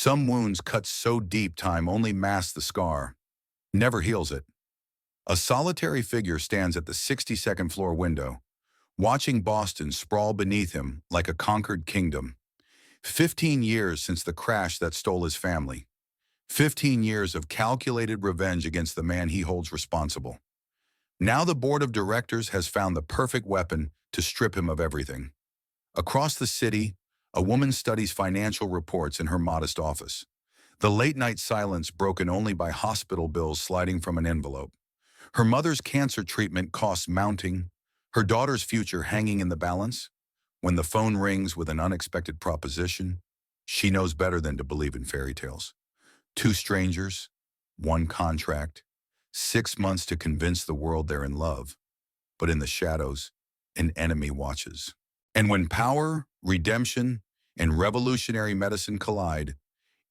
Some wounds cut so deep time only masks the scar, never heals it. A solitary figure stands at the 62nd floor window, watching Boston sprawl beneath him like a conquered kingdom. 15 years since the crash that stole his family. 15 years of calculated revenge against the man he holds responsible. Now the board of directors has found the perfect weapon to strip him of everything. Across the city, a woman studies financial reports in her modest office. The late-night silence broken only by hospital bills sliding from an envelope. Her mother's cancer treatment costs mounting, her daughter's future hanging in the balance. When the phone rings with an unexpected proposition, she knows better than to believe in fairy tales. Two strangers, one contract, 6 months to convince the world they're in love. But in the shadows, an enemy watches. And when power, redemption, and revolutionary medicine collide,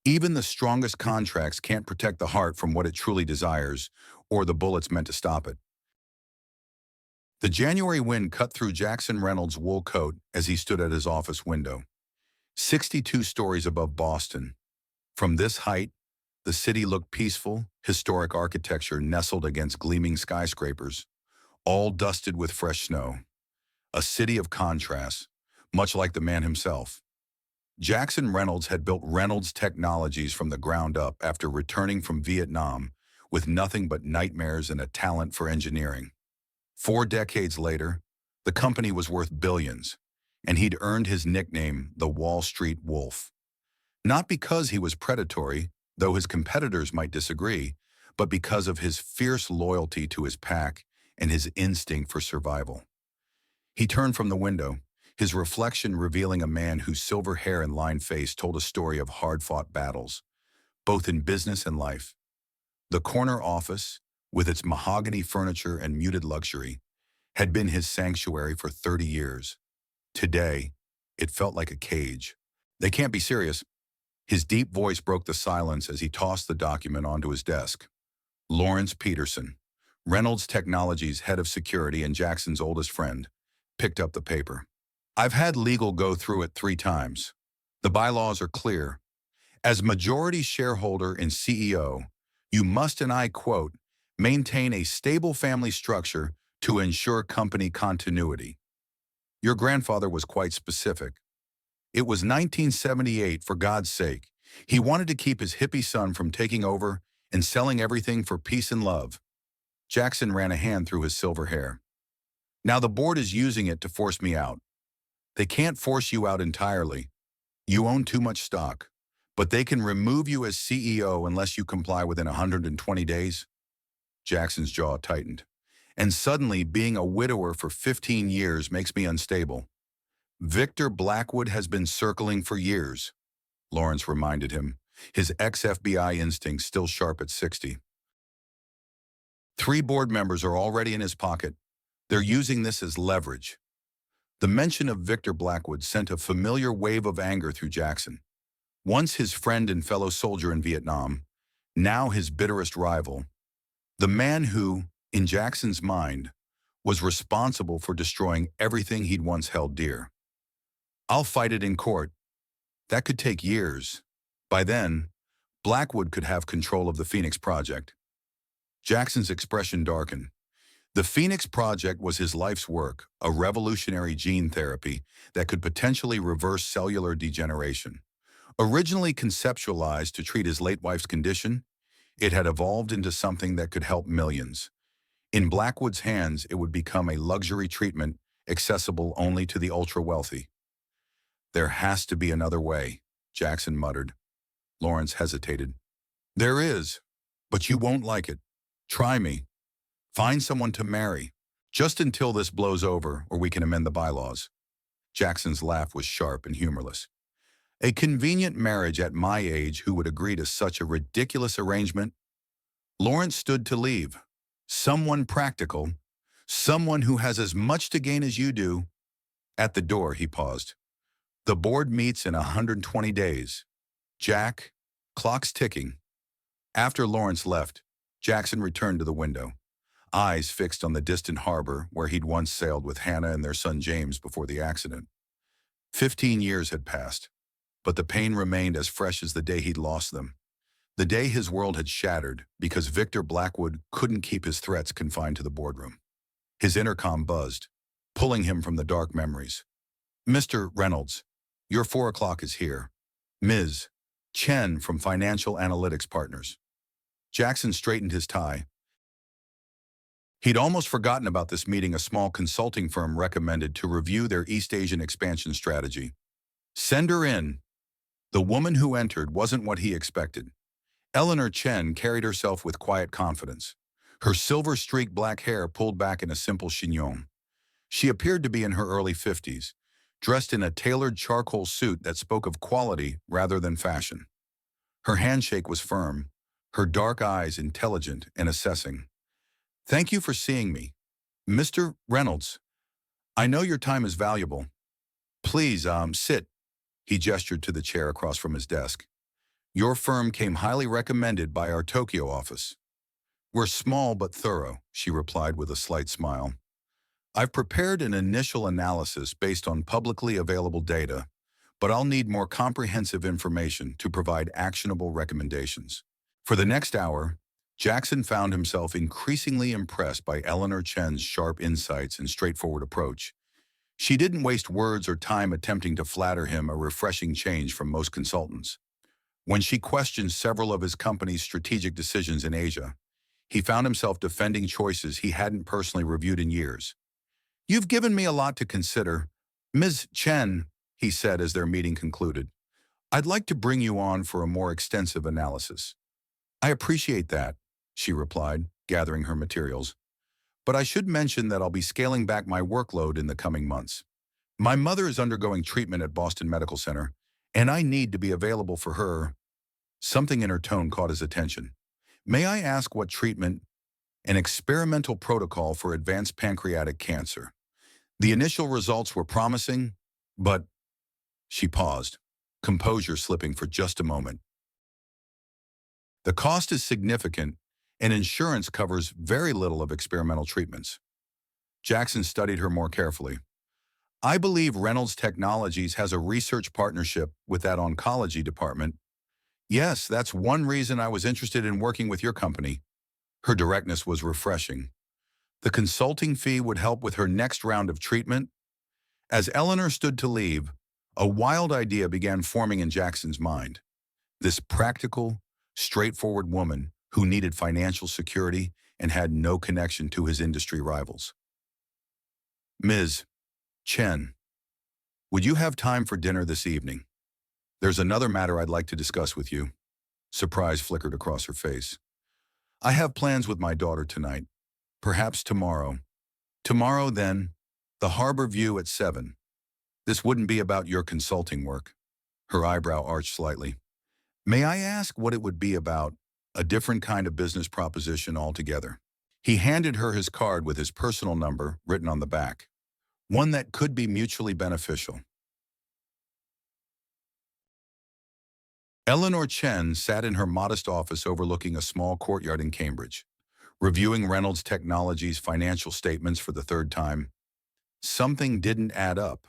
even the strongest contracts can't protect the heart from what it truly desires or the bullets meant to stop it. The January wind cut through Jackson Reynolds' wool coat as he stood at his office window. 62 stories above Boston. From this height, the city looked peaceful, historic architecture nestled against gleaming skyscrapers, all dusted with fresh snow. A city of contrasts, much like the man himself. Jackson Reynolds had built Reynolds Technologies from the ground up after returning from Vietnam with nothing but nightmares and a talent for engineering. 4 decades later, the company was worth billions, and he'd earned his nickname, the Wall Street Wolf. Not because he was predatory, though his competitors might disagree, but because of his fierce loyalty to his pack and his instinct for survival. He turned from the window, his reflection revealing a man whose silver hair and lined face told a story of hard-fought battles, both in business and life. The corner office, with its mahogany furniture and muted luxury, had been his sanctuary for 30 years. Today, it felt like a cage. They can't be serious. His deep voice broke the silence as he tossed the document onto his desk. Lawrence Peterson, Reynolds Technologies head of security and Jackson's oldest friend, picked up the paper. I've had legal go through it 3 times. The bylaws are clear. As majority shareholder and CEO, you must, and I quote, maintain a stable family structure to ensure company continuity. Your grandfather was quite specific. It was 1978, for God's sake. He wanted to keep his hippie son from taking over and selling everything for peace and love. Jackson ran a hand through his silver hair. Now the board is using it to force me out. They can't force you out entirely. You own too much stock, but they can remove you as CEO unless you comply within 120 days. Jackson's jaw tightened. And suddenly, being a widower for 15 years makes me unstable. Victor Blackwood has been circling for years, Lawrence reminded him, his ex-FBI instincts still sharp at 60. 3 board members are already in his pocket. They're using this as leverage. The mention of Victor Blackwood sent a familiar wave of anger through Jackson. Once his friend and fellow soldier in Vietnam, now his bitterest rival. The man who, in Jackson's mind, was responsible for destroying everything he'd once held dear. I'll fight it in court. That could take years. By then, Blackwood could have control of the Phoenix Project. Jackson's expression darkened. The Phoenix Project was his life's work, a revolutionary gene therapy that could potentially reverse cellular degeneration. Originally conceptualized to treat his late wife's condition, it had evolved into something that could help millions. In Blackwood's hands, it would become a luxury treatment accessible only to the ultra-wealthy. There has to be another way, Jackson muttered. Lawrence hesitated. There is, but you won't like it. Try me. Find someone to marry, just until this blows over or we can amend the bylaws. Jackson's laugh was sharp and humorless. A convenient marriage at my age who would agree to such a ridiculous arrangement? Lawrence stood to leave. Someone practical, someone who has as much to gain as you do. At the door, he paused. The board meets in 120 days. Jack, clock's ticking. After Lawrence left, Jackson returned to the window, eyes fixed on the distant harbor where he'd once sailed with Hannah and their son James before the accident. 15 years had passed. but the pain remained as fresh as the day he'd lost them. The day his world had shattered because Victor Blackwood couldn't keep his threats confined to the boardroom. His intercom buzzed, pulling him from the dark memories. "Mr. Reynolds, your 4 o'clock is here. Ms. Chen from Financial Analytics Partners." Jackson straightened his tie. He'd almost forgotten about this meeting a small consulting firm recommended to review their East Asian expansion strategy. "Send her in." The woman who entered wasn't what he expected. Eleanor Chen carried herself with quiet confidence, her silver-streaked black hair pulled back in a simple chignon. She appeared to be in her early 50s, dressed in a tailored charcoal suit that spoke of quality rather than fashion. Her handshake was firm, her dark eyes intelligent and assessing. "Thank you for seeing me. Mr. Reynolds, I know your time is valuable. Please, sit." He gestured to the chair across from his desk. "Your firm came highly recommended by our Tokyo office." "We're small but thorough," she replied with a slight smile. "I've prepared an initial analysis based on publicly available data, but I'll need more comprehensive information to provide actionable recommendations." For the next hour, Jackson found himself increasingly impressed by Eleanor Chen's sharp insights and straightforward approach. She didn't waste words or time attempting to flatter him, a refreshing change from most consultants. When she questioned several of his company's strategic decisions in Asia, he found himself defending choices he hadn't personally reviewed in years. "You've given me a lot to consider. Ms. Chen," he said as their meeting concluded, "I'd like to bring you on for a more extensive analysis." "I appreciate that," she replied, gathering her materials. "But I should mention that I'll be scaling back my workload in the coming months. My mother is undergoing treatment at Boston Medical Center, and I need to be available for her." Something in her tone caught his attention. "May I ask what treatment?" "An experimental protocol for advanced pancreatic cancer. The initial results were promising, but—" She paused, composure slipping for just a moment. "The cost is significant, and insurance covers very little of experimental treatments." Jackson studied her more carefully. "I believe Reynolds Technologies has a research partnership with that oncology department. Yes, that's one reason I was interested in working with your company." Her directness was refreshing. The consulting fee would help with her next round of treatment. As Eleanor stood to leave, a wild idea began forming in Jackson's mind. This practical, straightforward woman who needed financial security and had no connection to his industry rivals. "Ms. Chen, would you have time for dinner this evening? There's another matter I'd like to discuss with you." Surprise flickered across her face. "I have plans with my daughter tonight. Perhaps tomorrow." "Tomorrow, then. The harbor view at 7. This wouldn't be about your consulting work." Her eyebrow arched slightly. "May I ask what it would be about?" "A different kind of business proposition altogether." He handed her his card with his personal number written on the back. "One that could be mutually beneficial." Eleanor Chen sat in her modest office overlooking a small courtyard in Cambridge, reviewing Reynolds Technologies' financial statements for the third time. Something didn't add up.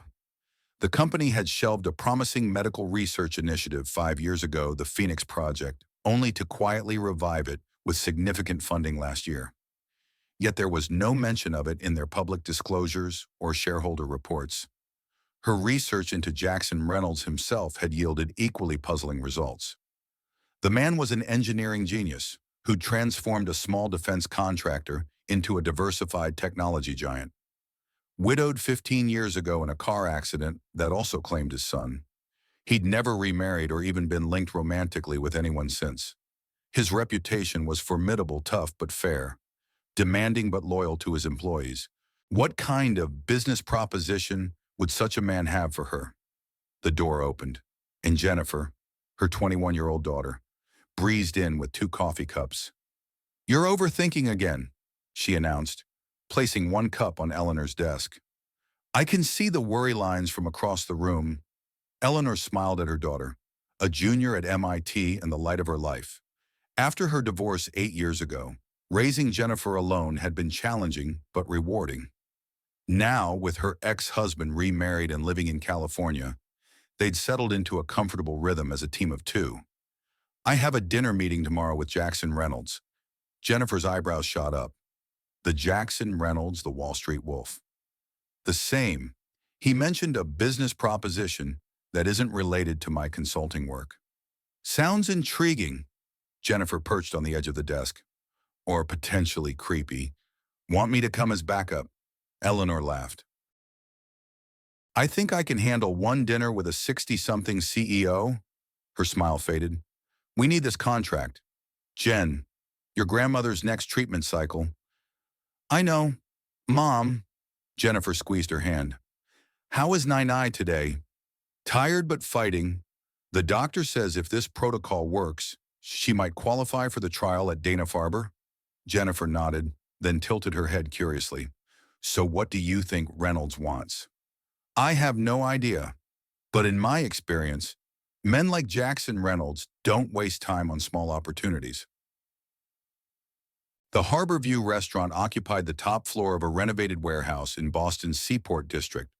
The company had shelved a promising medical research initiative 5 years ago, the Phoenix Project, only to quietly revive it with significant funding last year. Yet there was no mention of it in their public disclosures or shareholder reports. Her research into Jackson Reynolds himself had yielded equally puzzling results. The man was an engineering genius who transformed a small defense contractor into a diversified technology giant. Widowed 15 years ago in a car accident that also claimed his son, he'd never remarried or even been linked romantically with anyone since. His reputation was formidable, tough but fair, demanding but loyal to his employees. What kind of business proposition would such a man have for her? The door opened, and Jennifer, her 21-year-old daughter, breezed in with 2 coffee cups. "You're overthinking again," she announced, placing 1 cup on Eleanor's desk. "I can see the worry lines from across the room." Eleanor smiled at her daughter, a junior at MIT and the light of her life. After her divorce 8 years ago, raising Jennifer alone had been challenging but rewarding. Now, with her ex-husband remarried and living in California, They'd settled into a comfortable rhythm as a team of two. I have a dinner meeting tomorrow with Jackson Reynolds. Jennifer's eyebrows shot up. The Jackson Reynolds, the Wall Street Wolf. The same. He mentioned a business proposition that isn't related to my consulting work. Sounds intriguing. Jennifer perched on the edge of the desk. Or potentially creepy. Want me to come as backup? Eleanor laughed. I think I can handle one dinner with a 60-something CEO. Her smile faded. We need this contract. Jen, your grandmother's next treatment cycle. I know. Mom. Jennifer squeezed her hand. How is Nai today? Tired but fighting. The doctor says if this protocol works, she might qualify for the trial at Dana-Farber. Jennifer nodded, then tilted her head curiously. So what do you think Reynolds wants? I have no idea. But in my experience, men like Jackson Reynolds don't waste time on small opportunities. The Harbor View restaurant occupied the top floor of a renovated warehouse in Boston's Seaport District.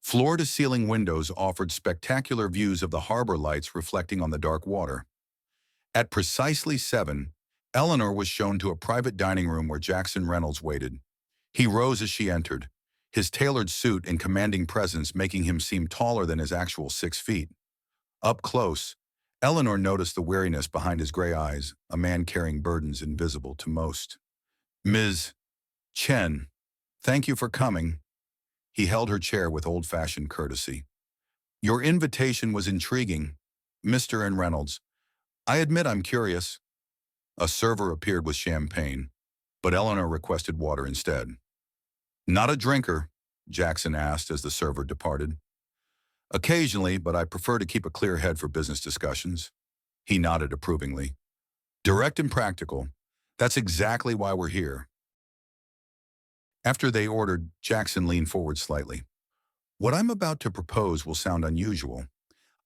Floor-to-ceiling windows offered spectacular views of the harbor lights reflecting on the dark water. At precisely 7, Eleanor was shown to a private dining room where Jackson Reynolds waited. He rose as she entered, his tailored suit and commanding presence making him seem taller than his actual 6 feet. Up close, Eleanor noticed the weariness behind his gray eyes, a man carrying burdens invisible to most. Ms. Chen, thank you for coming. He held her chair with old-fashioned courtesy. Your invitation was intriguing, Mr. and Reynolds. I admit I'm curious. A server appeared with champagne, but Eleanor requested water instead. Not a drinker, Jackson asked as the server departed. Occasionally, but I prefer to keep a clear head for business discussions. He nodded approvingly. Direct and practical. That's exactly why we're here. After they ordered, Jackson leaned forward slightly. What I'm about to propose will sound unusual.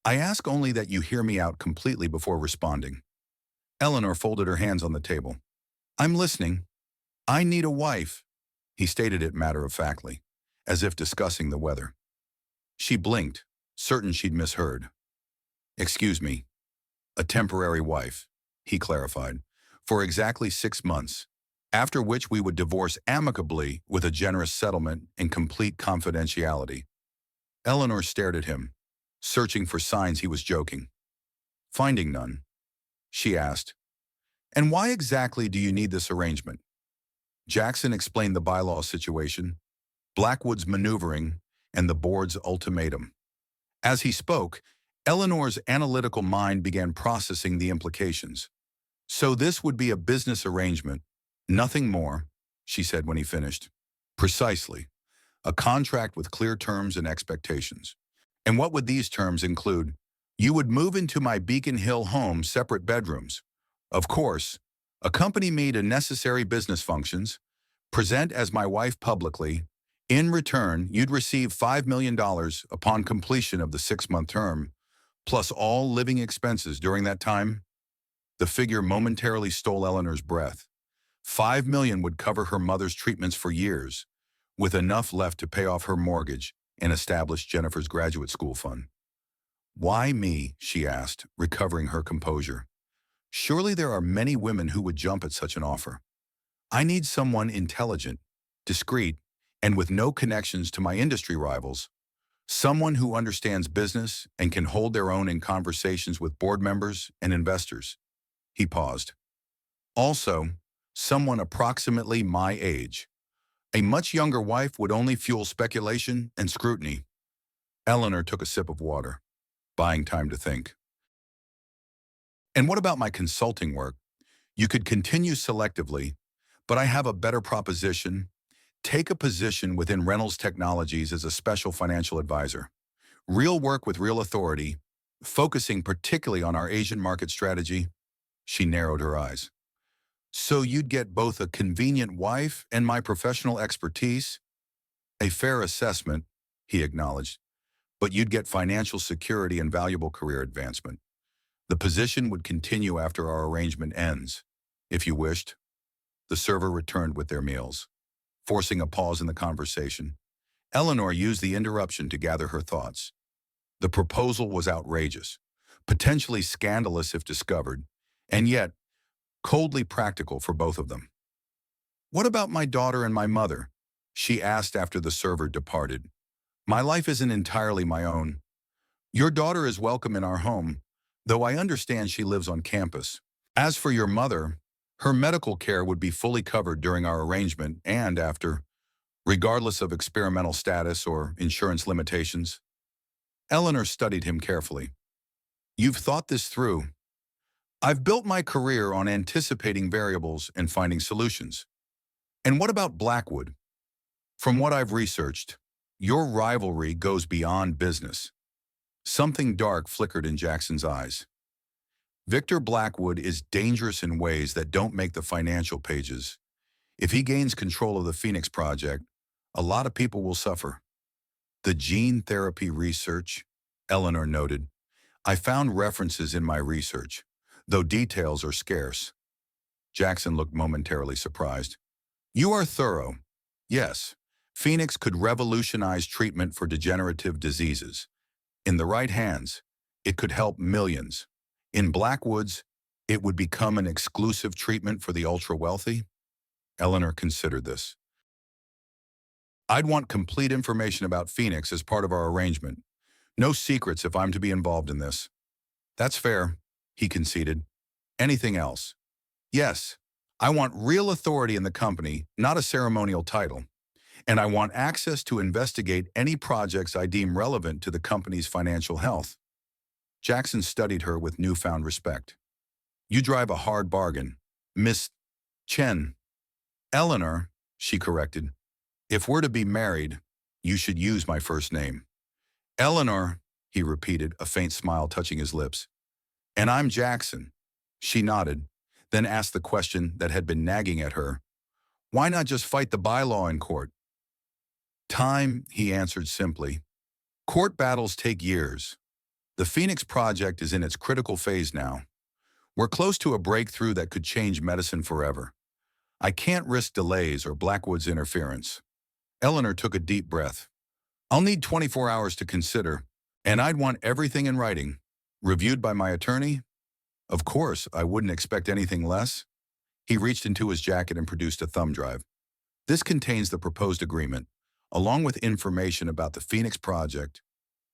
I ask only that you hear me out completely before responding. Eleanor folded her hands on the table. I'm listening. I need a wife. He stated it matter-of-factly, as if discussing the weather. She blinked, certain she'd misheard. Excuse me. A temporary wife, he clarified, for exactly 6 months, after which we would divorce amicably with a generous settlement and complete confidentiality. Eleanor stared at him, searching for signs he was joking. Finding none, she asked, and why exactly do you need this arrangement? Jackson explained the bylaw situation, Blackwood's maneuvering, and the board's ultimatum. As he spoke, Eleanor's analytical mind began processing the implications. So this would be a business arrangement, nothing more, she said when he finished. Precisely. A contract with clear terms and expectations. And what would these terms include? You would move into my Beacon Hill home, separate bedrooms. Of course, accompany me to necessary business functions, present as my wife publicly. In return, you'd receive $5 million upon completion of the 6-month term, plus all living expenses during that time. The figure momentarily stole Eleanor's breath. $5 million would cover her mother's treatments for years, with enough left to pay off her mortgage and establish Jennifer's graduate school fund. Why me? She asked, recovering her composure. Surely there are many women who would jump at such an offer. I need someone intelligent, discreet, and with no connections to my industry rivals. Someone who understands business and can hold their own in conversations with board members and investors. He paused. Also, someone approximately my age. A much younger wife would only fuel speculation and scrutiny. Eleanor took a sip of water, buying time to think. And what about my consulting work? You could continue selectively, but I have a better proposition. Take a position within Reynolds Technologies as a special financial advisor. Real work with real authority, focusing particularly on our Asian market strategy. She narrowed her eyes. So you'd get both a convenient wife and my professional expertise? A fair assessment, he acknowledged, but you'd get financial security and valuable career advancement. The position would continue after our arrangement ends, if you wished. The server returned with their meals, forcing a pause in the conversation. Eleanor used the interruption to gather her thoughts. The proposal was outrageous, potentially scandalous if discovered, and yet coldly practical for both of them. "What about my daughter and my mother?" she asked after the server departed. "My life isn't entirely my own. Your daughter is welcome in our home, though I understand she lives on campus. As for your mother, her medical care would be fully covered during our arrangement and after, regardless of experimental status or insurance limitations." Eleanor studied him carefully. "You've thought this through." "I've built my career on anticipating variables and finding solutions." "And what about Blackwood?" "From what I've researched, your rivalry goes beyond business." Something dark flickered in Jackson's eyes. "Victor Blackwood is dangerous in ways that don't make the financial pages. If he gains control of the Phoenix Project, a lot of people will suffer." "The gene therapy research," Eleanor noted. "I found references in my research, though details are scarce." Jackson looked momentarily surprised. "You are thorough." "Yes, Phoenix could revolutionize treatment for degenerative diseases. In the right hands, it could help millions. In Blackwood's, it would become an exclusive treatment for the ultra-wealthy." Eleanor considered this. "I'd want complete information about Phoenix as part of our arrangement. No secrets if I'm to be involved in this." "That's fair," he conceded. "Anything else?" "Yes, I want real authority in the company, not a ceremonial title. And I want access to investigate any projects I deem relevant to the company's financial health." Jackson studied her with newfound respect. "You drive a hard bargain, Miss Chen." "Eleanor," she corrected. "If we're to be married, you should use my first name." "Eleanor," he repeated, a faint smile touching his lips. "And I'm Jackson." She nodded, then asked the question that had been nagging at her. "Why not just fight the bylaw in court?" "Time," he answered simply. "Court battles take years. The Phoenix Project is in its critical phase now. We're close to a breakthrough that could change medicine forever. I can't risk delays or Blackwood's interference." Eleanor took a deep breath. "I'll need 24 hours to consider, and I'd want everything in writing. Reviewed by my attorney?" "Of course, I wouldn't expect anything less." He reached into his jacket and produced a thumb drive. "This contains the proposed agreement, along with information about the Phoenix Project.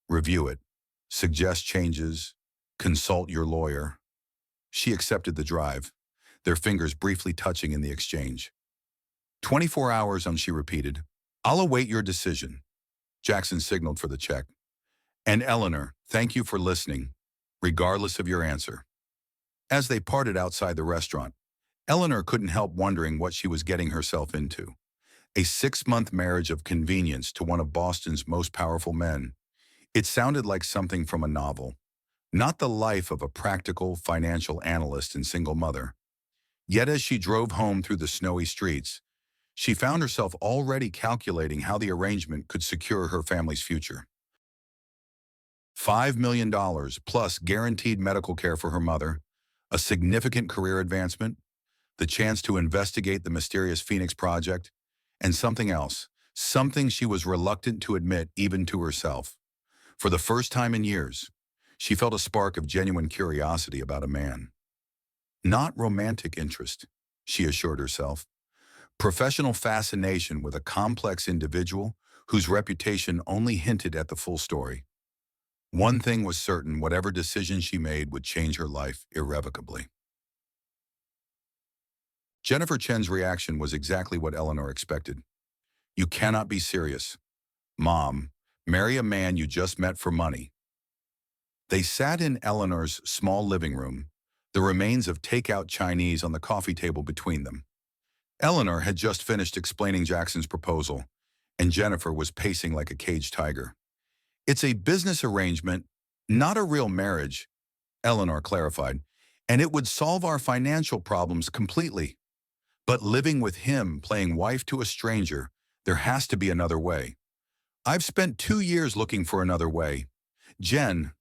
Review it. Suggest changes. Consult your lawyer." She accepted the drive, their fingers briefly touching in the exchange. 24 hours, she repeated. "I'll await your decision." Jackson signaled for the check. "And Eleanor, thank you for listening, regardless of your answer." As they parted outside the restaurant, Eleanor couldn't help wondering what she was getting herself into. A 6-month marriage of convenience to one of Boston's most powerful men. It sounded like something from a novel, not the life of a practical financial analyst and single mother. Yet as she drove home through the snowy streets, she found herself already calculating how the arrangement could secure her family's future. $5 million plus guaranteed medical care for her mother, a significant career advancement, the chance to investigate the mysterious Phoenix Project, and something else, something she was reluctant to admit even to herself. For the first time in years, she felt a spark of genuine curiosity about a man. Not romantic interest, she assured herself. Professional fascination with a complex individual whose reputation only hinted at the full story. One thing was certain, whatever decision she made would change her life irrevocably. Jennifer Chen's reaction was exactly what Eleanor expected. "You cannot be serious. Mom, marry a man you just met for money." They sat in Eleanor's small living room, the remains of takeout Chinese on the coffee table between them. Eleanor had just finished explaining Jackson's proposal, and Jennifer was pacing like a caged tiger. "It's a business arrangement, not a real marriage," Eleanor clarified, "and it would solve our financial problems completely. But living with him, playing wife to a stranger, there has to be another way. I've spent 2 years looking for another way. Jen,"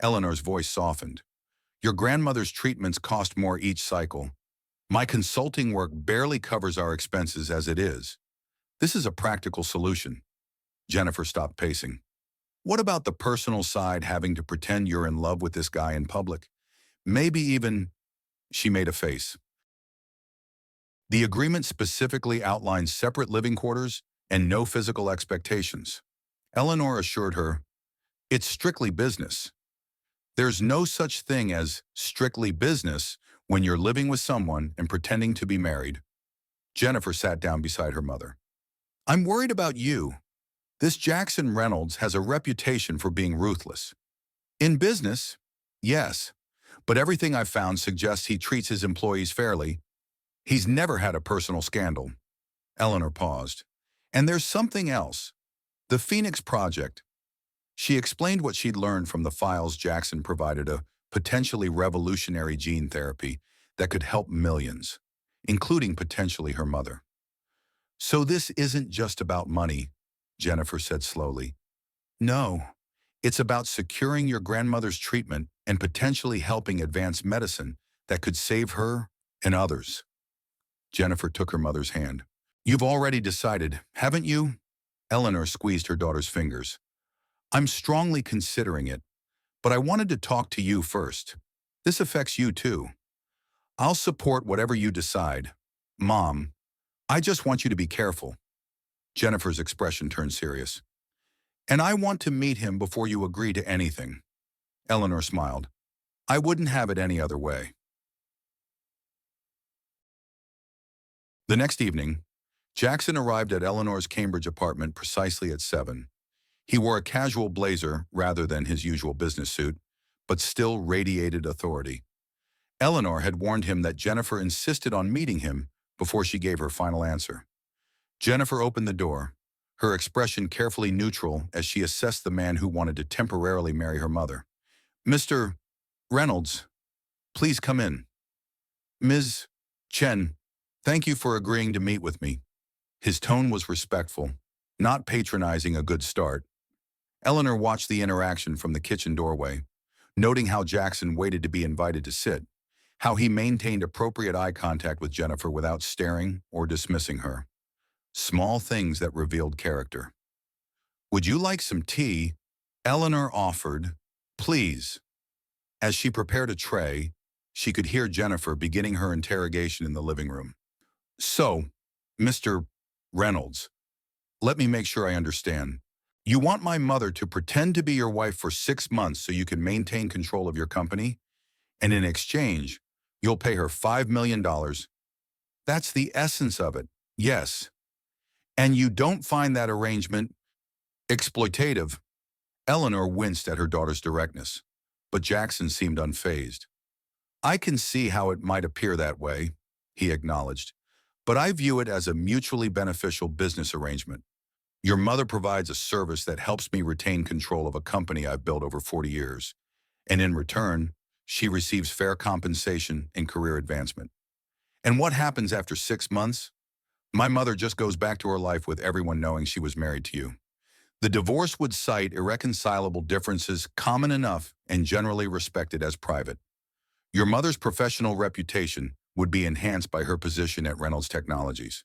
Eleanor's voice softened, "your grandmother's treatments cost more each cycle. My consulting work barely covers our expenses as it is. This is a practical solution." Jennifer stopped pacing. What about the personal side, having to pretend you're in love with this guy in public? Maybe even, she made a face. The agreement specifically outlines separate living quarters and no physical expectations. Eleanor assured her, it's strictly business. There's no such thing as strictly business when you're living with someone and pretending to be married. Jennifer sat down beside her mother. I'm worried about you. This Jackson Reynolds has a reputation for being ruthless. In business, yes, but everything I've found suggests he treats his employees fairly. He's never had a personal scandal. Eleanor paused. And there's something else. The Phoenix Project. She explained what she'd learned from the files Jackson provided, a potentially revolutionary gene therapy that could help millions, including potentially her mother. So this isn't just about money, Jennifer said slowly. No, it's about securing your grandmother's treatment and potentially helping advance medicine that could save her and others. Jennifer took her mother's hand. You've already decided, haven't you? Eleanor squeezed her daughter's fingers. I'm strongly considering it, but I wanted to talk to you first. This affects you too. I'll support whatever you decide. Mom, I just want you to be careful. Jennifer's expression turned serious. And I want to meet him before you agree to anything. Eleanor smiled. I wouldn't have it any other way. The next evening, Jackson arrived at Eleanor's Cambridge apartment precisely at 7. He wore a casual blazer rather than his usual business suit, but still radiated authority. Eleanor had warned him that Jennifer insisted on meeting him before she gave her final answer. Jennifer opened the door, her expression carefully neutral as she assessed the man who wanted to temporarily marry her mother. Mr. Reynolds, please come in. Ms. Chen, thank you for agreeing to meet with me. His tone was respectful, not patronizing, a good start. Eleanor watched the interaction from the kitchen doorway, noting how Jackson waited to be invited to sit, how he maintained appropriate eye contact with Jennifer without staring or dismissing her. Small things that revealed character. Would you like some tea? Eleanor offered. Please. As she prepared a tray, she could hear Jennifer beginning her interrogation in the living room. So, Mr. Reynolds, let me make sure I understand. You want my mother to pretend to be your wife for 6 months so you can maintain control of your company? And in exchange, you'll pay her $5 million. That's the essence of it, yes. And you don't find that arrangement exploitative? Eleanor winced at her daughter's directness, but Jackson seemed unfazed. I can see how it might appear that way, he acknowledged, but I view it as a mutually beneficial business arrangement. Your mother provides a service that helps me retain control of a company I've built over 40 years, and in return, she receives fair compensation and career advancement. And what happens after 6 months? My mother just goes back to her life with everyone knowing she was married to you. The divorce would cite irreconcilable differences common enough and generally respected as private. Your mother's professional reputation would be enhanced by her position at Reynolds Technologies,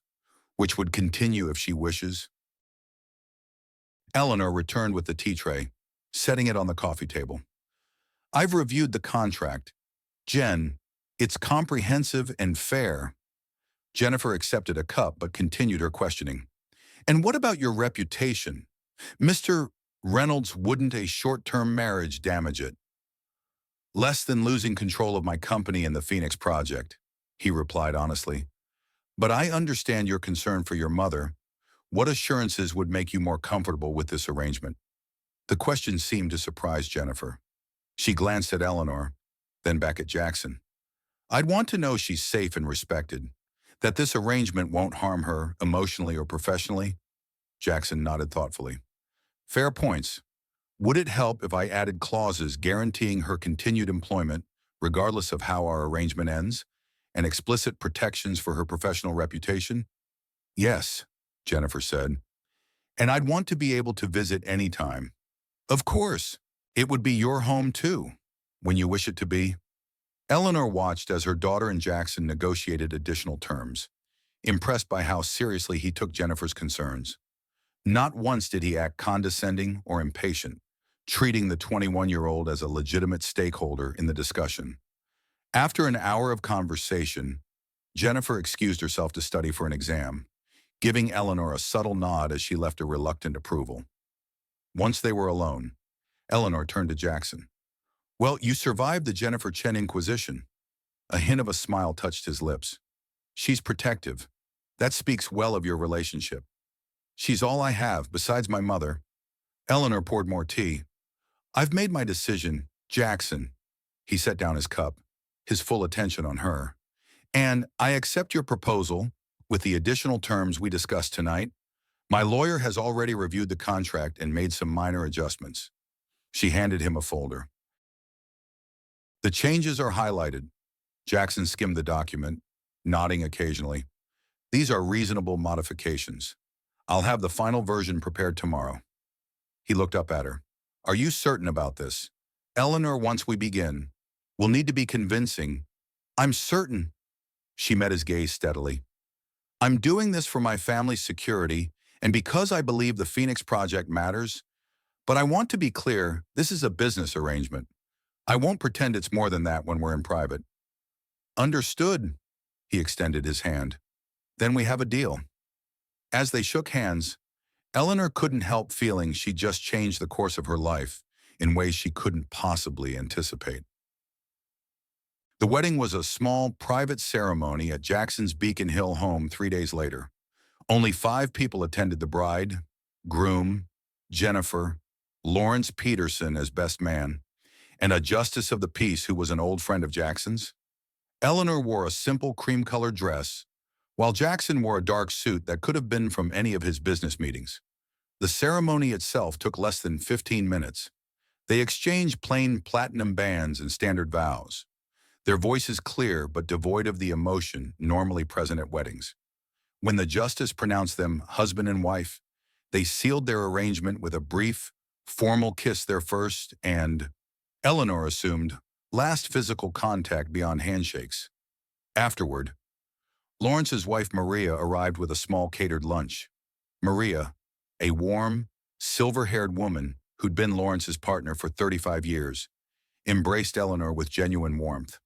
which would continue if she wishes. Eleanor returned with the tea tray, setting it on the coffee table. I've reviewed the contract. Jen, it's comprehensive and fair. Jennifer accepted a cup but continued her questioning. And what about your reputation? Mr. Reynolds, wouldn't a short-term marriage damage it? Less than losing control of my company and the Phoenix Project, he replied honestly. But I understand your concern for your mother. What assurances would make you more comfortable with this arrangement? The question seemed to surprise Jennifer. She glanced at Eleanor, then back at Jackson. I'd want to know she's safe and respected, that this arrangement won't harm her emotionally or professionally. Jackson nodded thoughtfully. Fair points. Would it help if I added clauses guaranteeing her continued employment, regardless of how our arrangement ends, and explicit protections for her professional reputation? Yes, Jennifer said. And I'd want to be able to visit anytime. Of course, it would be your home too, when you wish it to be. Eleanor watched as her daughter and Jackson negotiated additional terms, impressed by how seriously he took Jennifer's concerns. Not once did he act condescending or impatient, treating the 21-year-old as a legitimate stakeholder in the discussion. After an hour of conversation, Jennifer excused herself to study for an exam, giving Eleanor a subtle nod as she left a reluctant approval. Once they were alone, Eleanor turned to Jackson. "Well, you survived the Jennifer Chen Inquisition." A hint of a smile touched his lips. "She's protective. That speaks well of your relationship." "She's all I have, besides my mother." Eleanor poured more tea. "I've made my decision, Jackson." He set down his cup, his full attention on her. "And I accept your proposal with the additional terms we discussed tonight. My lawyer has already reviewed the contract and made some minor adjustments." She handed him a folder. "The changes are highlighted." Jackson skimmed the document, nodding occasionally. "These are reasonable modifications. I'll have the final version prepared tomorrow." He looked up at her. "Are you certain about this?" "Eleanor, once we begin, we'll need to be convincing." "I'm certain." She met his gaze steadily. "I'm doing this for my family's security and because I believe the Phoenix Project matters. But I want to be clear, this is a business arrangement. I won't pretend it's more than that when we're in private." "Understood." He extended his hand. "Then we have a deal." As they shook hands, Eleanor couldn't help feeling she'd just changed the course of her life in ways she couldn't possibly anticipate. The wedding was a small, private ceremony at Jackson's Beacon Hill home 3 days later. Only 5 people attended: the bride, groom, Jennifer, Lawrence Peterson as best man, and a justice of the peace who was an old friend of Jackson's. Eleanor wore a simple cream-colored dress, while Jackson wore a dark suit that could have been from any of his business meetings. The ceremony itself took less than 15 minutes. They exchanged plain platinum bands and standard vows, their voices clear but devoid of the emotion normally present at weddings. When the justice pronounced them husband and wife, they sealed their arrangement with a brief, formal kiss, their first and, Eleanor assumed, last physical contact beyond handshakes. Afterward, Lawrence's wife Maria arrived with a small catered lunch. Maria, a warm, silver-haired woman who'd been Lawrence's partner for 35 years, embraced Eleanor with genuine warmth.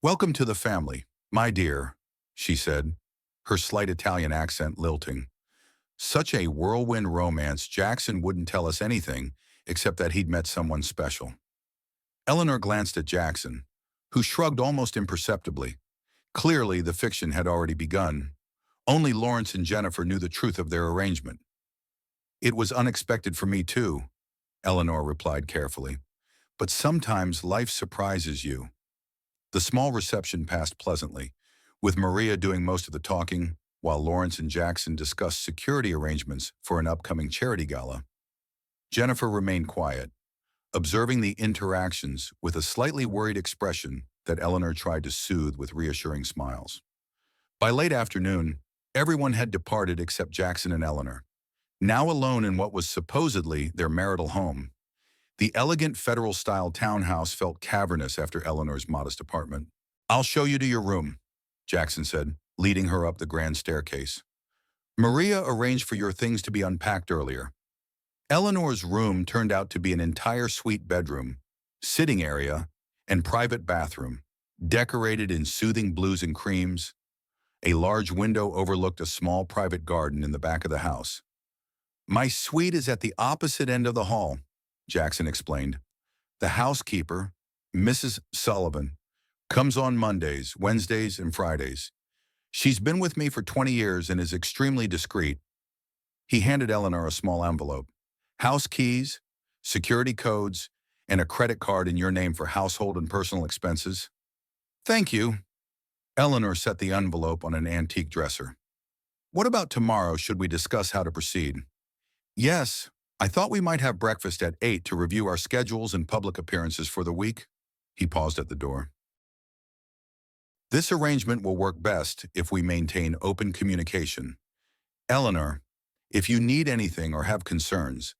"Welcome to the family, my dear," she said, her slight Italian accent lilting. Such a whirlwind romance, Jackson wouldn't tell us anything except that he'd met someone special. Eleanor glanced at Jackson, who shrugged almost imperceptibly. Clearly, the fiction had already begun. Only Lawrence and Jennifer knew the truth of their arrangement. "It was unexpected for me, too," Eleanor replied carefully. "But sometimes life surprises you." The small reception passed pleasantly, with Maria doing most of the talking, while Lawrence and Jackson discussed security arrangements for an upcoming charity gala. Jennifer remained quiet, observing the interactions with a slightly worried expression that Eleanor tried to soothe with reassuring smiles. By late afternoon, everyone had departed except Jackson and Eleanor, now alone in what was supposedly their marital home. The elegant federal-style townhouse felt cavernous after Eleanor's modest apartment. "I'll show you to your room," Jackson said, leading her up the grand staircase. "Maria arranged for your things to be unpacked earlier." Eleanor's room turned out to be an entire suite bedroom, sitting area, and private bathroom, decorated in soothing blues and creams. A large window overlooked a small private garden in the back of the house. "My suite is at the opposite end of the hall," Jackson explained. "The housekeeper, Mrs. Sullivan, comes on Mondays, Wednesdays, and Fridays. She's been with me for 20 years and is extremely discreet." He handed Eleanor a small envelope. "House keys, security codes, and a credit card in your name for household and personal expenses." "Thank you." Eleanor set the envelope on an antique dresser. "What about tomorrow? Should we discuss how to proceed?" "Yes, I thought we might have breakfast at 8 to review our schedules and public appearances for the week." He paused at the door. "This arrangement will work best if we maintain open communication. Eleanor, if you need anything or have concerns,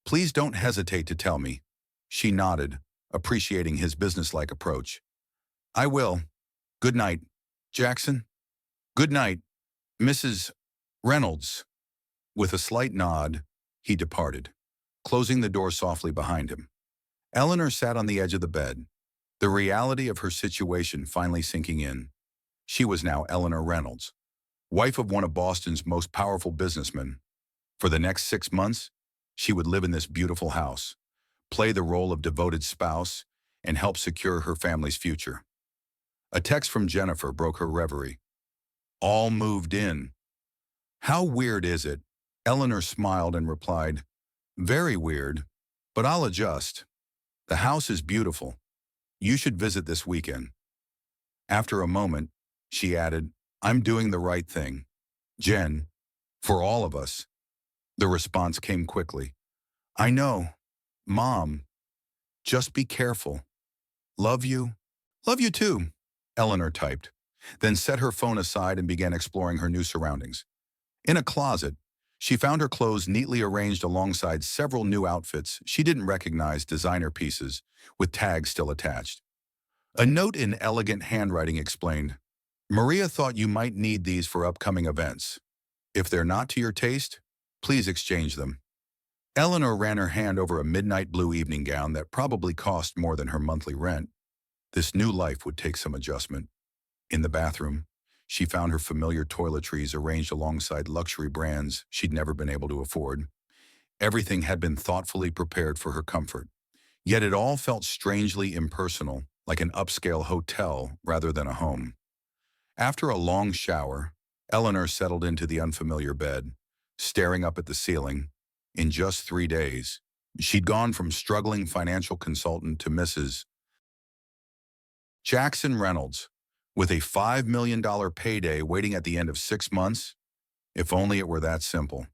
please don't hesitate to tell me." She nodded, appreciating his businesslike approach. "I will. Good night, Jackson." "Good night, Mrs. Reynolds." With a slight nod, he departed, closing the door softly behind him. Eleanor sat on the edge of the bed, the reality of her situation finally sinking in. She was now Eleanor Reynolds, wife of one of Boston's most powerful businessmen. For the next 6 months, she would live in this beautiful house, play the role of devoted spouse, and help secure her family's future. A text from Jennifer broke her reverie. All moved in. How weird is it? Eleanor smiled and replied, very weird, but I'll adjust. The house is beautiful. You should visit this weekend. After a moment, she added, I'm doing the right thing. Jen, for all of us. The response came quickly. I know, Mom. Just be careful. Love you. Love you too, Eleanor typed, then set her phone aside and began exploring her new surroundings. In a closet, she found her clothes neatly arranged alongside several new outfits she didn't recognize, designer pieces, with tags still attached. A note in elegant handwriting explained, Maria thought you might need these for upcoming events. If they're not to your taste, please exchange them. Eleanor ran her hand over a midnight blue evening gown that probably cost more than her monthly rent. This new life would take some adjustment. In the bathroom, she found her familiar toiletries arranged alongside luxury brands she'd never been able to afford. Everything had been thoughtfully prepared for her comfort. Yet it all felt strangely impersonal, like an upscale hotel rather than a home. After a long shower, Eleanor settled into the unfamiliar bed, staring up at the ceiling. In just 3 days, she'd gone from struggling financial consultant to Mrs. Jackson Reynolds, with a $5 million payday waiting at the end of 6 months. If only it were that simple.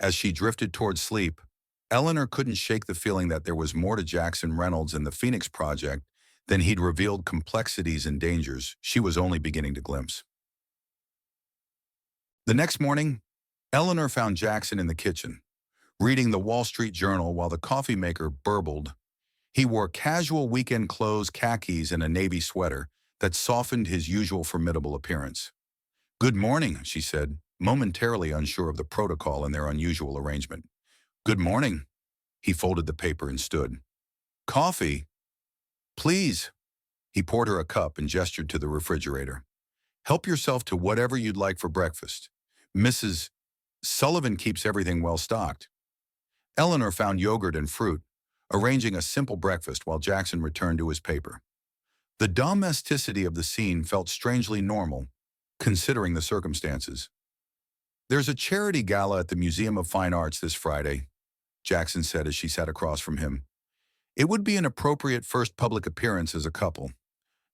As she drifted toward sleep, Eleanor couldn't shake the feeling that there was more to Jackson Reynolds and the Phoenix Project than he'd revealed, complexities and dangers she was only beginning to glimpse. The next morning, Eleanor found Jackson in the kitchen, reading the Wall Street Journal while the coffee maker burbled. He wore casual weekend clothes, khakis, and a navy sweater that softened his usual formidable appearance. Good morning, she said, momentarily unsure of the protocol in their unusual arrangement. Good morning. He folded the paper and stood. Coffee? Please. He poured her a cup and gestured to the refrigerator. Help yourself to whatever you'd like for breakfast. Mrs. Sullivan keeps everything well stocked. Eleanor found yogurt and fruit, arranging a simple breakfast while Jackson returned to his paper. The domesticity of the scene felt strangely normal, considering the circumstances. There's a charity gala at the Museum of Fine Arts this Friday, Jackson said as she sat across from him. It would be an appropriate first public appearance as a couple.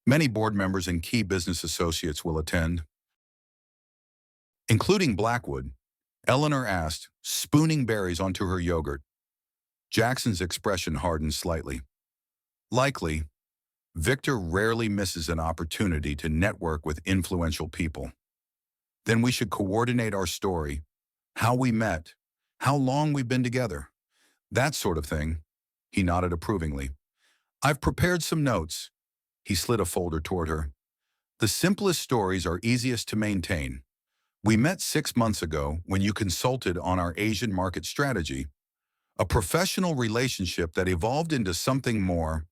Many board members and key business associates will attend, including Blackwood. Eleanor asked, spooning berries onto her yogurt. Jackson's expression hardened slightly. Likely. Victor rarely misses an opportunity to network with influential people. Then we should coordinate our story, how we met, how long we've been together, that sort of thing. He nodded approvingly. I've prepared some notes. He slid a folder toward her. The simplest stories are easiest to maintain. We met 6 months ago when you consulted on our Asian market strategy, a professional relationship that evolved into something more.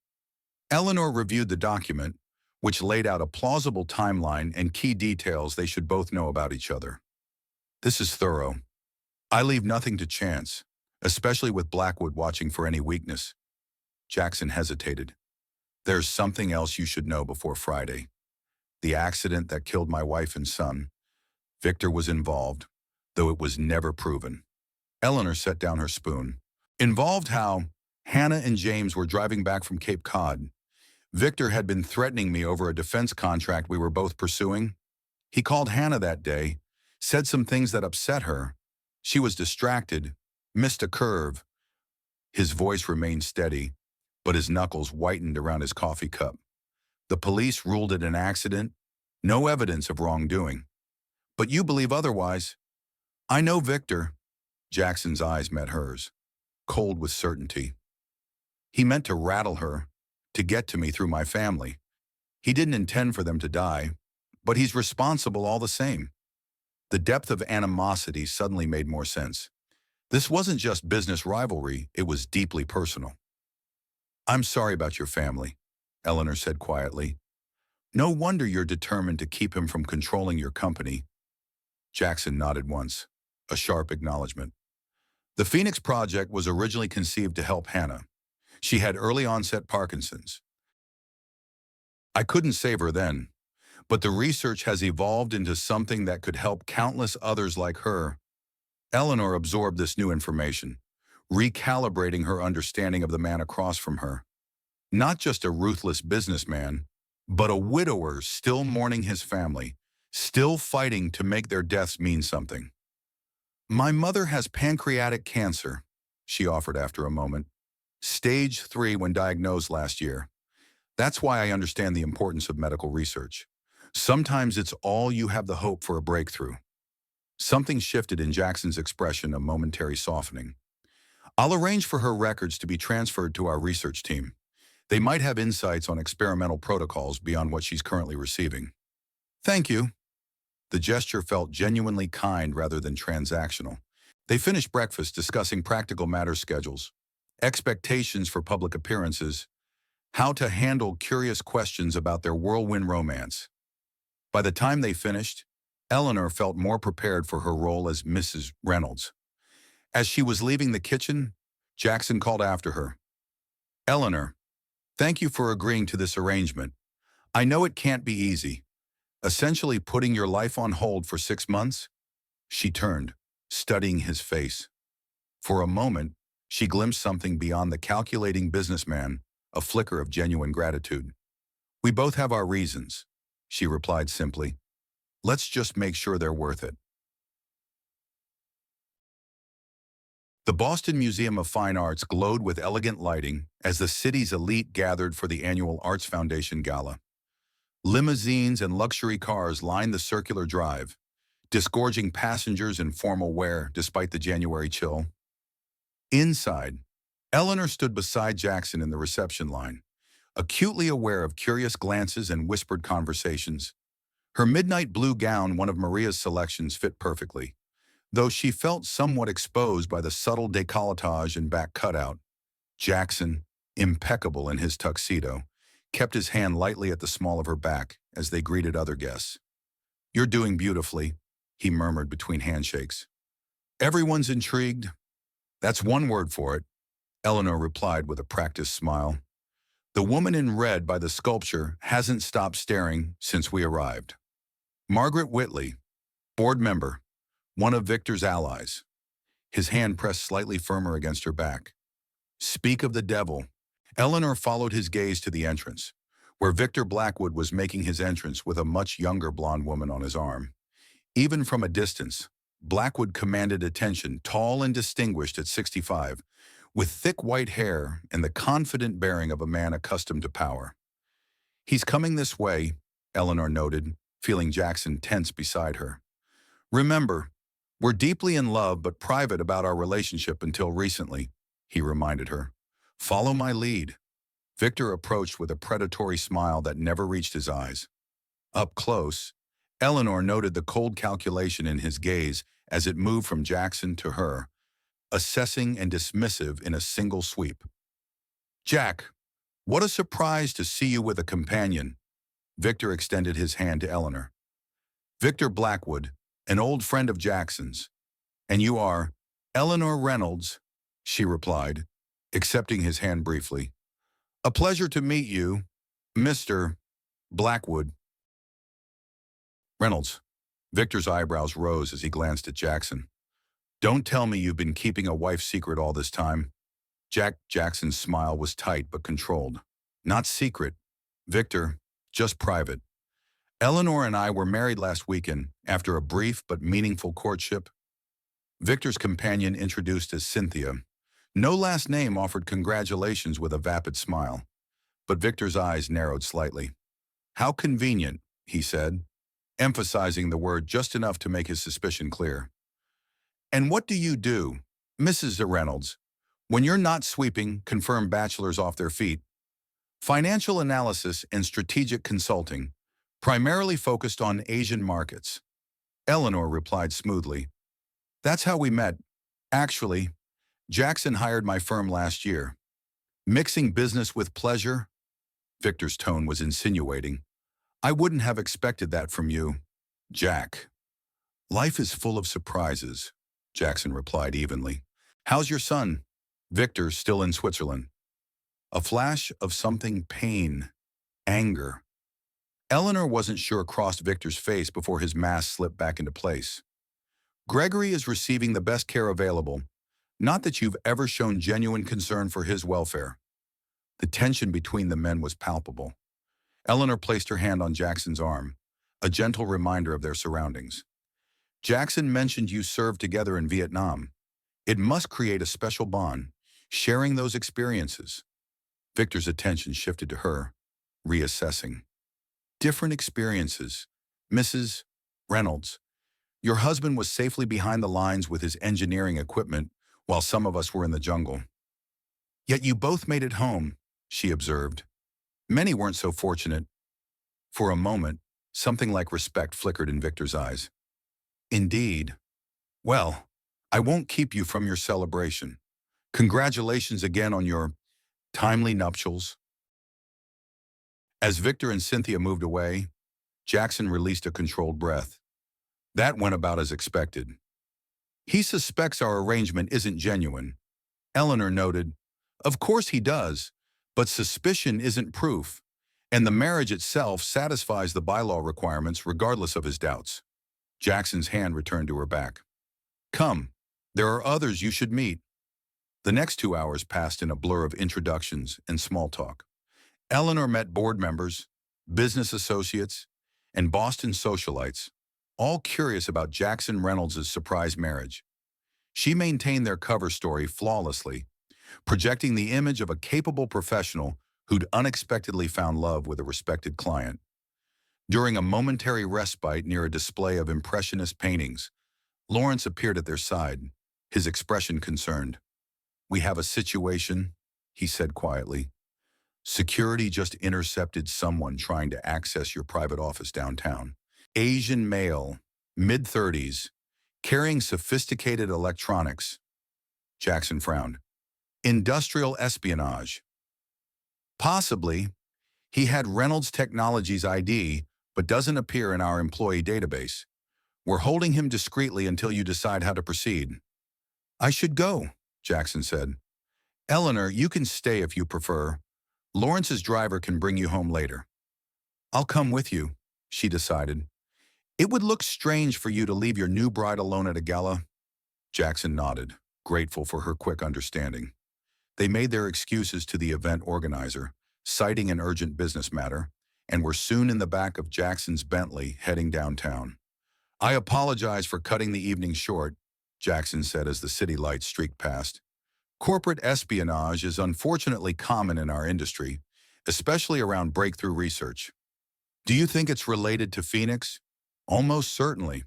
Eleanor reviewed the document, which laid out a plausible timeline and key details they should both know about each other. This is thorough. I leave nothing to chance, especially with Blackwood watching for any weakness. Jackson hesitated. There's something else you should know before Friday. The accident that killed my wife and son. Victor was involved, though it was never proven. Eleanor set down her spoon. Involved how? Hannah and James were driving back from Cape Cod. Victor had been threatening me over a defense contract we were both pursuing. He called Hannah that day, said some things that upset her. She was distracted, missed a curve. His voice remained steady, but his knuckles whitened around his coffee cup. The police ruled it an accident, no evidence of wrongdoing. But you believe otherwise. I know Victor. Jackson's eyes met hers, cold with certainty. He meant to rattle her, to get to me through my family. He didn't intend for them to die, but he's responsible all the same. The depth of animosity suddenly made more sense. This wasn't just business rivalry, it was deeply personal. "I'm sorry about your family," Eleanor said quietly. "No wonder you're determined to keep him from controlling your company." Jackson nodded once, a sharp acknowledgement. The Phoenix Project was originally conceived to help Hannah. She had early onset Parkinson's. I couldn't save her then, but the research has evolved into something that could help countless others like her. Eleanor absorbed this new information, recalibrating her understanding of the man across from her. Not just a ruthless businessman, but a widower still mourning his family, still fighting to make their deaths mean something. "My mother has pancreatic cancer," she offered after a moment. "Stage 3 when diagnosed last year. That's why I understand the importance of medical research. Sometimes it's all you have the hope for a breakthrough." Something shifted in Jackson's expression, a momentary softening. "I'll arrange for her records to be transferred to our research team. They might have insights on experimental protocols beyond what she's currently receiving." "Thank you." The gesture felt genuinely kind rather than transactional. They finished breakfast discussing practical matters, schedules, expectations for public appearances, how to handle curious questions about their whirlwind romance. By the time they finished, Eleanor felt more prepared for her role as Mrs. Reynolds. As she was leaving the kitchen, Jackson called after her. "Eleanor, thank you for agreeing to this arrangement. I know it can't be easy. Essentially putting your life on hold for 6 months?" She turned, studying his face. For a moment, she glimpsed something beyond the calculating businessman, a flicker of genuine gratitude. "We both have our reasons," she replied simply. "Let's just make sure they're worth it." The Boston Museum of Fine Arts glowed with elegant lighting as the city's elite gathered for the annual Arts Foundation Gala. Limousines and luxury cars lined the circular drive, disgorging passengers in formal wear despite the January chill. Inside, Eleanor stood beside Jackson in the reception line, acutely aware of curious glances and whispered conversations. Her midnight blue gown, one of Maria's selections, fit perfectly, though she felt somewhat exposed by the subtle décolletage and back cutout. Jackson, impeccable in his tuxedo, kept his hand lightly at the small of her back as they greeted other guests. "You're doing beautifully," he murmured between handshakes. "Everyone's intrigued." "That's one word for it," Eleanor replied with a practiced smile. "The woman in red by the sculpture hasn't stopped staring since we arrived." Margaret Whitley, board member, one of Victor's allies. His hand pressed slightly firmer against her back. "Speak of the devil." Eleanor followed his gaze to the entrance, where Victor Blackwood was making his entrance with a much younger blonde woman on his arm. Even from a distance, Blackwood commanded attention, tall and distinguished at 65, with thick white hair and the confident bearing of a man accustomed to power. "He's coming this way," Eleanor noted, feeling Jackson tense beside her. "Remember, we're deeply in love but private about our relationship until recently," he reminded her. "Follow my lead." Victor approached with a predatory smile that never reached his eyes. Up close, Eleanor noted the cold calculation in his gaze as it moved from Jackson to her, assessing and dismissive in a single sweep. "Jack, what a surprise to see you with a companion." Victor extended his hand to Eleanor. "Victor Blackwood, an old friend of Jackson's. And you are Eleanor Reynolds," she replied, accepting his hand briefly. "A pleasure to meet you, Mr. Blackwood." "Reynolds." Victor's eyebrows rose as he glanced at Jackson. "Don't tell me you've been keeping a wife's secret all this time." Jackson's smile was tight but controlled. "Not secret, Victor, just private. Eleanor and I were married last weekend after a brief but meaningful courtship." Victor's companion, introduced as Cynthia, no last name, offered congratulations with a vapid smile. But Victor's eyes narrowed slightly. "How convenient," he said, emphasizing the word just enough to make his suspicion clear. "And what do you do, Mrs. Reynolds, when you're not sweeping confirmed bachelors off their feet?" "Financial analysis and strategic consulting, primarily focused on Asian markets," Eleanor replied smoothly. "That's how we met. Actually, Jackson hired my firm last year. Mixing business with pleasure? Victor's tone was insinuating. I wouldn't have expected that from you. Jack. Life is full of surprises, Jackson replied evenly. How's your son? Victor, still in Switzerland. A flash of something pain, anger. Eleanor wasn't sure crossed Victor's face before his mask slipped back into place. Gregory is receiving the best care available. Not that you've ever shown genuine concern for his welfare. The tension between the men was palpable. Eleanor placed her hand on Jackson's arm, a gentle reminder of their surroundings. Jackson mentioned you served together in Vietnam. It must create a special bond, sharing those experiences. Victor's attention shifted to her, reassessing. Different experiences. Mrs. Reynolds, your husband was safely behind the lines with his engineering equipment while some of us were in the jungle. Yet you both made it home, she observed. Many weren't so fortunate. For a moment, something like respect flickered in Victor's eyes. Indeed. Well, I won't keep you from your celebration. Congratulations again on your timely nuptials. As Victor and Cynthia moved away, Jackson released a controlled breath. That went about as expected. He suspects our arrangement isn't genuine. Eleanor noted, of course he does, but suspicion isn't proof, and the marriage itself satisfies the bylaw requirements regardless of his doubts. Jackson's hand returned to her back. Come, there are others you should meet. The next 2 hours passed in a blur of introductions and small talk. Eleanor met board members, business associates, and Boston socialites, all curious about Jackson Reynolds' surprise marriage. She maintained their cover story flawlessly, projecting the image of a capable professional who'd unexpectedly found love with a respected client. During a momentary respite near a display of impressionist paintings, Lawrence appeared at their side, his expression concerned. We have a situation, he said quietly. Security just intercepted someone trying to access your private office downtown. Asian male, mid-30s, carrying sophisticated electronics. Jackson frowned. Industrial espionage. Possibly. He had Reynolds Technologies ID, but doesn't appear in our employee database. We're holding him discreetly until you decide how to proceed. I should go, Jackson said. Eleanor, you can stay if you prefer. Lawrence's driver can bring you home later. I'll come with you, she decided. It would look strange for you to leave your new bride alone at a gala. Jackson nodded, grateful for her quick understanding. They made their excuses to the event organizer, citing an urgent business matter, and were soon in the back of Jackson's Bentley heading downtown. I apologize for cutting the evening short, Jackson said as the city lights streaked past. Corporate espionage is unfortunately common in our industry, especially around breakthrough research. Do you think it's related to Phoenix? Almost certainly.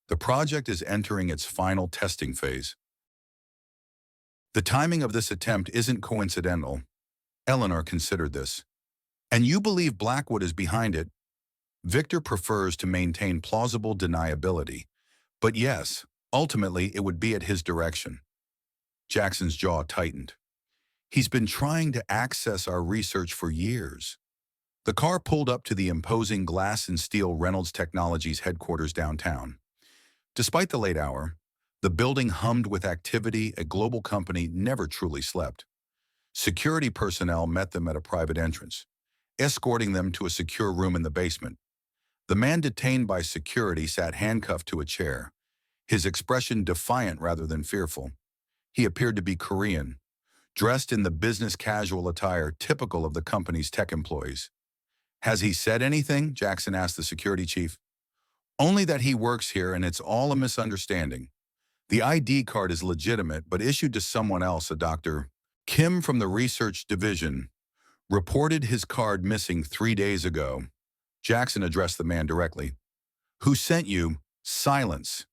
The project is entering its final testing phase. The timing of this attempt isn't coincidental. Eleanor considered this. And you believe Blackwood is behind it? Victor prefers to maintain plausible deniability. But yes, ultimately it would be at his direction. Jackson's jaw tightened. He's been trying to access our research for years. The car pulled up to the imposing glass and steel Reynolds Technologies headquarters downtown. Despite the late hour, the building hummed with activity a global company never truly slept. Security personnel met them at a private entrance, escorting them to a secure room in the basement. The man detained by security sat handcuffed to a chair, his expression defiant rather than fearful. He appeared to be Korean, dressed in the business casual attire typical of the company's tech employees. Has he said anything? Jackson asked the security chief. Only that he works here and it's all a misunderstanding. The ID card is legitimate but issued to someone else, a Dr. Kim from the research division, reported his card missing 3 days ago. Jackson addressed the man directly. Who sent you? Silence.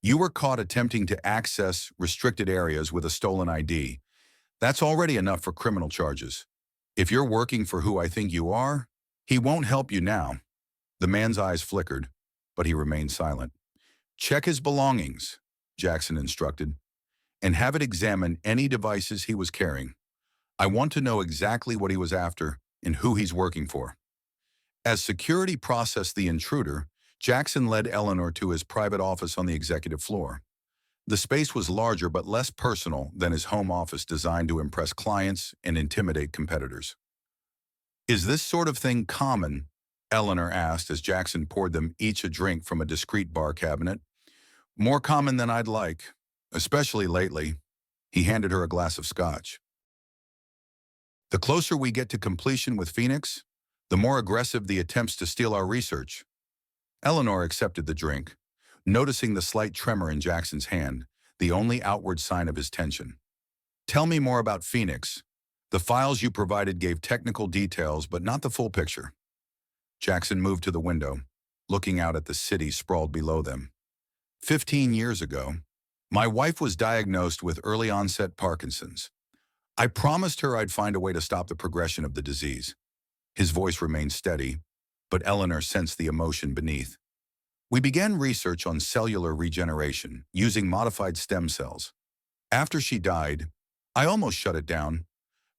You were caught attempting to access restricted areas with a stolen ID. That's already enough for criminal charges. If you're working for who I think you are, he won't help you now. The man's eyes flickered, but he remained silent. Check his belongings, Jackson instructed. and have it examine any devices he was carrying. I want to know exactly what he was after and who he's working for." As security processed the intruder, Jackson led Eleanor to his private office on the executive floor. The space was larger but less personal than his home office, designed to impress clients and intimidate competitors. "Is this sort of thing common?" Eleanor asked as Jackson poured them each a drink from a discreet bar cabinet. "More common than I'd like, especially lately." He handed her a glass of scotch. "The closer we get to completion with Phoenix, the more aggressive the attempts to steal our research." Eleanor accepted the drink, noticing the slight tremor in Jackson's hand, the only outward sign of his tension. "Tell me more about Phoenix. The files you provided gave technical details, but not the full picture." Jackson moved to the window, looking out at the city sprawled below them. 15 years ago, my wife was diagnosed with early-onset Parkinson's. I promised her I'd find a way to stop the progression of the disease." His voice remained steady, but Eleanor sensed the emotion beneath. "We began research on cellular regeneration, using modified stem cells. After she died, I almost shut it down,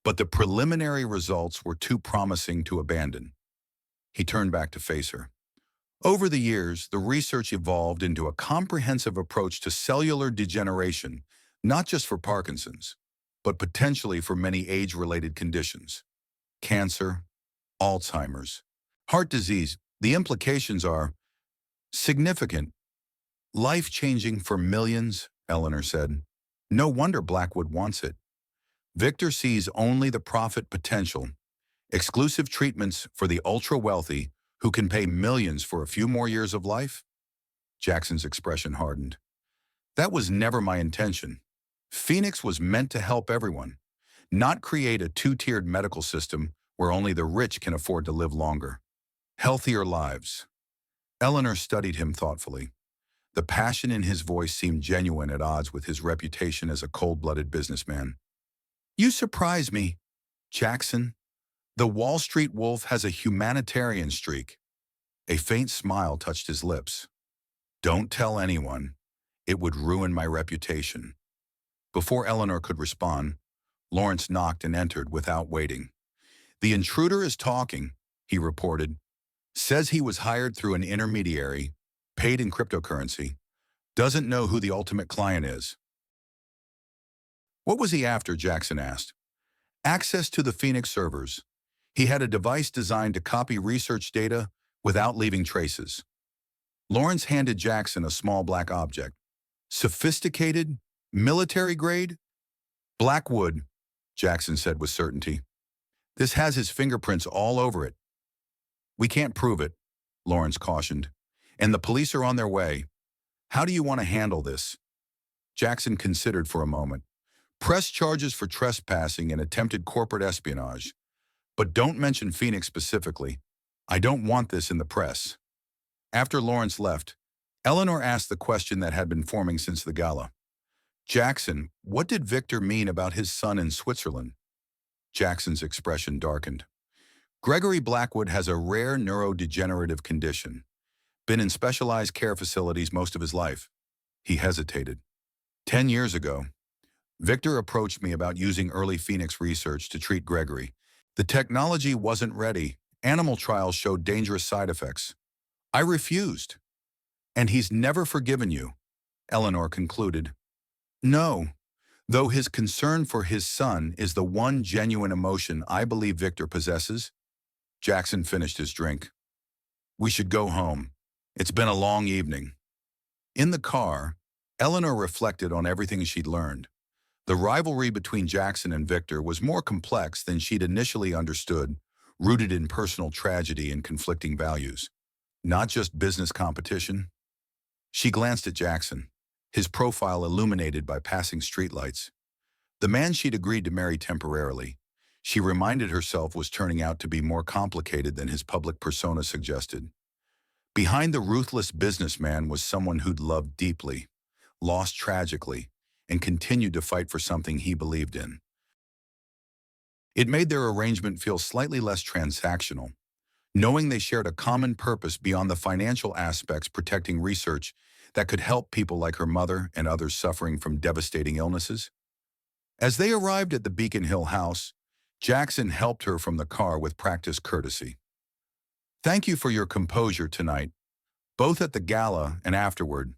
but the preliminary results were too promising to abandon." He turned back to face her. "Over the years, the research evolved into a comprehensive approach to cellular degeneration, not just for Parkinson's, but potentially for many age-related conditions. Cancer, Alzheimer's, heart disease. The implications are significant, life-changing for millions," Eleanor said. "No wonder Blackwood wants it. Victor sees only the profit potential, exclusive treatments for the ultra-wealthy who can pay millions for a few more years of life." Jackson's expression hardened. "That was never my intention. Phoenix was meant to help everyone, not create a two-tiered medical system where only the rich can afford to live longer. Healthier lives." Eleanor studied him thoughtfully. The passion in his voice seemed genuine, at odds with his reputation as a cold-blooded businessman. "You surprise me, Jackson. The Wall Street wolf has a humanitarian streak." A faint smile touched his lips. "Don't tell anyone. It would ruin my reputation." Before Eleanor could respond, Lawrence knocked and entered without waiting. "The intruder is talking," he reported. "Says he was hired through an intermediary, paid in cryptocurrency. Doesn't know who the ultimate client is." "What was he after?" Jackson asked. "Access to the Phoenix servers. He had a device designed to copy research data without leaving traces." Lawrence handed Jackson a small black object. "Sophisticated? Military grade?" "Blackwood," Jackson said with certainty. "This has his fingerprints all over it." "We can't prove it," Lawrence cautioned. "And the police are on their way. How do you want to handle this?" Jackson considered for a moment. "Press charges for trespassing and attempted corporate espionage. But don't mention Phoenix specifically. I don't want this in the press." After Lawrence left, Eleanor asked the question that had been forming since the gala. "Jackson, what did Victor mean about his son in Switzerland?" Jackson's expression darkened. "Gregory Blackwood has a rare neurodegenerative condition. Been in specialized care facilities most of his life." He hesitated. 10 years ago, Victor approached me about using early Phoenix research to treat Gregory. The technology wasn't ready. Animal trials showed dangerous side effects. I refused. And he's never forgiven you," Eleanor concluded. "No, though his concern for his son is the one genuine emotion I believe Victor possesses." Jackson finished his drink. "We should go home. It's been a long evening." In the car, Eleanor reflected on everything she'd learned. The rivalry between Jackson and Victor was more complex than she'd initially understood, rooted in personal tragedy and conflicting values, not just business competition. She glanced at Jackson, his profile illuminated by passing streetlights. The man she'd agreed to marry temporarily, she reminded herself, was turning out to be more complicated than his public persona suggested. Behind the ruthless businessman was someone who'd loved deeply, lost tragically, and continued to fight for something he believed in. It made their arrangement feel slightly less transactional, knowing they shared a common purpose beyond the financial aspects. Protecting research that could help people like her mother and others suffering from devastating illnesses. As they arrived at the Beacon Hill house, Jackson helped her from the car with practiced courtesy. "Thank you for your composure tonight, both at the gala and afterward."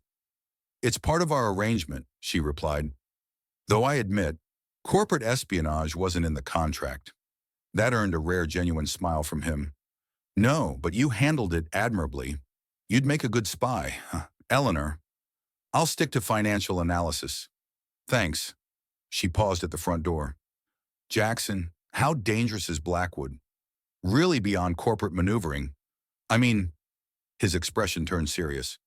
"It's part of our arrangement," she replied. "Though I admit, corporate espionage wasn't in the contract." That earned a rare, genuine smile from him. "No, but you handled it admirably. You'd make a good spy." "Eleanor, I'll stick to financial analysis." "Thanks." She paused at the front door. "Jackson, how dangerous is Blackwood? Really beyond corporate maneuvering. I mean," his expression turned serious.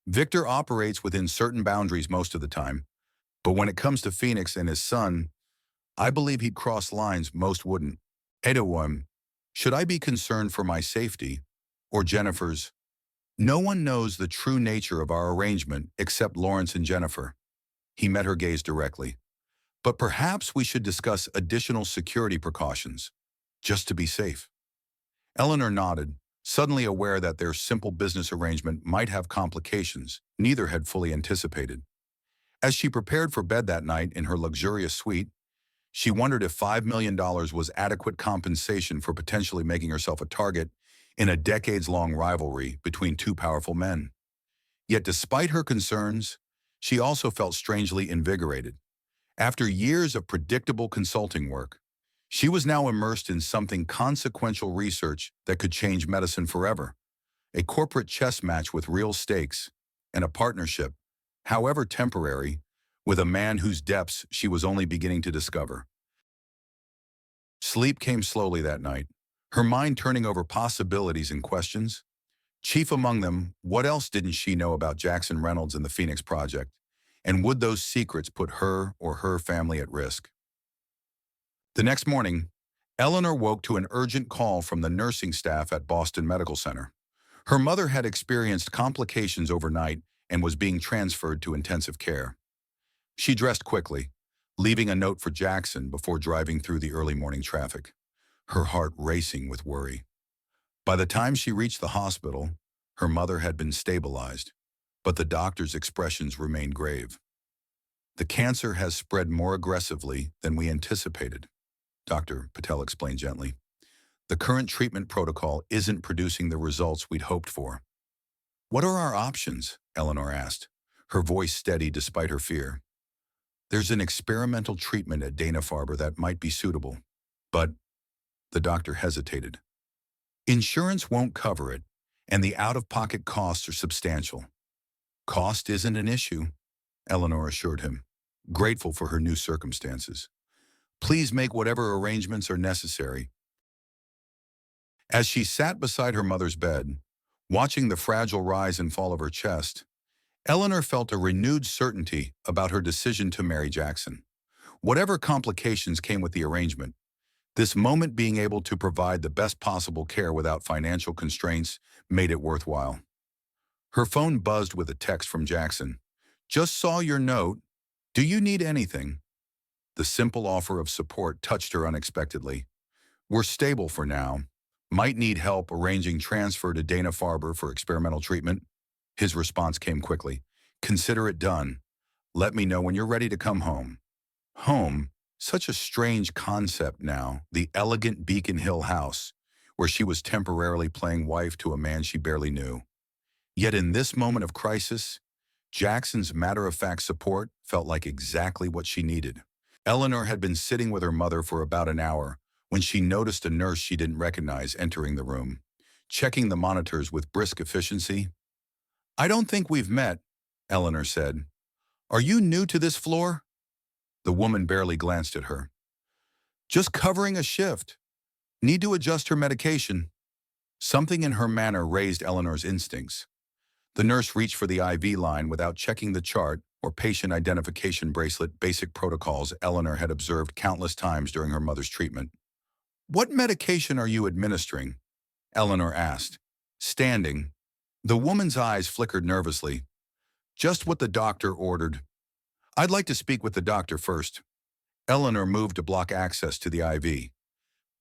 "Victor operates within certain boundaries most of the time, but when it comes to Phoenix and his son, I believe he'd cross lines most wouldn't." "Edowim, should I be concerned for my safety or Jennifer's?" "No one knows the true nature of our arrangement except Lawrence and Jennifer." He met her gaze directly. "But perhaps we should discuss additional security precautions, just to be safe." Eleanor nodded, suddenly aware that their simple business arrangement might have complications neither had fully anticipated. As she prepared for bed that night in her luxurious suite, she wondered if $5 million was adequate compensation for potentially making herself a target in a decades-long rivalry between two powerful men. Yet despite her concerns, she also felt strangely invigorated. After years of predictable consulting work, she was now immersed in something consequential research that could change medicine forever. A corporate chess match with real stakes, and a partnership, however temporary, with a man whose depths she was only beginning to discover. Sleep came slowly that night, her mind turning over possibilities and questions. Chief among them, what else didn't she know about Jackson Reynolds and the Phoenix Project? And would those secrets put her or her family at risk? The next morning, Eleanor woke to an urgent call from the nursing staff at Boston Medical Center. Her mother had experienced complications overnight and was being transferred to intensive care. She dressed quickly, leaving a note for Jackson before driving through the early morning traffic, her heart racing with worry. By the time she reached the hospital, her mother had been stabilized, but the doctor's expressions remained grave. "The cancer has spread more aggressively than we anticipated," Dr. Patel explained gently. "The current treatment protocol isn't producing the results we'd hoped for." "What are our options?" Eleanor asked, her voice steady despite her fear. "There's an experimental treatment at Dana-Farber that might be suitable, but—" the doctor hesitated. "Insurance won't cover it, and the out-of-pocket costs are substantial." "Cost isn't an issue," Eleanor assured him, grateful for her new circumstances. "Please make whatever arrangements are necessary." As she sat beside her mother's bed, watching the fragile rise and fall of her chest, Eleanor felt a renewed certainty about her decision to marry Jackson. Whatever complications came with the arrangement, this moment being able to provide the best possible care without financial constraints made it worthwhile. Her phone buzzed with a text from Jackson. "Just saw your note. Do you need anything?" The simple offer of support touched her unexpectedly. "We're stable for now. Might need help arranging transfer to Dana-Farber for experimental treatment." His response came quickly. "Consider it done. Let me know when you're ready to come home." Home, such a strange concept now, the elegant Beacon Hill house, where she was temporarily playing wife to a man she barely knew. Yet in this moment of crisis, Jackson's matter-of-fact support felt like exactly what she needed. Eleanor had been sitting with her mother for about an hour when she noticed a nurse she didn't recognize entering the room, checking the monitors with brisk efficiency. "I don't think we've met," Eleanor said. "Are you new to this floor?" The woman barely glanced at her. "Just covering a shift. Need to adjust her medication." Something in her manner raised Eleanor's instincts. The nurse reached for the IV line without checking the chart or patient identification bracelet, basic protocols Eleanor had observed countless times during her mother's treatment. "What medication are you administering?" Eleanor asked, standing. The woman's eyes flickered nervously. "Just what the doctor ordered." "I'd like to speak with the doctor first." Eleanor moved to block access to the IV.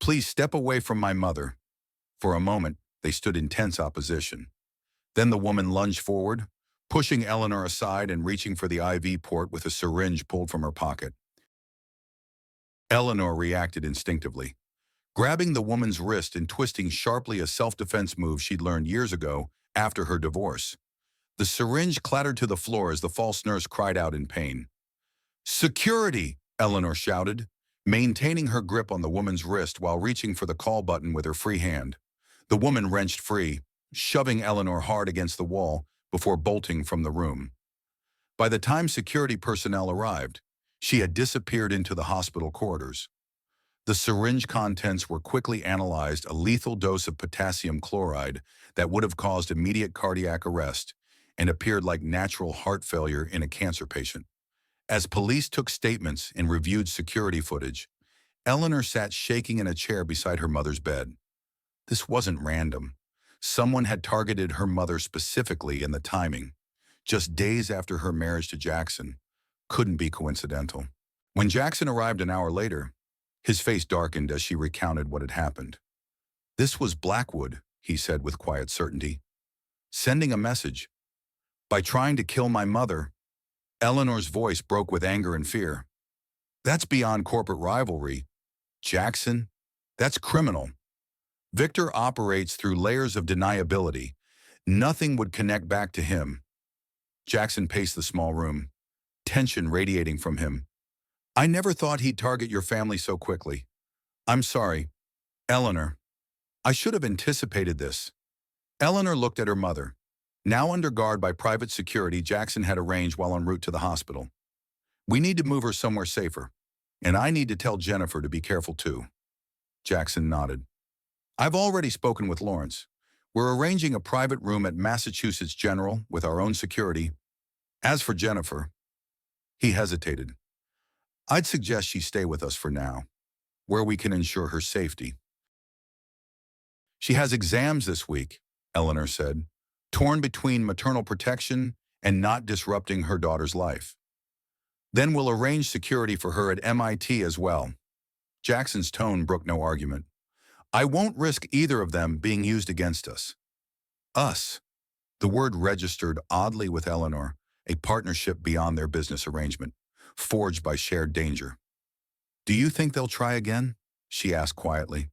"Please step away from my mother." For a moment, they stood in tense opposition. Then the woman lunged forward, pushing Eleanor aside and reaching for the IV port with a syringe pulled from her pocket. Eleanor reacted instinctively, grabbing the woman's wrist and twisting sharply, a self-defense move she'd learned years ago after her divorce. The syringe clattered to the floor as the false nurse cried out in pain. "Security!" Eleanor shouted, maintaining her grip on the woman's wrist while reaching for the call button with her free hand. The woman wrenched free, shoving Eleanor hard against the wall before bolting from the room. By the time security personnel arrived, she had disappeared into the hospital corridors. The syringe contents were quickly analyzed, a lethal dose of potassium chloride that would have caused immediate cardiac arrest and appeared like natural heart failure in a cancer patient. As police took statements and reviewed security footage, Eleanor sat shaking in a chair beside her mother's bed. This wasn't random. Someone had targeted her mother specifically, and the timing, just days after her marriage to Jackson, couldn't be coincidental. When Jackson arrived an hour later, his face darkened as she recounted what had happened. "This was Blackwood," he said with quiet certainty, "sending a message. By trying to kill my mother." Eleanor's voice broke with anger and fear. "That's beyond corporate rivalry. Jackson, that's criminal. Victor operates through layers of deniability. Nothing would connect back to him." Jackson paced the small room, tension radiating from him. "I never thought he'd target your family so quickly. I'm sorry, Eleanor. I should have anticipated this." Eleanor looked at her mother. Now under guard by private security Jackson had arranged while en route to the hospital. "We need to move her somewhere safer. And I need to tell Jennifer to be careful too." Jackson nodded. "I've already spoken with Lawrence. We're arranging a private room at Massachusetts General with our own security. As for Jennifer," he hesitated, "I'd suggest she stay with us for now, where we can ensure her safety." "She has exams this week," Eleanor said, torn between maternal protection and not disrupting her daughter's life. "Then we'll arrange security for her at MIT as well." Jackson's tone brooked no argument. "I won't risk either of them being used against us." Us. The word registered oddly with Eleanor, a partnership beyond their business arrangement, forged by shared danger. "Do you think they'll try again?" she asked quietly.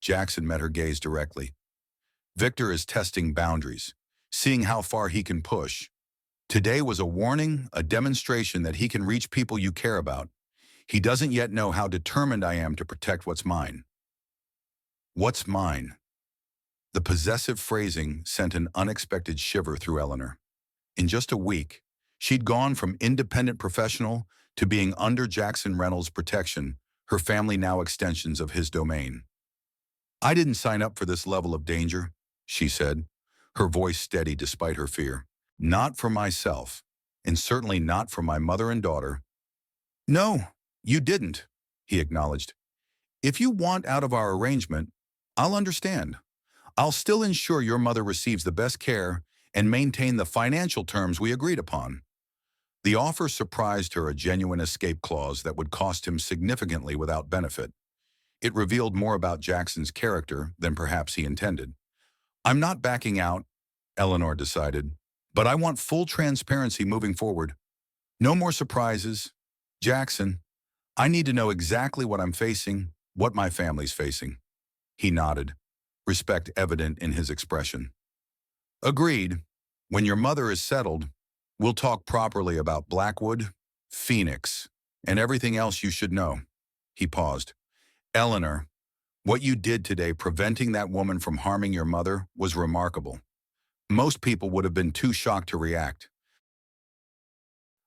Jackson met her gaze directly. "Victor is testing boundaries, seeing how far he can push. Today was a warning, a demonstration that he can reach people you care about. He doesn't yet know how determined I am to protect what's mine." What's mine? The possessive phrasing sent an unexpected shiver through Eleanor. In just a week, she'd gone from independent professional to being under Jackson Reynolds' protection, her family now extensions of his domain. "I didn't sign up for this level of danger," she said, her voice steady despite her fear. "Not for myself, and certainly not for my mother and daughter." "No, you didn't," he acknowledged. "If you want out of our arrangement, I'll understand. I'll still ensure your mother receives the best care and maintain the financial terms we agreed upon." The offer surprised her, a genuine escape clause that would cost him significantly without benefit. It revealed more about Jackson's character than perhaps he intended. "I'm not backing out," Eleanor decided, "but I want full transparency moving forward. No more surprises. Jackson, I need to know exactly what I'm facing, what my family's facing." He nodded, respect evident in his expression. "Agreed. When your mother is settled, we'll talk properly about Blackwood, Phoenix, and everything else you should know." He paused. "Eleanor, what you did today preventing that woman from harming your mother was remarkable. Most people would have been too shocked to react."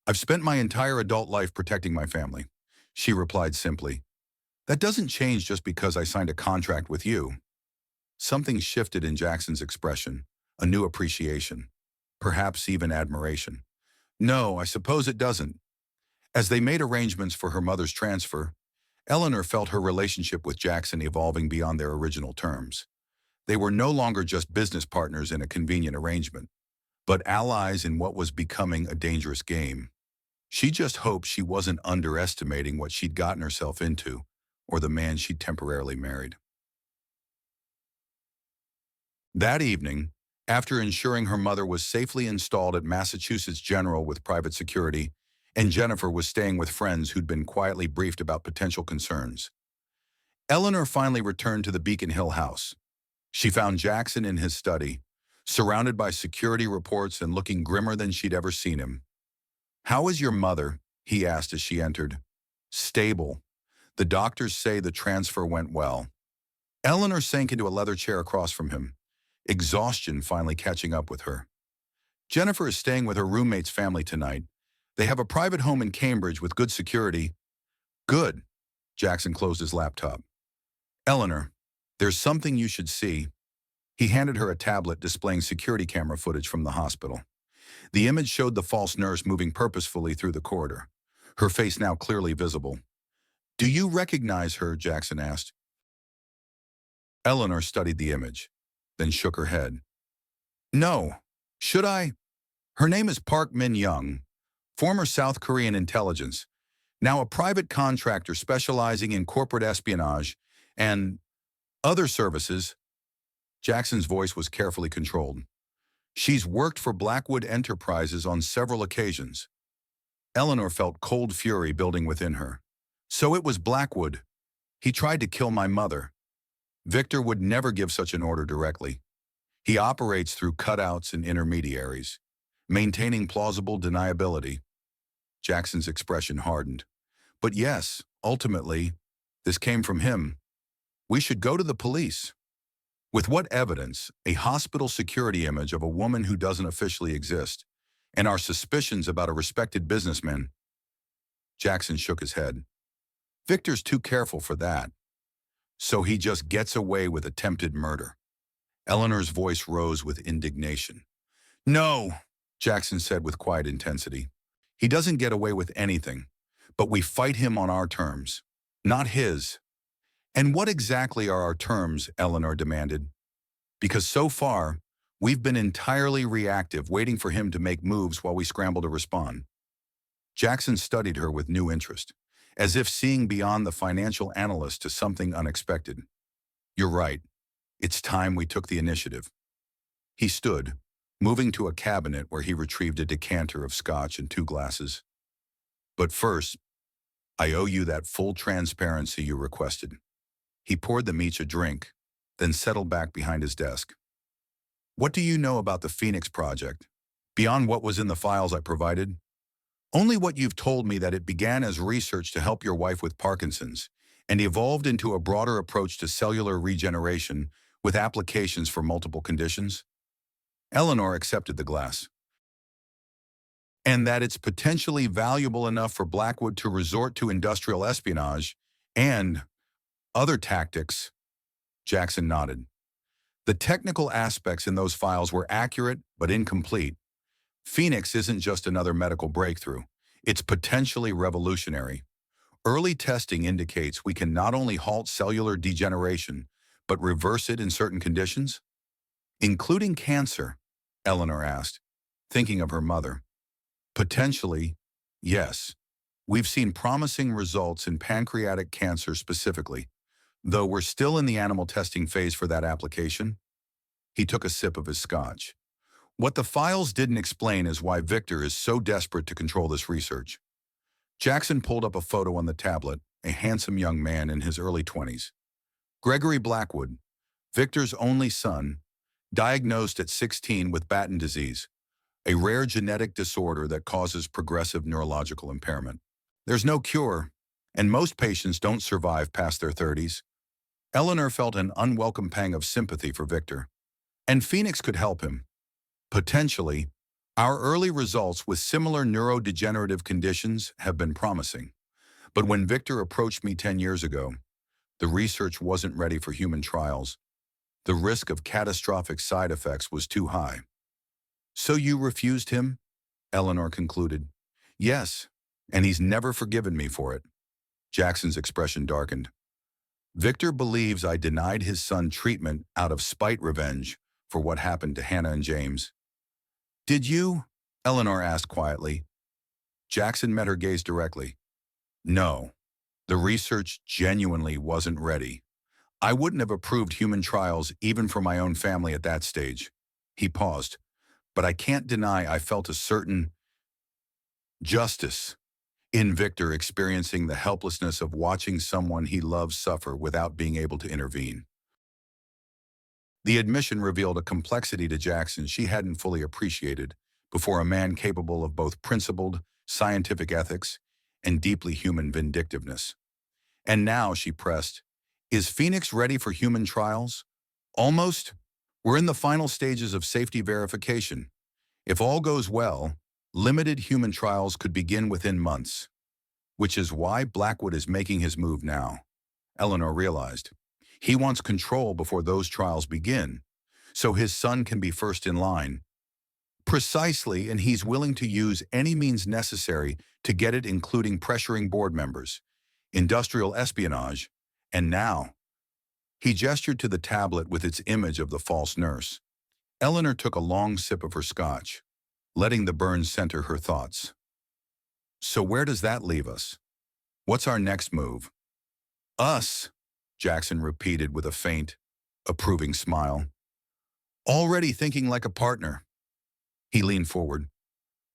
"I've spent my entire adult life protecting my family," she replied simply. "That doesn't change just because I signed a contract with you." Something shifted in Jackson's expression, a new appreciation, perhaps even admiration. "No, I suppose it doesn't." As they made arrangements for her mother's transfer, Eleanor felt her relationship with Jackson evolving beyond their original terms. They were no longer just business partners in a convenient arrangement, but allies in what was becoming a dangerous game. She just hoped she wasn't underestimating what she'd gotten herself into, or the man she'd temporarily married. That evening, After ensuring her mother was safely installed at Massachusetts General with private security, and Jennifer was staying with friends who'd been quietly briefed about potential concerns, Eleanor finally returned to the Beacon Hill house. She found Jackson in his study, surrounded by security reports and looking grimmer than she'd ever seen him. "How is your mother?" he asked as she entered. "Stable. The doctors say the transfer went well." Eleanor sank into a leather chair across from him, exhaustion finally catching up with her. "Jennifer is staying with her roommate's family tonight. They have a private home in Cambridge with good security." "Good." Jackson closed his laptop. "Eleanor, there's something you should see." He handed her a tablet displaying security camera footage from the hospital. The image showed the false nurse moving purposefully through the corridor, her face now clearly visible. "Do you recognize her?" Jackson asked. Eleanor studied the image, then shook her head. "No. Should I? Her name is Park Min-young, former South Korean intelligence, now a private contractor specializing in corporate espionage and other services." Jackson's voice was carefully controlled. "She's worked for Blackwood Enterprises on several occasions." Eleanor felt cold fury building within her. "So it was Blackwood. He tried to kill my mother." Victor would never give such an order directly. He operates through cutouts and intermediaries, maintaining plausible deniability. Jackson's expression hardened. "But yes, ultimately, this came from him. We should go to the police." "With what evidence?" "A hospital security image of a woman who doesn't officially exist, and our suspicions about a respected businessman." Jackson shook his head. "Victor's too careful for that. So he just gets away with attempted murder." Eleanor's voice rose with indignation. "No," Jackson said with quiet intensity. "He doesn't get away with anything, but we fight him on our terms, not his." "And what exactly are our terms?" Eleanor demanded. "Because so far, we've been entirely reactive, waiting for him to make moves while we scramble to respond." Jackson studied her with new interest, as if seeing beyond the financial analyst to something unexpected. "You're right. It's time we took the initiative." He stood, moving to a cabinet where he retrieved a decanter of scotch and 2 glasses. "But first, I owe you that full transparency you requested." He poured them each a drink, then settled back behind his desk. "What do you know about the Phoenix Project, beyond what was in the files I provided?" "Only what you've told me, that it began as research to help your wife with Parkinson's and evolved into a broader approach to cellular regeneration with applications for multiple conditions." Eleanor accepted the glass. "And that it's potentially valuable enough for Blackwood to resort to industrial espionage and other tactics." Jackson nodded. "The technical aspects in those files were accurate but incomplete. Phoenix isn't just another medical breakthrough. It's potentially revolutionary. Early testing indicates we can not only halt cellular degeneration, but reverse it in certain conditions." "Including cancer?" Eleanor asked, thinking of her mother. "Potentially, yes. We've seen promising results in pancreatic cancer specifically, though we're still in the animal testing phase for that application." He took a sip of his scotch. "What the files didn't explain is why Victor is so desperate to control this research." Jackson pulled up a photo on the tablet, a handsome young man in his early 20s. Gregory Blackwood, Victor's only son, diagnosed at 16 with Batten disease, a rare genetic disorder that causes progressive neurological impairment. There's no cure, and most patients don't survive past their 30s. Eleanor felt an unwelcome pang of sympathy for Victor. "And Phoenix could help him." "Potentially. Our early results with similar neurodegenerative conditions have been promising. But when Victor approached me 10 years ago, the research wasn't ready for human trials. The risk of catastrophic side effects was too high." "So you refused him?" Eleanor concluded. "Yes, and he's never forgiven me for it." Jackson's expression darkened. "Victor believes I denied his son treatment out of spite revenge for what happened to Hannah and James." "Did you?" Eleanor asked quietly. Jackson met her gaze directly. "No, the research genuinely wasn't ready. I wouldn't have approved human trials even for my own family at that stage." He paused, but I can't deny I felt a certain justice in Victor experiencing the helplessness of watching someone he loves suffer without being able to intervene. The admission revealed a complexity to Jackson she hadn't fully appreciated before a man capable of both principled, scientific ethics and deeply human vindictiveness. And now, she pressed, is Phoenix ready for human trials? Almost. We're in the final stages of safety verification. If all goes well, limited human trials could begin within months. Which is why Blackwood is making his move now. Eleanor realized. He wants control before those trials begin, so his son can be first in line. Precisely, and he's willing to use any means necessary to get it, including pressuring board members, industrial espionage, and now. He gestured to the tablet with its image of the false nurse. Eleanor took a long sip of her scotch, letting the burn center her thoughts. So where does that leave us? What's our next move? Us, Jackson repeated with a faint, approving smile. Already thinking like a partner. He leaned forward.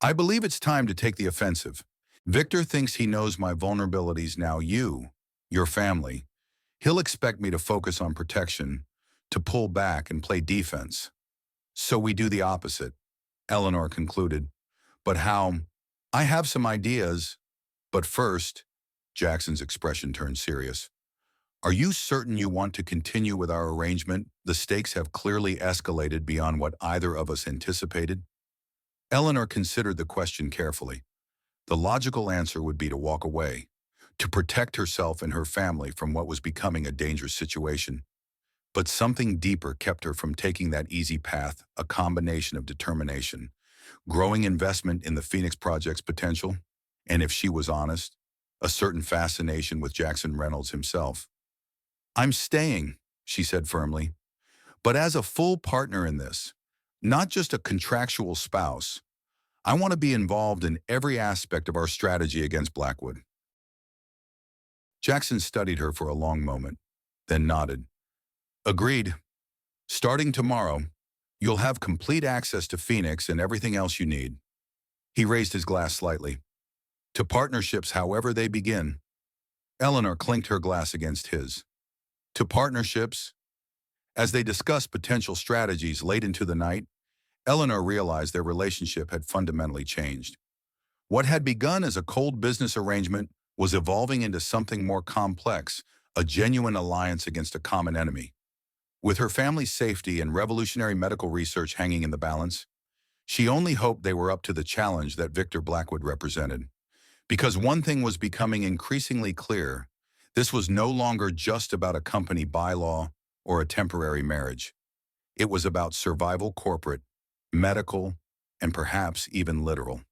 I believe it's time to take the offensive. Victor thinks he knows my vulnerabilities now. Your family. He'll expect me to focus on protection, to pull back and play defense. So we do the opposite, Eleanor concluded. But how? I have some ideas. But first, Jackson's expression turned serious. Are you certain you want to continue with our arrangement? The stakes have clearly escalated beyond what either of us anticipated. Eleanor considered the question carefully. The logical answer would be to walk away, to protect herself and her family from what was becoming a dangerous situation. But something deeper kept her from taking that easy path, a combination of determination, growing investment in the Phoenix Project's potential, and if she was honest, a certain fascination with Jackson Reynolds himself. I'm staying, she said firmly, but as a full partner in this, not just a contractual spouse. I want to be involved in every aspect of our strategy against Blackwood. Jackson studied her for a long moment, then nodded. Agreed. Starting tomorrow, you'll have complete access to Phoenix and everything else you need. He raised his glass slightly. To partnerships however they begin. Eleanor clinked her glass against his. To partnerships. As they discussed potential strategies late into the night, Eleanor realized their relationship had fundamentally changed. What had begun as a cold business arrangement was evolving into something more complex, a genuine alliance against a common enemy. With her family's safety and revolutionary medical research hanging in the balance, she only hoped they were up to the challenge that Victor Blackwood represented. Because one thing was becoming increasingly clear, this was no longer just about a company bylaw or a temporary marriage. It was about survival, corporate, medical, and perhaps even literal.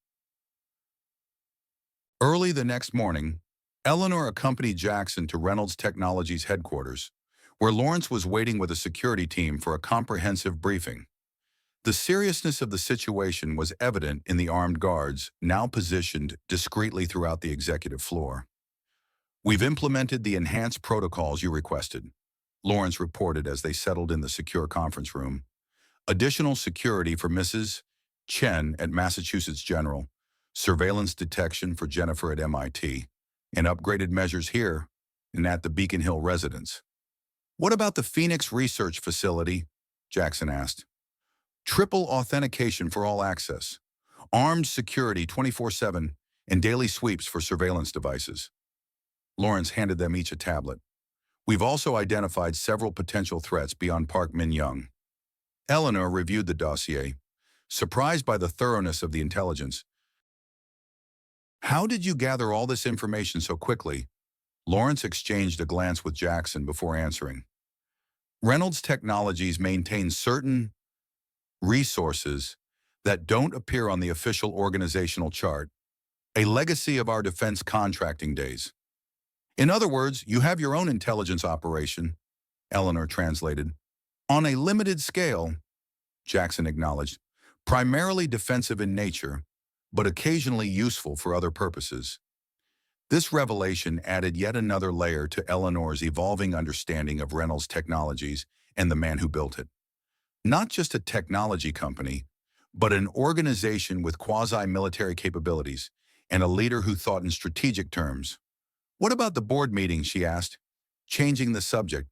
Early the next morning, Eleanor accompanied Jackson to Reynolds Technologies headquarters, where Lawrence was waiting with a security team for a comprehensive briefing. The seriousness of the situation was evident in the armed guards, now positioned discreetly throughout the executive floor. We've implemented the enhanced protocols you requested, Lawrence reported as they settled in the secure conference room. Additional security for Mrs. Chen at Massachusetts General, surveillance detection for Jennifer at MIT, and upgraded measures here and at the Beacon Hill residence. What about the Phoenix Research Facility? Jackson asked. Triple authentication for all access, armed security 24/7, and daily sweeps for surveillance devices. Lawrence handed them each a tablet. We've also identified several potential threats beyond Park Min-young. Eleanor reviewed the dossier, surprised by the thoroughness of the intelligence. How did you gather all this information so quickly? Lawrence exchanged a glance with Jackson before answering. Reynolds Technologies maintains certain resources that don't appear on the official organizational chart, a legacy of our defense contracting days. In other words, you have your own intelligence operation, Eleanor translated. On a limited scale, Jackson acknowledged, primarily defensive in nature, but occasionally useful for other purposes. This revelation added yet another layer to Eleanor's evolving understanding of Reynolds Technologies and the man who built it. Not just a technology company, but an organization with quasi-military capabilities and a leader who thought in strategic terms. What about the board meeting, she asked, changing the subject.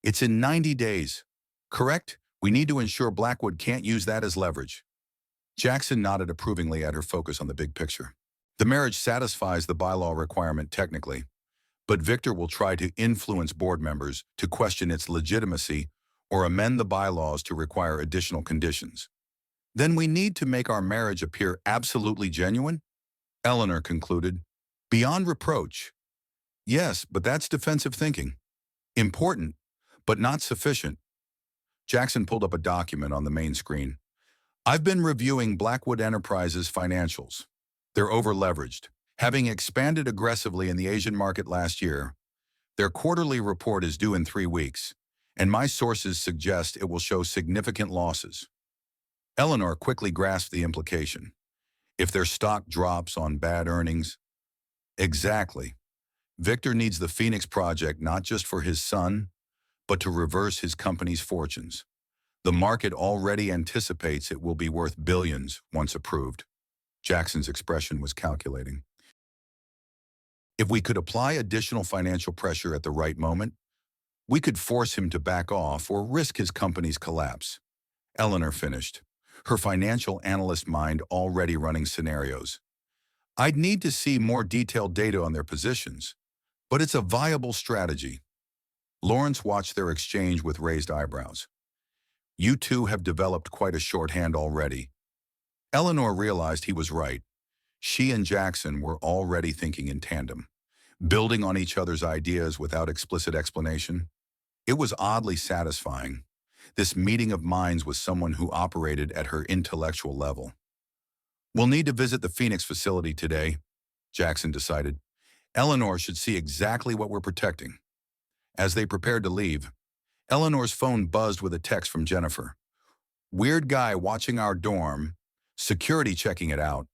It's in 90 days. Correct? We need to ensure Blackwood can't use that as leverage. Jackson nodded approvingly at her focus on the big picture. The marriage satisfies the bylaw requirement technically, but Victor will try to influence board members to question its legitimacy or amend the bylaws to require additional conditions. Then we need to make our marriage appear absolutely genuine, Eleanor concluded. Beyond reproach. Yes, but that's defensive thinking. Important, but not sufficient. Jackson pulled up a document on the main screen. I've been reviewing Blackwood Enterprises' financials. They're over-leveraged. Having expanded aggressively in the Asian market last year, their quarterly report is due in 3 weeks, and my sources suggest it will show significant losses. Eleanor quickly grasped the implication. If their stock drops on bad earnings, exactly. Victor needs the Phoenix project not just for his son, but to reverse his company's fortunes. The market already anticipates it will be worth billions once approved. Jackson's expression was calculating. If we could apply additional financial pressure at the right moment, we could force him to back off or risk his company's collapse. Eleanor finished, her financial analyst mind already running scenarios. I'd need to see more detailed data on their positions, but it's a viable strategy. Lawrence watched their exchange with raised eyebrows. You two have developed quite a shorthand already. Eleanor realized he was right. She and Jackson were already thinking in tandem, building on each other's ideas without explicit explanation. It was oddly satisfying, this meeting of minds with someone who operated at her intellectual level. We'll need to visit the Phoenix facility today, Jackson decided. Eleanor should see exactly what we're protecting. As they prepared to leave, Eleanor's phone buzzed with a text from Jennifer. Weird guy watching our dorm, security checking it out.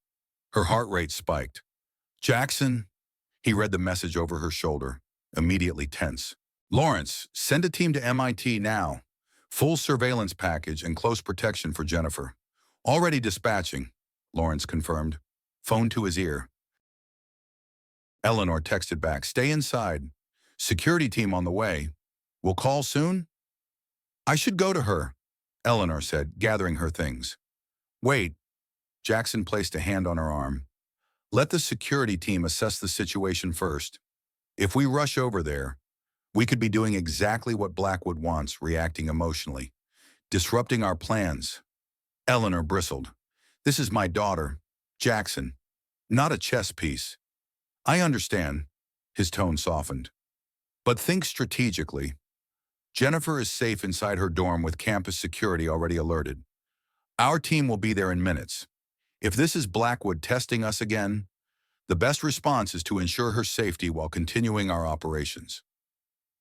Her heart rate spiked. Jackson, he read the message over her shoulder, immediately tense. Lawrence, send a team to MIT now. Full surveillance package and close protection for Jennifer. Already dispatching, Lawrence confirmed. Phone to his ear. Eleanor texted back, stay inside. Security team on the way. We'll call soon? I should go to her, Eleanor said, gathering her things. Wait. Jackson placed a hand on her arm. Let the security team assess the situation first. If we rush over there, we could be doing exactly what Blackwood wants, reacting emotionally, disrupting our plans. Eleanor bristled. This is my daughter, Jackson, not a chess piece. I understand. His tone softened. But think strategically. Jennifer is safe inside her dorm with campus security already alerted. Our team will be there in minutes. If this is Blackwood testing us again, the best response is to ensure her safety while continuing our operations.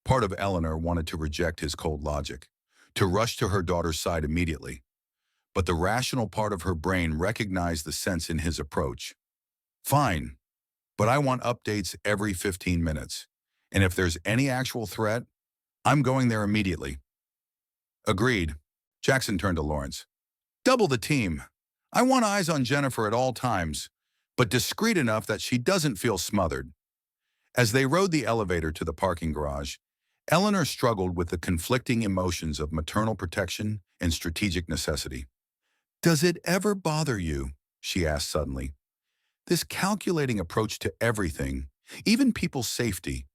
Part of Eleanor wanted to reject his cold logic, to rush to her daughter's side immediately. But the rational part of her brain recognized the sense in his approach. Fine, but I want updates every 15 minutes. And if there's any actual threat, I'm going there immediately. Agreed. Jackson turned to Lawrence. Double the team. I want eyes on Jennifer at all times, but discreet enough that she doesn't feel smothered. As they rode the elevator to the parking garage, Eleanor struggled with the conflicting emotions of maternal protection and strategic necessity. Does it ever bother you, she asked suddenly, this calculating approach to everything, even people's safety?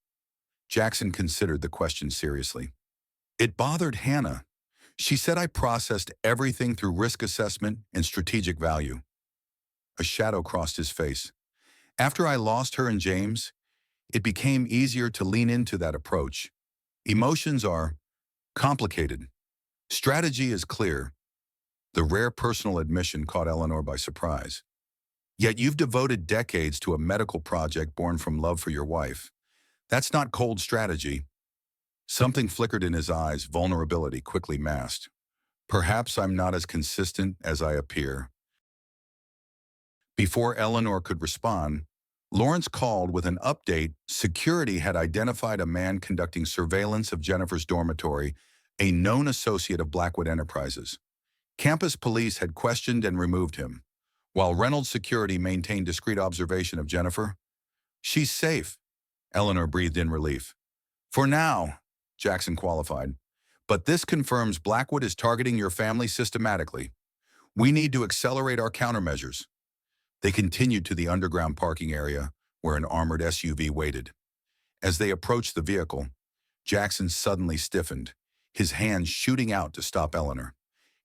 Jackson considered the question seriously. It bothered Hannah. She said I processed everything through risk assessment and strategic value. A shadow crossed his face. After I lost her and James, it became easier to lean into that approach. Emotions are complicated. Strategy is clear. The rare personal admission caught Eleanor by surprise. Yet you've devoted decades to a medical project born from love for your wife. That's not cold strategy. Something flickered in his eyes, vulnerability quickly masked. Perhaps I'm not as consistent as I appear. Before Eleanor could respond, Lawrence called with an update. Security had identified a man conducting surveillance of Jennifer's dormitory, a known associate of Blackwood Enterprises. Campus police had questioned and removed him, while Reynolds' security maintained discreet observation of Jennifer. "She's safe," Eleanor breathed in relief. "For now," Jackson qualified. "But this confirms Blackwood is targeting your family systematically. We need to accelerate our countermeasures." They continued to the underground parking area, where an armored SUV waited. As they approached the vehicle, Jackson suddenly stiffened, his hands shooting out to stop Eleanor.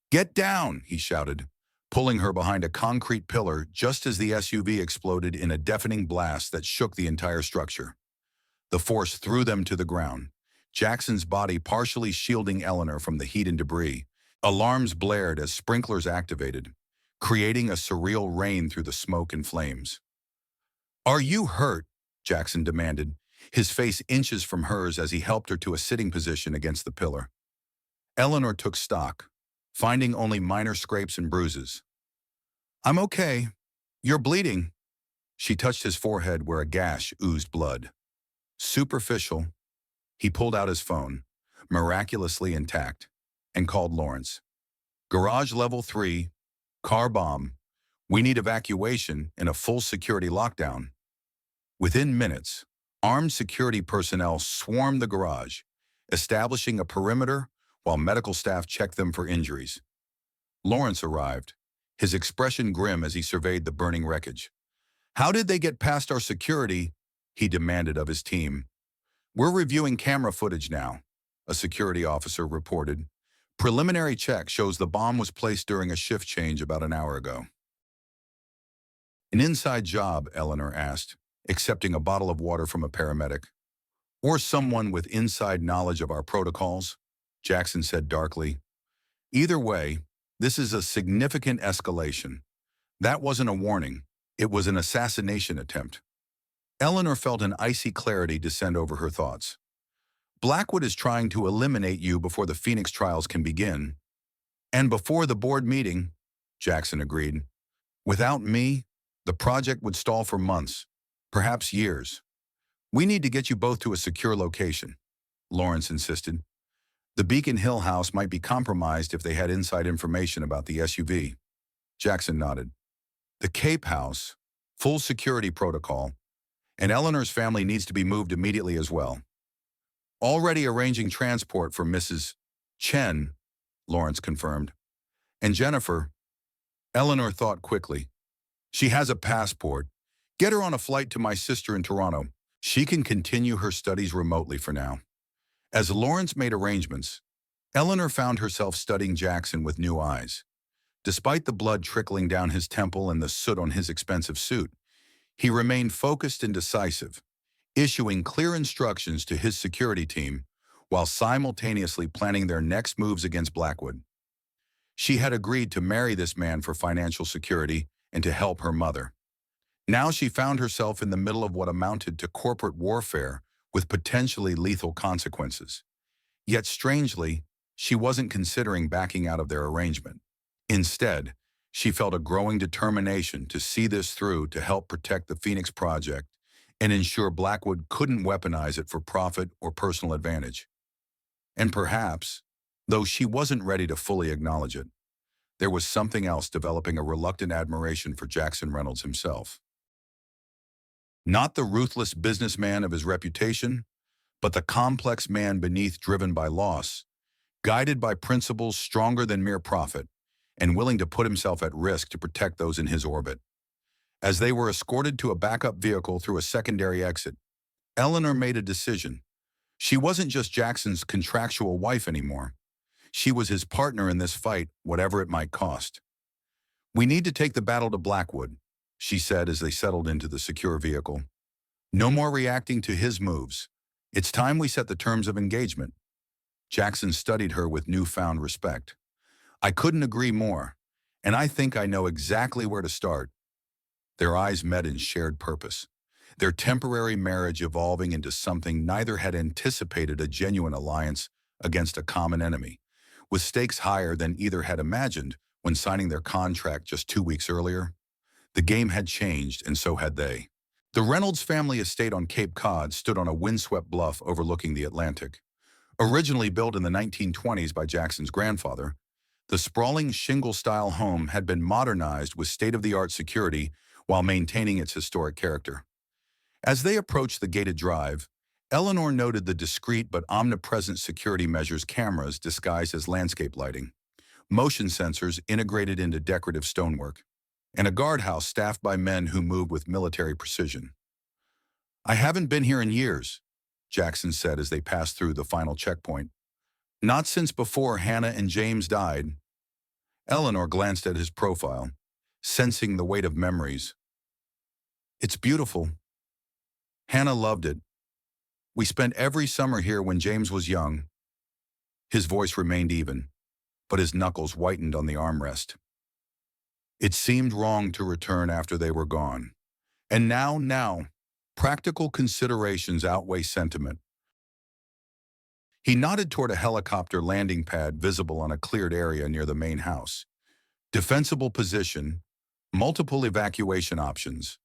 "Get down!" he shouted, pulling her behind a concrete pillar just as the SUV exploded in a deafening blast that shook the entire structure. The force threw them to the ground, Jackson's body partially shielding Eleanor from the heat and debris. Alarms blared as sprinklers activated, creating a surreal rain through the smoke and flames. "Are you hurt?" Jackson demanded, his face inches from hers as he helped her to a sitting position against the pillar. Eleanor took stock, finding only minor scrapes and bruises. "I'm okay. You're bleeding." She touched his forehead where a gash oozed blood. Superficial. He pulled out his phone, miraculously intact, and called Lawrence. "Garage level 3, car bomb. We need evacuation in a full security lockdown." Within minutes, armed security personnel swarmed the garage, establishing a perimeter while medical staff checked them for injuries. Lawrence arrived, his expression grim as he surveyed the burning wreckage. "How did they get past our security?" he demanded of his team. "We're reviewing camera footage now," a security officer reported. "Preliminary check shows the bomb was placed during a shift change about an hour ago." "An inside job," Eleanor asked, accepting a bottle of water from a paramedic. "Or someone with inside knowledge of our protocols," Jackson said darkly. "Either way, this is a significant escalation. That wasn't a warning. It was an assassination attempt." Eleanor felt an icy clarity descend over her thoughts. "Blackwood is trying to eliminate you before the Phoenix trials can begin." "And before the board meeting," Jackson agreed. "Without me, the project would stall for months, perhaps years. We need to get you both to a secure location," Lawrence insisted. "The Beacon Hill house might be compromised if they had inside information about the SUV." Jackson nodded. "The Cape house, full security protocol, and Eleanor's family needs to be moved immediately as well." "Already arranging transport for Mrs. Chen," Lawrence confirmed. "And Jennifer," Eleanor thought quickly. "She has a passport. Get her on a flight to my sister in Toronto. She can continue her studies remotely for now." As Lawrence made arrangements, Eleanor found herself studying Jackson with new eyes. Despite the blood trickling down his temple and the soot on his expensive suit, he remained focused and decisive, issuing clear instructions to his security team while simultaneously planning their next moves against Blackwood. She had agreed to marry this man for financial security and to help her mother. Now she found herself in the middle of what amounted to corporate warfare with potentially lethal consequences. Yet strangely, she wasn't considering backing out of their arrangement. Instead, she felt a growing determination to see this through to help protect the Phoenix Project and ensure Blackwood couldn't weaponize it for profit or personal advantage. And perhaps, though she wasn't ready to fully acknowledge it, there was something else developing, a reluctant admiration for Jackson Reynolds himself. Not the ruthless businessman of his reputation, but the complex man beneath, driven by loss, guided by principles stronger than mere profit, and willing to put himself at risk to protect those in his orbit. As they were escorted to a backup vehicle through a secondary exit, Eleanor made a decision. She wasn't just Jackson's contractual wife anymore. She was his partner in this fight, whatever it might cost. "We need to take the battle to Blackwood," she said as they settled into the secure vehicle. "No more reacting to his moves. It's time we set the terms of engagement." Jackson studied her with newfound respect. "I couldn't agree more, and I think I know exactly where to start." Their eyes met in shared purpose, their temporary marriage evolving into something neither had anticipated, a genuine alliance against a common enemy, with stakes higher than either had imagined when signing their contract just 2 weeks earlier. The game had changed, and so had they. The Reynolds family estate on Cape Cod stood on a windswept bluff overlooking the Atlantic. Originally built in the 1920s by Jackson's grandfather, The sprawling shingle-style home had been modernized with state-of-the-art security while maintaining its historic character. As they approached the gated drive, Eleanor noted the discreet but omnipresent security measures: cameras disguised as landscape lighting, motion sensors integrated into decorative stonework, and a guardhouse staffed by men who moved with military precision. "I haven't been here in years," Jackson said as they passed through the final checkpoint. "Not since before Hannah and James died." Eleanor glanced at his profile, sensing the weight of memories. "It's beautiful. Hannah loved it. We spent every summer here when James was young." His voice remained even, but his knuckles whitened on the armrest. It seemed wrong to return after they were gone. And now, practical considerations outweigh sentiment. He nodded toward a helicopter landing pad visible on a cleared area near the main house. Defensible position, multiple evacuation options,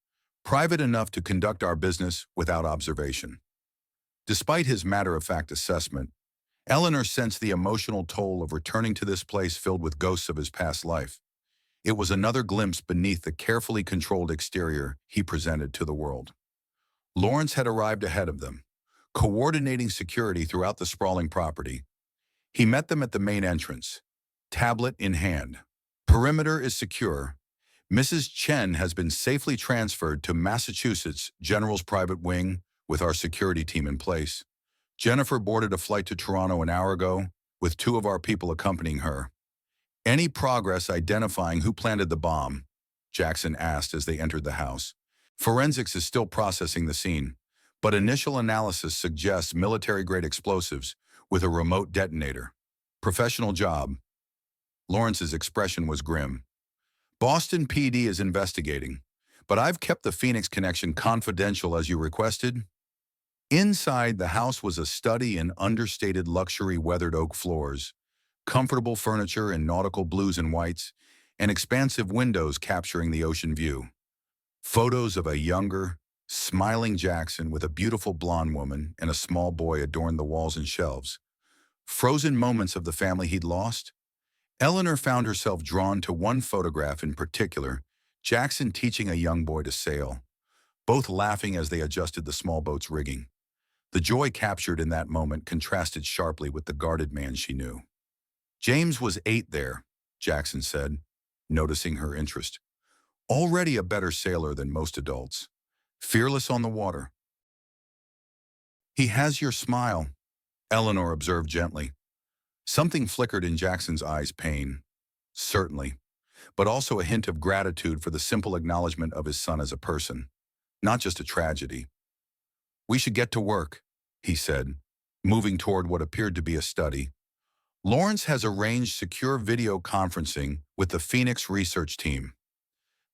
private enough to conduct our business without observation. Despite his matter-of-fact assessment, Eleanor sensed the emotional toll of returning to this place filled with ghosts of his past life. It was another glimpse beneath the carefully controlled exterior he presented to the world. Lawrence had arrived ahead of them, coordinating security throughout the sprawling property. He met them at the main entrance, tablet in hand. "Perimeter is secure. Mrs. Chen has been safely transferred to Massachusetts General's private wing with our security team in place. Jennifer boarded a flight to Toronto an hour ago, with 2 of our people accompanying her." "Any progress identifying who planted the bomb?" Jackson asked as they entered the house. "Forensics is still processing the scene, but initial analysis suggests military-grade explosives with a remote detonator. Professional job." Lawrence's expression was grim. "Boston PD is investigating, but I've kept the Phoenix connection confidential as you requested." Inside, the house was a study in understated luxury weathered oak floors, comfortable furniture in nautical blues and whites, and expansive windows capturing the ocean view. Photos of a younger, smiling Jackson with a beautiful blonde woman and a small boy adorned the walls and shelves. Frozen moments of the family he'd lost. Eleanor found herself drawn to one photograph in particular, Jackson teaching a young boy to sail, both laughing as they adjusted the small boat's rigging. The joy captured in that moment contrasted sharply with the guarded man she knew. "James was 8 there," Jackson said, noticing her interest. "Already a better sailor than most adults. Fearless on the water." "He has your smile," Eleanor observed gently. Something flickered in Jackson's eyes: pain, certainly, but also a hint of gratitude for the simple acknowledgement of his son as a person, not just a tragedy. "We should get to work," he said, moving toward what appeared to be a study. "Lawrence has arranged secure video conferencing with the Phoenix research team."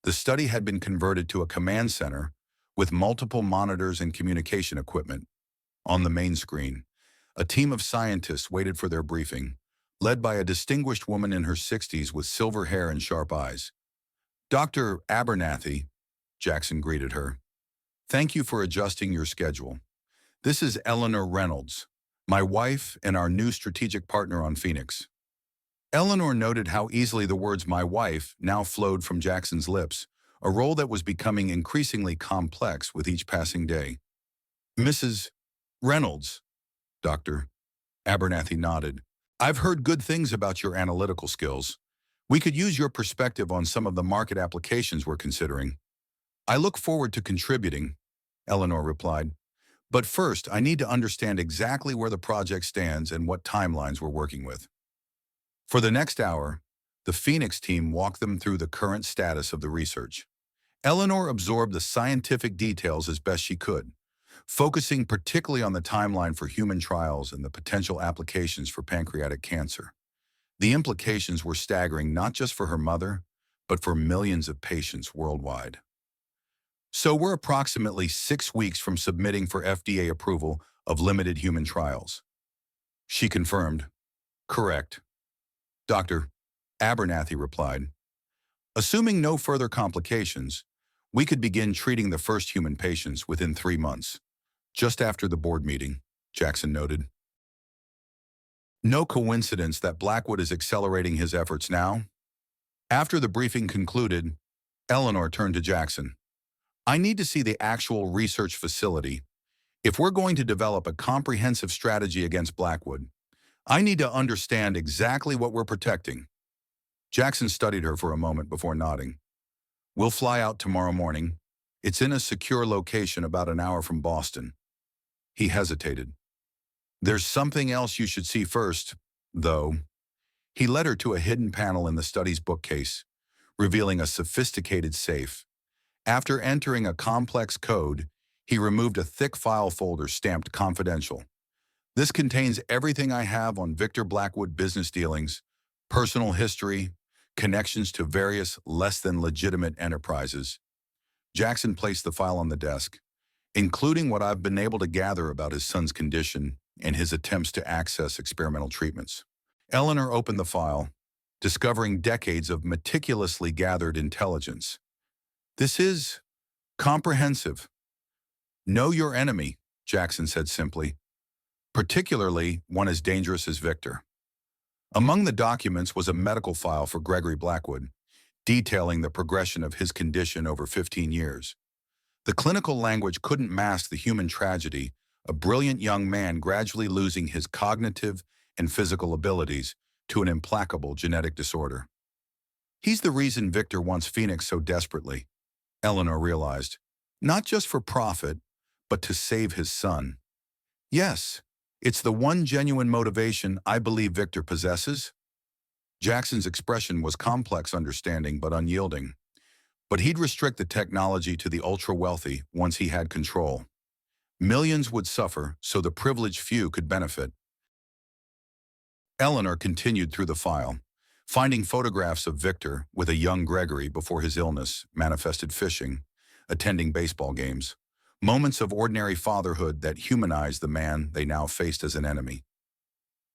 The study had been converted to a command center with multiple monitors and communication equipment. On the main screen, a team of scientists waited for their briefing, led by a distinguished woman in her 60s with silver hair and sharp eyes. "Dr. Abernathy," Jackson greeted her. "Thank you for adjusting your schedule. This is Eleanor Reynolds, my wife and our new strategic partner on Phoenix." Eleanor noted how easily the words "my wife" now flowed from Jackson's lips, a role that was becoming increasingly complex with each passing day. "Mrs. Reynolds," Dr. Abernathy nodded. "I've heard good things about your analytical skills. We could use your perspective on some of the market applications we're considering." "I look forward to contributing," Eleanor replied. "But first, I need to understand exactly where the project stands and what timelines we're working with." For the next hour, the Phoenix team walked them through the current status of the research. Eleanor absorbed the scientific details as best she could, focusing particularly on the timeline for human trials and the potential applications for pancreatic cancer. The implications were staggering not just for her mother, but for millions of patients worldwide. "So we're approximately 6 weeks from submitting for FDA approval of limited human trials," she confirmed. "Correct," Dr. Abernathy replied. "Assuming no further complications, we could begin treating the first human patients within 3 months." "Just after the board meeting," Jackson noted. No coincidence that Blackwood is accelerating his efforts now. After the briefing concluded, Eleanor turned to Jackson. I need to see the actual research facility. If we're going to develop a comprehensive strategy against Blackwood, I need to understand exactly what we're protecting. Jackson studied her for a moment before nodding. We'll fly out tomorrow morning. It's in a secure location about an hour from Boston. He hesitated. There's something else you should see first, though. He led her to a hidden panel in the study's bookcase, revealing a sophisticated safe. After entering a complex code, he removed a thick file folder stamped confidential. This contains everything I have on Victor Blackwood business dealings, personal history, connections to various less than legitimate enterprises. Jackson placed the file on the desk, including what I've been able to gather about his son's condition and his attempts to access experimental treatments. Eleanor opened the file, discovering decades of meticulously gathered intelligence. This is comprehensive. Know your enemy, Jackson said simply, particularly one as dangerous as Victor. Among the documents was a medical file for Gregory Blackwood, detailing the progression of his condition over 15 years. The clinical language couldn't mask the human tragedy, a brilliant young man gradually losing his cognitive and physical abilities to an implacable genetic disorder. He's the reason Victor wants Phoenix so desperately, Eleanor realized, not just for profit, but to save his son. Yes, it's the one genuine motivation I believe Victor possesses. Jackson's expression was complex understanding but unyielding. But he'd restrict the technology to the ultra-wealthy once he had control. Millions would suffer so the privileged few could benefit. Eleanor continued through the file, finding photographs of Victor with a young Gregory before his illness manifested fishing, attending baseball games, moments of ordinary fatherhood that humanized the man they now faced as an enemy.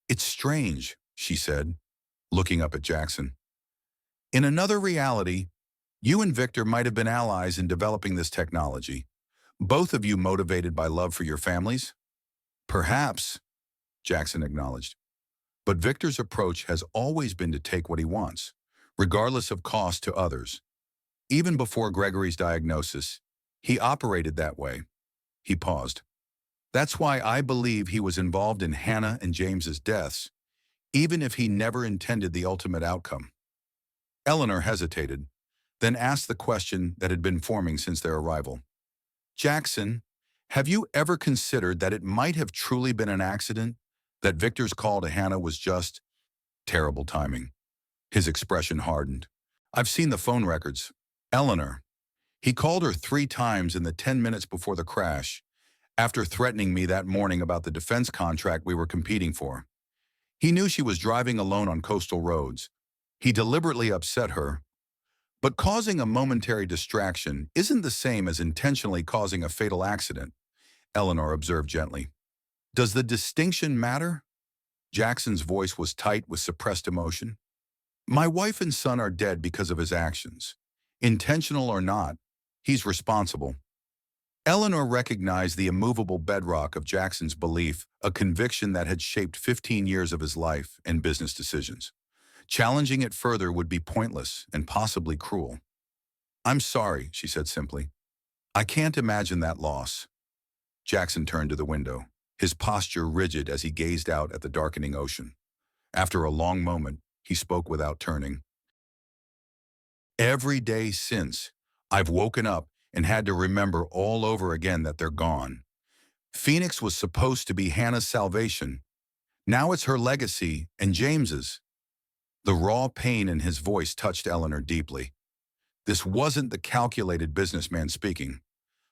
It's strange, she said, looking up at Jackson. In another reality, you and Victor might have been allies in developing this technology, both of you motivated by love for your families? Perhaps, Jackson acknowledged. But Victor's approach has always been to take what he wants, regardless of cost to others. Even before Gregory's diagnosis, he operated that way. He paused. That's why I believe he was involved in Hannah and James's deaths, even if he never intended the ultimate outcome. Eleanor hesitated, then asked the question that had been forming since their arrival. Jackson, have you ever considered that it might have truly been an accident, that Victor's call to Hannah was just terrible timing? His expression hardened. I've seen the phone records. Eleanor. He called her 3 times in the 10 minutes before the crash, after threatening me that morning about the defense contract we were competing for. He knew she was driving alone on coastal roads. He deliberately upset her. But causing a momentary distraction isn't the same as intentionally causing a fatal accident, Eleanor observed gently. Does the distinction matter? Jackson's voice was tight with suppressed emotion. My wife and son are dead because of his actions. Intentional or not, he's responsible. Eleanor recognized the immovable bedrock of Jackson's belief, a conviction that had shaped 15 years of his life and business decisions. Challenging it further would be pointless and possibly cruel. I'm sorry, she said simply. I can't imagine that loss. Jackson turned to the window, his posture rigid as he gazed out at the darkening ocean. After a long moment, he spoke without turning. Every day since, I've woken up and had to remember all over again that they're gone. Phoenix was supposed to be Hannah's salvation. Now it's her legacy and James's. The raw pain in his voice touched Eleanor deeply. This wasn't the calculated businessman speaking,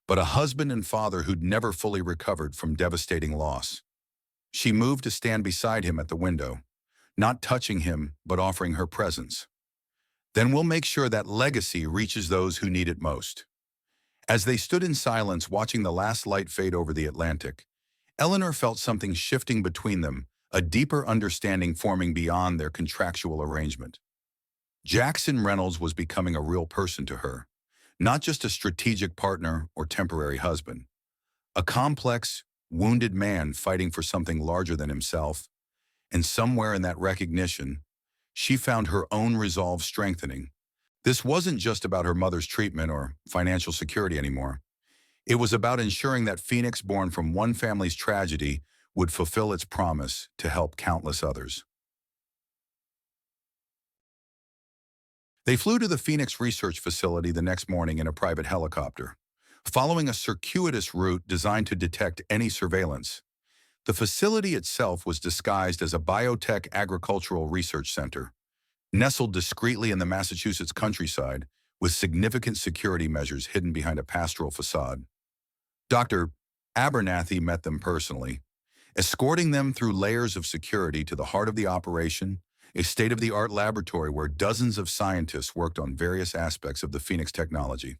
but a husband and father who'd never fully recovered from devastating loss. She moved to stand beside him at the window, not touching him, but offering her presence. Then we'll make sure that legacy reaches those who need it most. As they stood in silence watching the last light fade over the Atlantic, Eleanor felt something shifting between them, a deeper understanding forming beyond their contractual arrangement. Jackson Reynolds was becoming a real person to her, not just a strategic partner or temporary husband. A complex, wounded man fighting for something larger than himself. And somewhere in that recognition, she found her own resolve strengthening. This wasn't just about her mother's treatment or financial security anymore. It was about ensuring that Phoenix, born from one family's tragedy, would fulfill its promise to help countless others. They flew to the Phoenix Research Facility the next morning in a private helicopter, following a circuitous route designed to detect any surveillance. The facility itself was disguised as a biotech agricultural research center, nestled discreetly in the Massachusetts countryside, with significant security measures hidden behind a pastoral facade. Dr. Abernathy met them personally, escorting them through layers of security to the heart of the operation, a state-of-the-art laboratory where dozens of scientists worked on various aspects of the Phoenix technology.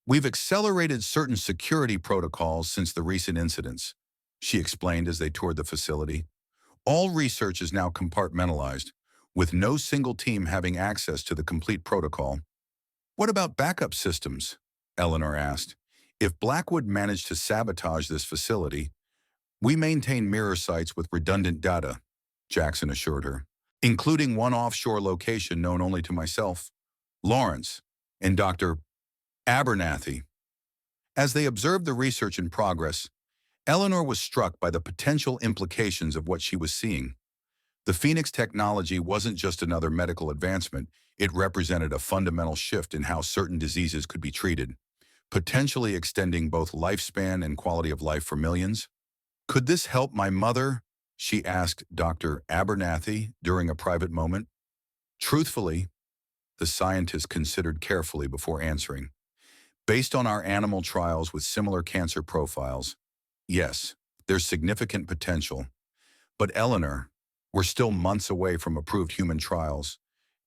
We've accelerated certain security protocols since the recent incidents, she explained as they toured the facility. All research is now compartmentalized, with no single team having access to the complete protocol. What about backup systems? Eleanor asked. If Blackwood managed to sabotage this facility, we maintain mirror sites with redundant data, Jackson assured her, including one offshore location known only to myself, Lawrence, and Dr. Abernathy. As they observed the research in progress, Eleanor was struck by the potential implications of what she was seeing. The Phoenix technology wasn't just another medical advancement, it represented a fundamental shift in how certain diseases could be treated, potentially extending both lifespan and quality of life for millions. Could this help my mother? She asked Dr. Abernathy during a private moment. Truthfully, the scientist considered carefully before answering. Based on our animal trials with similar cancer profiles, yes, there's significant potential. But Eleanor, we're still months away from approved human trials.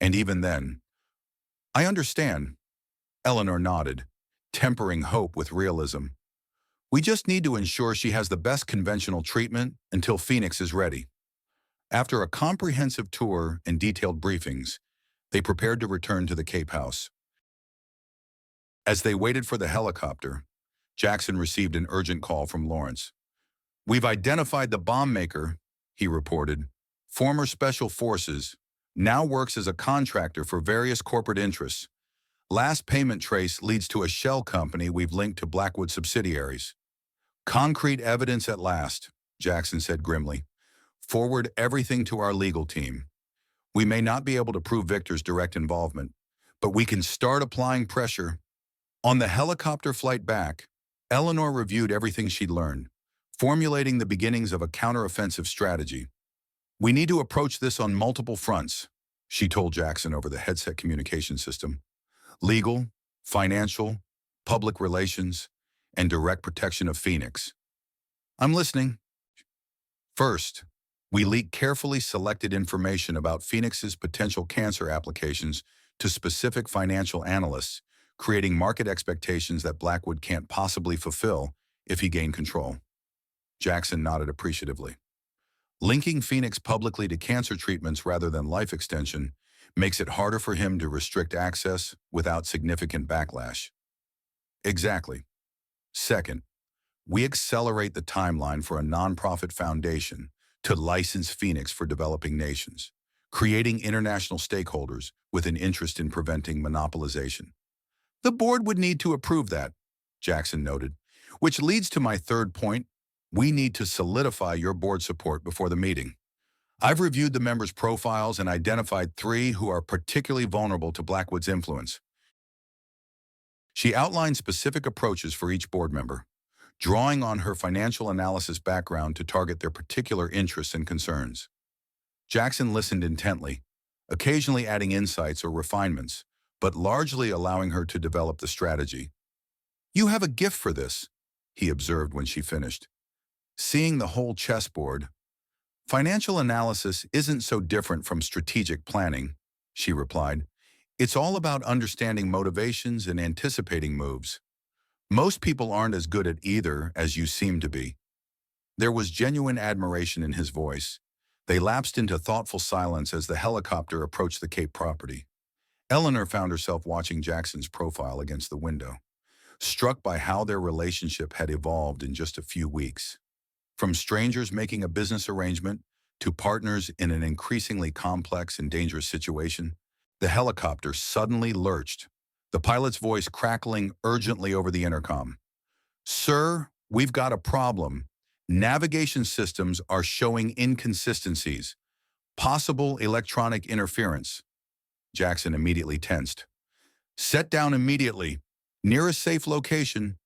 And even then, I understand. Eleanor nodded, tempering hope with realism. We just need to ensure she has the best conventional treatment until Phoenix is ready. After a comprehensive tour and detailed briefings, they prepared to return to the Cape House. As they waited for the helicopter, Jackson received an urgent call from Lawrence. We've identified the bomb maker, he reported. Former Special Forces, now works as a contractor for various corporate interests. Last payment trace leads to a shell company we've linked to Blackwood subsidiaries. Concrete evidence at last, Jackson said grimly. Forward everything to our legal team. We may not be able to prove Victor's direct involvement, but we can start applying pressure. On the helicopter flight back, Eleanor reviewed everything she'd learned, formulating the beginnings of a counteroffensive strategy. We need to approach this on multiple fronts, she told Jackson over the headset communication system. Legal, financial, public relations, and direct protection of Phoenix. I'm listening. First, we leak carefully selected information about Phoenix's potential cancer applications to specific financial analysts, creating market expectations that Blackwood can't possibly fulfill if he gained control. Jackson nodded appreciatively. Linking Phoenix publicly to cancer treatments rather than life extension makes it harder for him to restrict access without significant backlash. Exactly. Second, we accelerate the timeline for a nonprofit foundation to license Phoenix for developing nations, creating international stakeholders with an interest in preventing monopolization. The board would need to approve that, Jackson noted, which leads to my third point. We need to solidify your board support before the meeting. I've reviewed the members' profiles and identified 3 who are particularly vulnerable to Blackwood's influence. She outlined specific approaches for each board member, drawing on her financial analysis background to target their particular interests and concerns. Jackson listened intently, occasionally adding insights or refinements, but largely allowing her to develop the strategy. You have a gift for this, he observed when she finished. Seeing the whole chessboard, financial analysis isn't so different from strategic planning, she replied. It's all about understanding motivations and anticipating moves. Most people aren't as good at either as you seem to be. There was genuine admiration in his voice. They lapsed into thoughtful silence as the helicopter approached the Cape property. Eleanor found herself watching Jackson's profile against the window, struck by how their relationship had evolved in just a few weeks. From strangers making a business arrangement to partners in an increasingly complex and dangerous situation, the helicopter suddenly lurched, the pilot's voice crackling urgently over the intercom. "Sir, we've got a problem. Navigation systems are showing inconsistencies. Possible electronic interference." Jackson immediately tensed. "Set down immediately. Nearest safe location."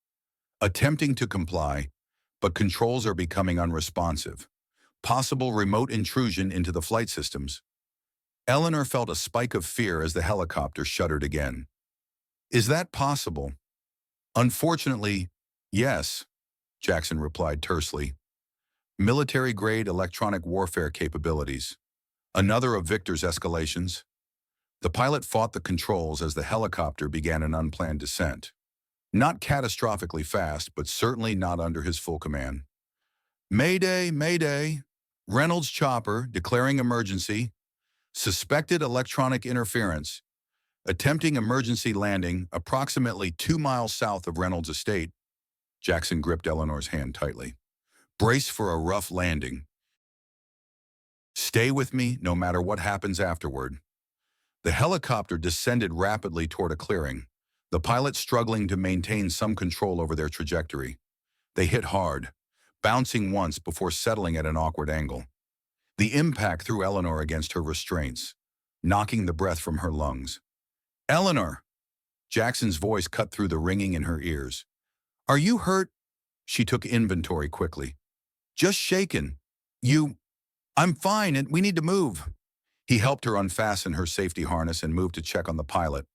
Attempting to comply, but controls are becoming unresponsive. Possible remote intrusion into the flight systems. Eleanor felt a spike of fear as the helicopter shuddered again. "Is that possible?" "Unfortunately, yes," Jackson replied tersely. "Military-grade electronic warfare capabilities. Another of Victor's escalations." The pilot fought the controls as the helicopter began an unplanned descent. Not catastrophically fast, but certainly not under his full command. "Mayday, mayday. Reynolds chopper declaring emergency. Suspected electronic interference. Attempting emergency landing approximately 2 miles south of Reynolds Estate." Jackson gripped Eleanor's hand tightly. "Brace for a rough landing. Stay with me no matter what happens afterward." The helicopter descended rapidly toward a clearing, the pilot struggling to maintain some control over their trajectory. They hit hard, bouncing once before settling at an awkward angle. The impact threw Eleanor against her restraints, knocking the breath from her lungs. "Eleanor!" Jackson's voice cut through the ringing in her ears. "Are you hurt?" She took inventory quickly. "Just shaken. I'm fine and we need to move." He helped her unfasten her safety harness and moved to check on the pilot,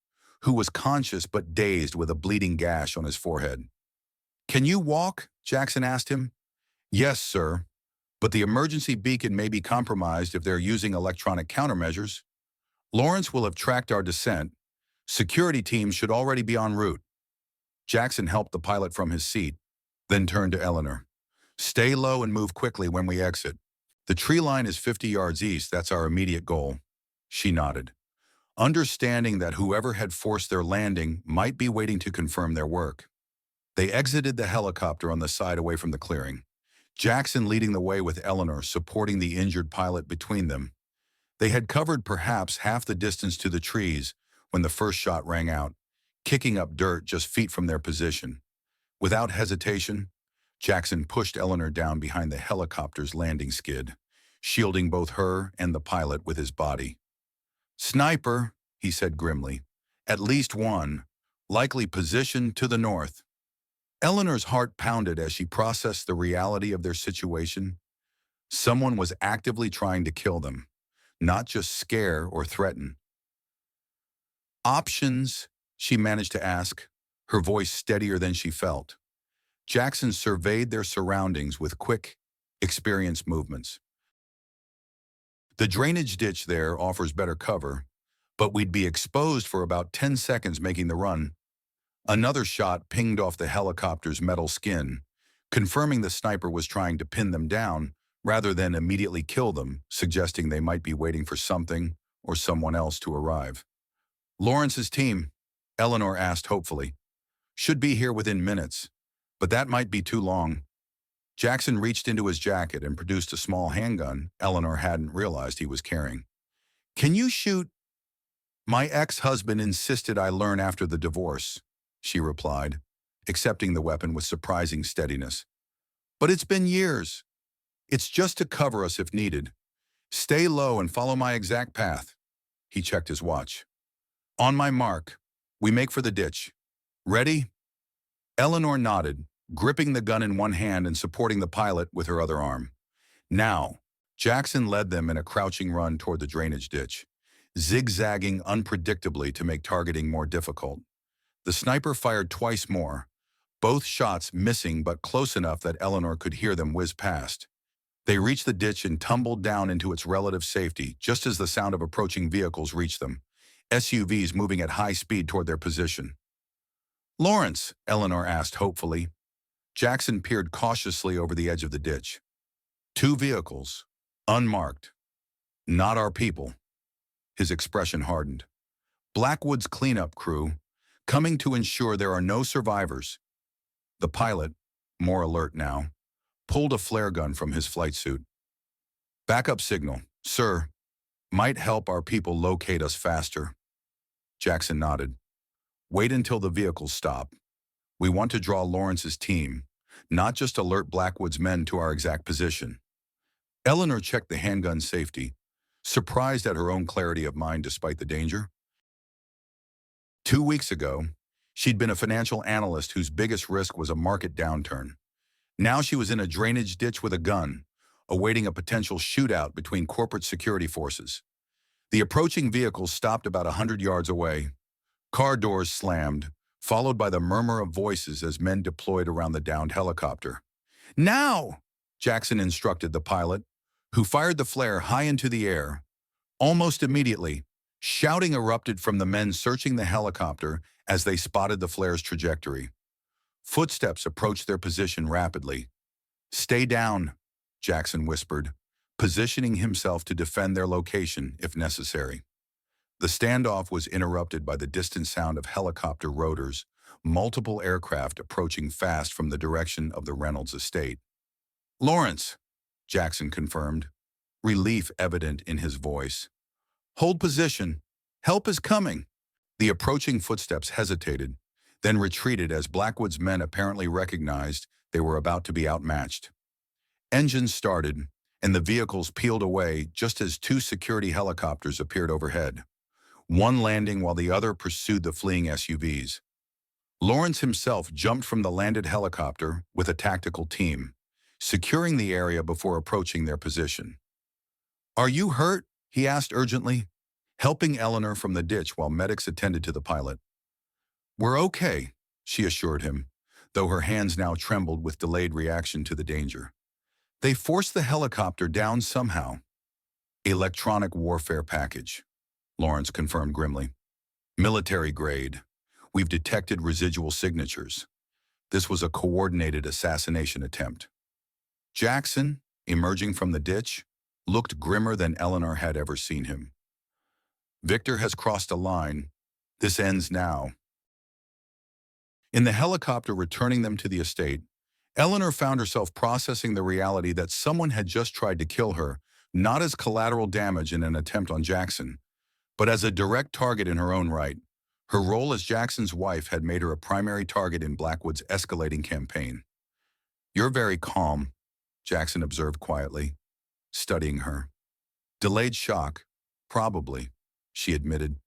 who was conscious but dazed with a bleeding gash on his forehead. "Can you walk?" Jackson asked him. "Yes, sir. But the emergency beacon may be compromised if they're using electronic countermeasures. Lawrence will have tracked our descent. Security teams should already be en route." Jackson helped the pilot from his seat, then turned to Eleanor. "Stay low and move quickly when we exit. The tree line is 50 yards east. That's our immediate goal." She nodded, understanding that whoever had forced their landing might be waiting to confirm their work. They exited the helicopter on the side away from the clearing, Jackson leading the way with Eleanor supporting the injured pilot between them. They had covered perhaps half the distance to the trees when the first shot rang out, kicking up dirt just feet from their position. Without hesitation, Jackson pushed Eleanor down behind the helicopter's landing skid, shielding both her and the pilot with his body. "Sniper," he said grimly. "At least one, likely positioned to the north." Eleanor's heart pounded as she processed the reality of their situation. Someone was actively trying to kill them, not just scare or threaten. "Options?" she managed to ask, her voice steadier than she felt. Jackson surveyed their surroundings with quick, experienced movements. "The drainage ditch there offers better cover, but we'd be exposed for about 10 seconds making the run." Another shot pinged off the helicopter's metal skin, confirming the sniper was trying to pin them down rather than immediately kill them, suggesting they might be waiting for something or someone else to arrive. "Lawrence's team," Eleanor asked hopefully, "should be here within minutes, but that might be too long." Jackson reached into his jacket and produced a small handgun Eleanor hadn't realized he was carrying. "Can you shoot?" "My ex-husband insisted I learn after the divorce," she replied, accepting the weapon with surprising steadiness. "But it's been years. It's just to cover us if needed. Stay low and follow my exact path." He checked his watch. "On my mark, we make for the ditch. Ready?" Eleanor nodded, gripping the gun in one hand and supporting the pilot with her other arm. Now, Jackson led them in a crouching run toward the drainage ditch, zigzagging unpredictably to make targeting more difficult. The sniper fired twice more, both shots missing but close enough that Eleanor could hear them whiz past. They reached the ditch and tumbled down into its relative safety just as the sound of approaching vehicles reached them, SUVs moving at high speed toward their position. "Lawrence?" Eleanor asked hopefully. Jackson peered cautiously over the edge of the ditch. "Two vehicles, unmarked. Not our people." His expression hardened. "Blackwood's cleanup crew, coming to ensure there are no survivors." The pilot, more alert now, pulled a flare gun from his flight suit. Backup signal. Sir, might help our people locate us faster. Jackson nodded. Wait until the vehicles stop. We want to draw Lawrence's team, not just alert Blackwood's men to our exact position. Eleanor checked the handgun's safety, surprised at her own clarity of mind despite the danger. 2 weeks ago, she'd been a financial analyst whose biggest risk was a market downturn. Now she was in a drainage ditch with a gun, awaiting a potential shootout between corporate security forces. The approaching vehicles stopped about 100 yards away. Car doors slammed, followed by the murmur of voices as men deployed around the downed helicopter. Now! Jackson instructed the pilot, who fired the flare high into the air. Almost immediately, shouting erupted from the men searching the helicopter as they spotted the flare's trajectory. Footsteps approached their position rapidly. Stay down, Jackson whispered, positioning himself to defend their location if necessary. The standoff was interrupted by the distant sound of helicopter rotors, multiple aircraft approaching fast from the direction of the Reynolds estate. Lawrence, Jackson confirmed, relief evident in his voice. Hold position. Help is coming. The approaching footsteps hesitated, then retreated as Blackwood's men apparently recognized they were about to be outmatched. Engines started, and the vehicles peeled away just as two security helicopters appeared overhead, one landing while the other pursued the fleeing SUVs. Lawrence himself jumped from the landed helicopter with a tactical team, securing the area before approaching their position. Are you hurt? He asked urgently, helping Eleanor from the ditch while medics attended to the pilot. We're okay, she assured him, though her hands now trembled with delayed reaction to the danger. They forced the helicopter down somehow. Electronic warfare package, Lawrence confirmed grimly. Military grade. We've detected residual signatures. This was a coordinated assassination attempt. Jackson, emerging from the ditch, looked grimmer than Eleanor had ever seen him. Victor has crossed a line. This ends now. In the helicopter returning them to the estate, Eleanor found herself processing the reality that someone had just tried to kill her, not as collateral damage in an attempt on Jackson, but as a direct target in her own right. Her role as Jackson's wife had made her a primary target in Blackwood's escalating campaign. You're very calm, Jackson observed quietly, studying her. Delayed shock, probably, she admitted.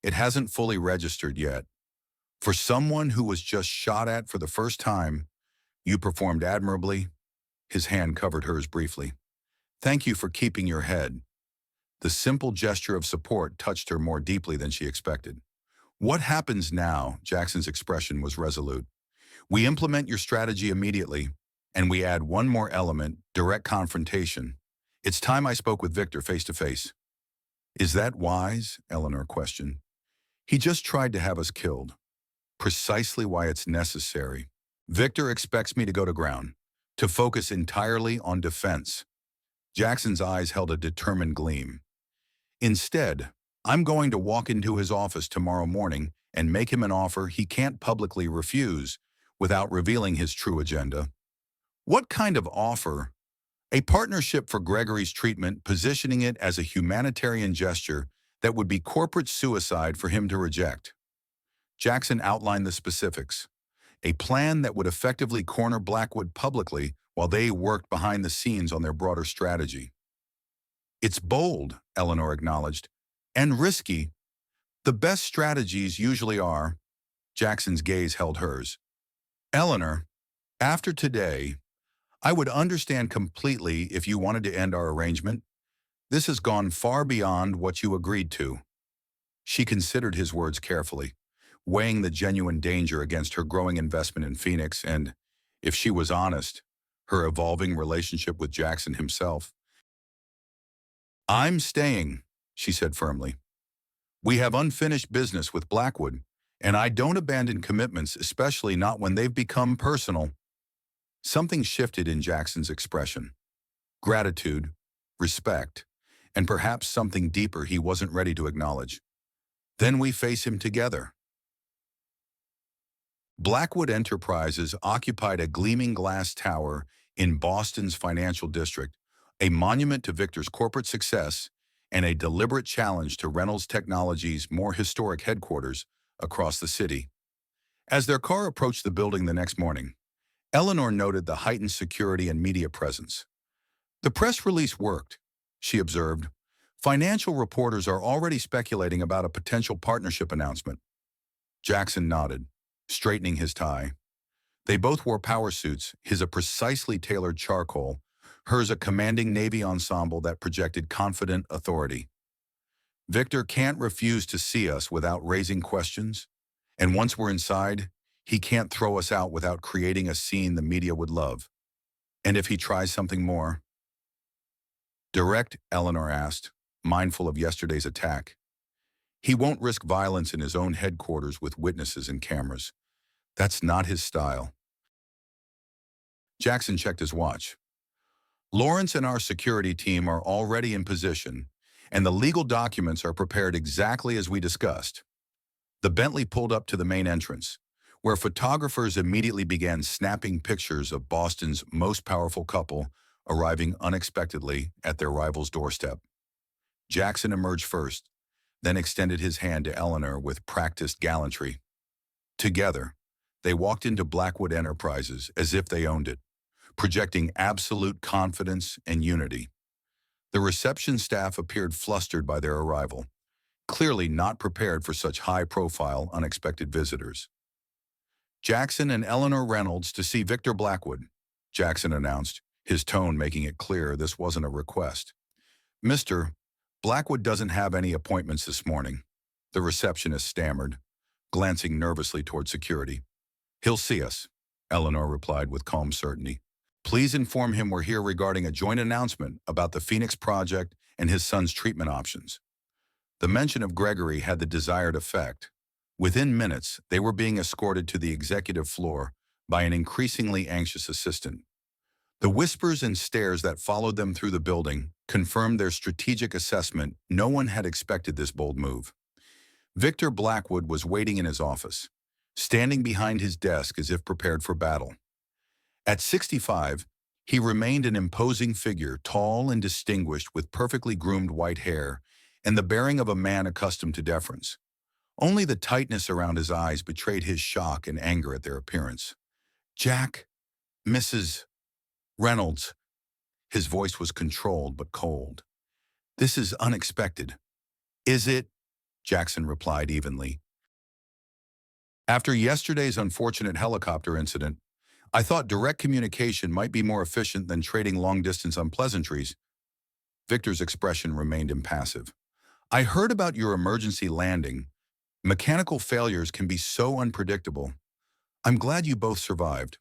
It hasn't fully registered yet. For someone who was just shot at for the first time, you performed admirably. His hand covered hers briefly. Thank you for keeping your head. The simple gesture of support touched her more deeply than she expected. What happens now? Jackson's expression was resolute. We implement your strategy immediately, and we add one more element, direct confrontation. It's time I spoke with Victor face to face. Is that wise? Eleanor questioned. He just tried to have us killed. Precisely why it's necessary. Victor expects me to go to ground, to focus entirely on defense. Jackson's eyes held a determined gleam. Instead, I'm going to walk into his office tomorrow morning and make him an offer he can't publicly refuse without revealing his true agenda. What kind of offer? A partnership for Gregory's treatment, positioning it as a humanitarian gesture that would be corporate suicide for him to reject. Jackson outlined the specifics. A plan that would effectively corner Blackwood publicly while they worked behind the scenes on their broader strategy. It's bold, Eleanor acknowledged, and risky. The best strategies usually are. Jackson's gaze held hers. Eleanor, after today, I would understand completely if you wanted to end our arrangement. This has gone far beyond what you agreed to. She considered his words carefully, weighing the genuine danger against her growing investment in Phoenix and, if she was honest, her evolving relationship with Jackson himself. I'm staying, she said firmly. We have unfinished business with Blackwood, and I don't abandon commitments, especially not when they've become personal. Something shifted in Jackson's expression. Gratitude, respect, and perhaps something deeper he wasn't ready to acknowledge. Then we face him together. Blackwood Enterprises occupied a gleaming glass tower in Boston's financial district, a monument to Victor's corporate success and a deliberate challenge to Reynolds Technologies' more historic headquarters across the city. As their car approached the building the next morning, Eleanor noted the heightened security and media presence. "The press release worked," she observed. "Financial reporters are already speculating about a potential partnership announcement." Jackson nodded, straightening his tie. They both wore power suits, his a precisely tailored charcoal, hers a commanding navy ensemble that projected confident authority. "Victor can't refuse to see us without raising questions, and once we're inside, he can't throw us out without creating a scene the media would love. And if he tries something more?" "Direct," Eleanor asked, mindful of yesterday's attack. "He won't risk violence in his own headquarters with witnesses and cameras. That's not his style." Jackson checked his watch. "Lawrence and our security team are already in position, and the legal documents are prepared exactly as we discussed." The Bentley pulled up to the main entrance, where photographers immediately began snapping pictures of Boston's most powerful couple arriving unexpectedly at their rival's doorstep. Jackson emerged first, then extended his hand to Eleanor with practiced gallantry. Together, they walked into Blackwood Enterprises as if they owned it, projecting absolute confidence and unity. The reception staff appeared flustered by their arrival, clearly not prepared for such high-profile, unexpected visitors. "Jackson and Eleanor Reynolds to see Victor Blackwood," Jackson announced, his tone making it clear this wasn't a request. "Mr. Blackwood doesn't have any appointments this morning," the receptionist stammered, glancing nervously toward security. "He'll see us," Eleanor replied with calm certainty. "Please inform him we're here regarding a joint announcement about the Phoenix project and his son's treatment options." The mention of Gregory had the desired effect. Within minutes, they were being escorted to the executive floor by an increasingly anxious assistant. The whispers and stares that followed them through the building confirmed their strategic assessment. No one had expected this bold move. Victor Blackwood was waiting in his office, standing behind his desk as if prepared for battle. At 65, he remained an imposing figure, tall and distinguished with perfectly groomed white hair and the bearing of a man accustomed to deference. Only the tightness around his eyes betrayed his shock and anger at their appearance. "Jack, Mrs. Reynolds." His voice was controlled but cold. "This is unexpected." "Is it?" Jackson replied evenly. "After yesterday's unfortunate helicopter incident, I thought direct communication might be more efficient than trading long-distance unpleasantries." Victor's expression remained impassive. "I heard about your emergency landing. Mechanical failures can be so unpredictable. I'm glad you both survived."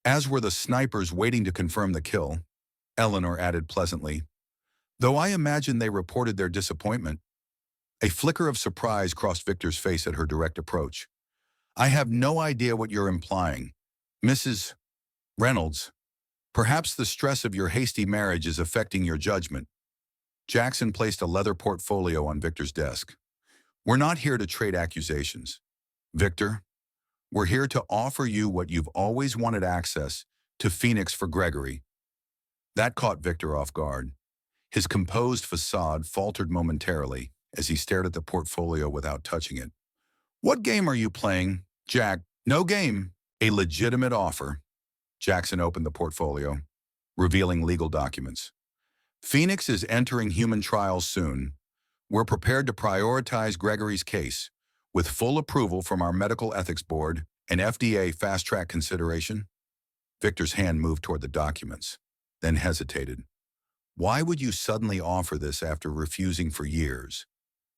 "As were the snipers waiting to confirm the kill," Eleanor added pleasantly. "Though I imagine they reported their disappointment." A flicker of surprise crossed Victor's face at her direct approach. "I have no idea what you're implying, Mrs. Reynolds. Perhaps the stress of your hasty marriage is affecting your judgment." Jackson placed a leather portfolio on Victor's desk. "We're not here to trade accusations, Victor. We're here to offer you what you've always wanted: access to Phoenix for Gregory." That caught Victor off guard. His composed facade faltered momentarily as he stared at the portfolio without touching it. "What game are you playing, Jack?" "No game. A legitimate offer." Jackson opened the portfolio, revealing legal documents. "Phoenix is entering human trials soon. We're prepared to prioritize Gregory's case, with full approval from our Medical Ethics Board and FDA fast-track consideration." Victor's hand moved toward the documents, then hesitated. "Why would you suddenly offer this after refusing for years?"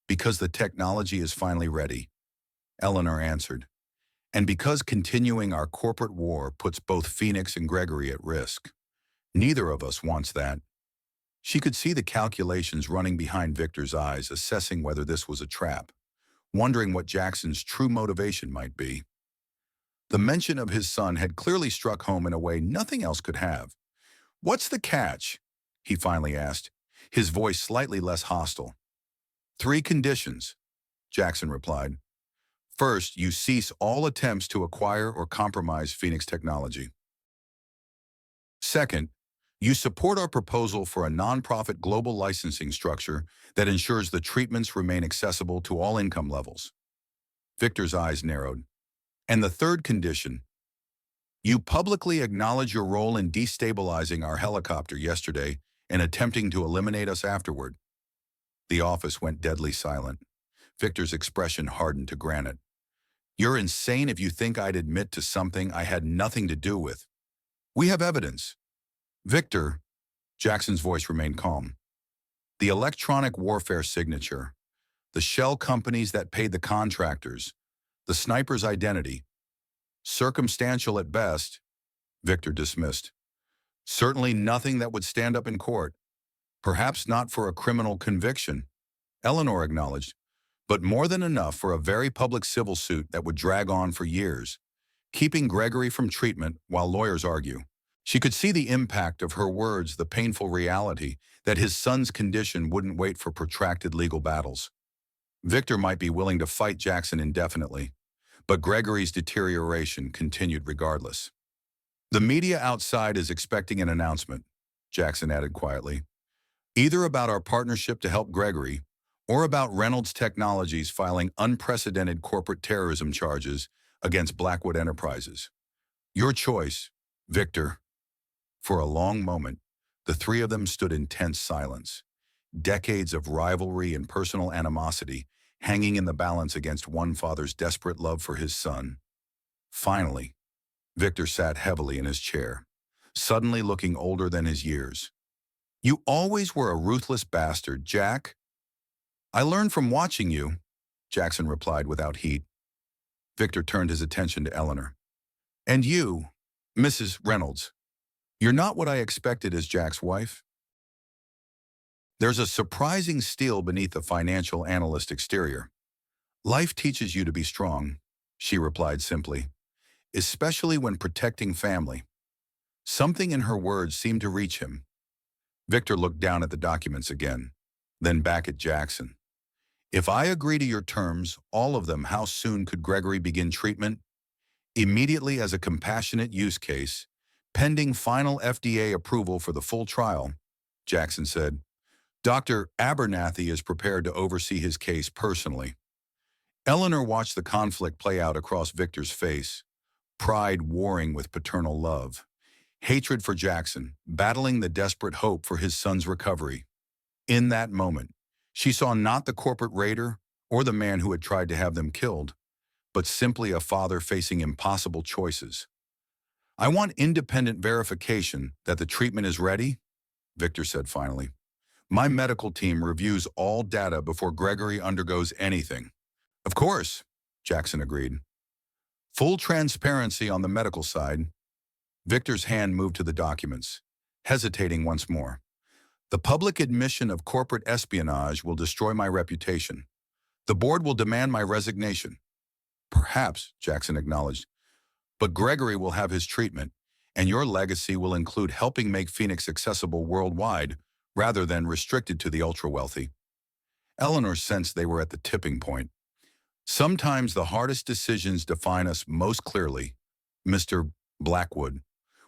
"Because the technology is finally ready," Eleanor answered. "And because continuing our corporate war puts both Phoenix and Gregory at risk. Neither of us wants that." She could see the calculations running behind Victor's eyes, assessing whether this was a trap, wondering what Jackson's true motivation might be. The mention of his son had clearly struck home in a way nothing else could have. "What's the catch?" he finally asked, his voice slightly less hostile. "3 conditions," Jackson replied. "First, you cease all attempts to acquire or compromise Phoenix technology. Second, You support our proposal for a nonprofit global licensing structure that ensures the treatments remain accessible to all income levels. Victor's eyes narrowed. And the third condition, you publicly acknowledge your role in destabilizing our helicopter yesterday and attempting to eliminate us afterward. The office went deadly silent. Victor's expression hardened to granite. You're insane if you think I'd admit to something I had nothing to do with. We have evidence. Victor, Jackson's voice remained calm. The electronic warfare signature, the shell companies that paid the contractors, the sniper's identity. Circumstantial at best, Victor dismissed. Certainly nothing that would stand up in court. Perhaps not for a criminal conviction, Eleanor acknowledged, but more than enough for a very public civil suit that would drag on for years, keeping Gregory from treatment while lawyers argue. She could see the impact of her words, the painful reality that his son's condition wouldn't wait for protracted legal battles. Victor might be willing to fight Jackson indefinitely, but Gregory's deterioration continued regardless. The media outside is expecting an announcement, Jackson added quietly, either about our partnership to help Gregory or about Reynolds Technologies filing unprecedented corporate terrorism charges against Blackwood Enterprises. Your choice, Victor. For a long moment, the three of them stood in tense silence, decades of rivalry and personal animosity hanging in the balance against one father's desperate love for his son. Finally, Victor sat heavily in his chair, suddenly looking older than his years. You always were a ruthless bastard, Jack. I learned from watching you, Jackson replied without heat. Victor turned his attention to Eleanor. And you, Mrs. Reynolds, you're not what I expected as Jack's wife. There's a surprising steel beneath the financial analyst exterior. Life teaches you to be strong, she replied simply, especially when protecting family. Something in her words seemed to reach him. Victor looked down at the documents again, then back at Jackson. If I agree to your terms, all of them, how soon could Gregory begin treatment? Immediately as a compassionate use case, pending final FDA approval for the full trial, Jackson said. Dr. Abernathy is prepared to oversee his case personally. Eleanor watched the conflict play out across Victor's face, pride warring with paternal love, hatred for Jackson, battling the desperate hope for his son's recovery. In that moment, she saw not the corporate raider or the man who had tried to have them killed, but simply a father facing impossible choices. I want independent verification that the treatment is ready, Victor said finally. My medical team reviews all data before Gregory undergoes anything. Of course, Jackson agreed. Full transparency on the medical side. Victor's hand moved to the documents, hesitating once more. The public admission of corporate espionage will destroy my reputation. The board will demand my resignation. Perhaps, Jackson acknowledged, but Gregory will have his treatment, and your legacy will include helping make Phoenix accessible worldwide rather than restricted to the ultra-wealthy. Eleanor sensed they were at the tipping point. Sometimes the hardest decisions define us most clearly, Mr. Blackwood.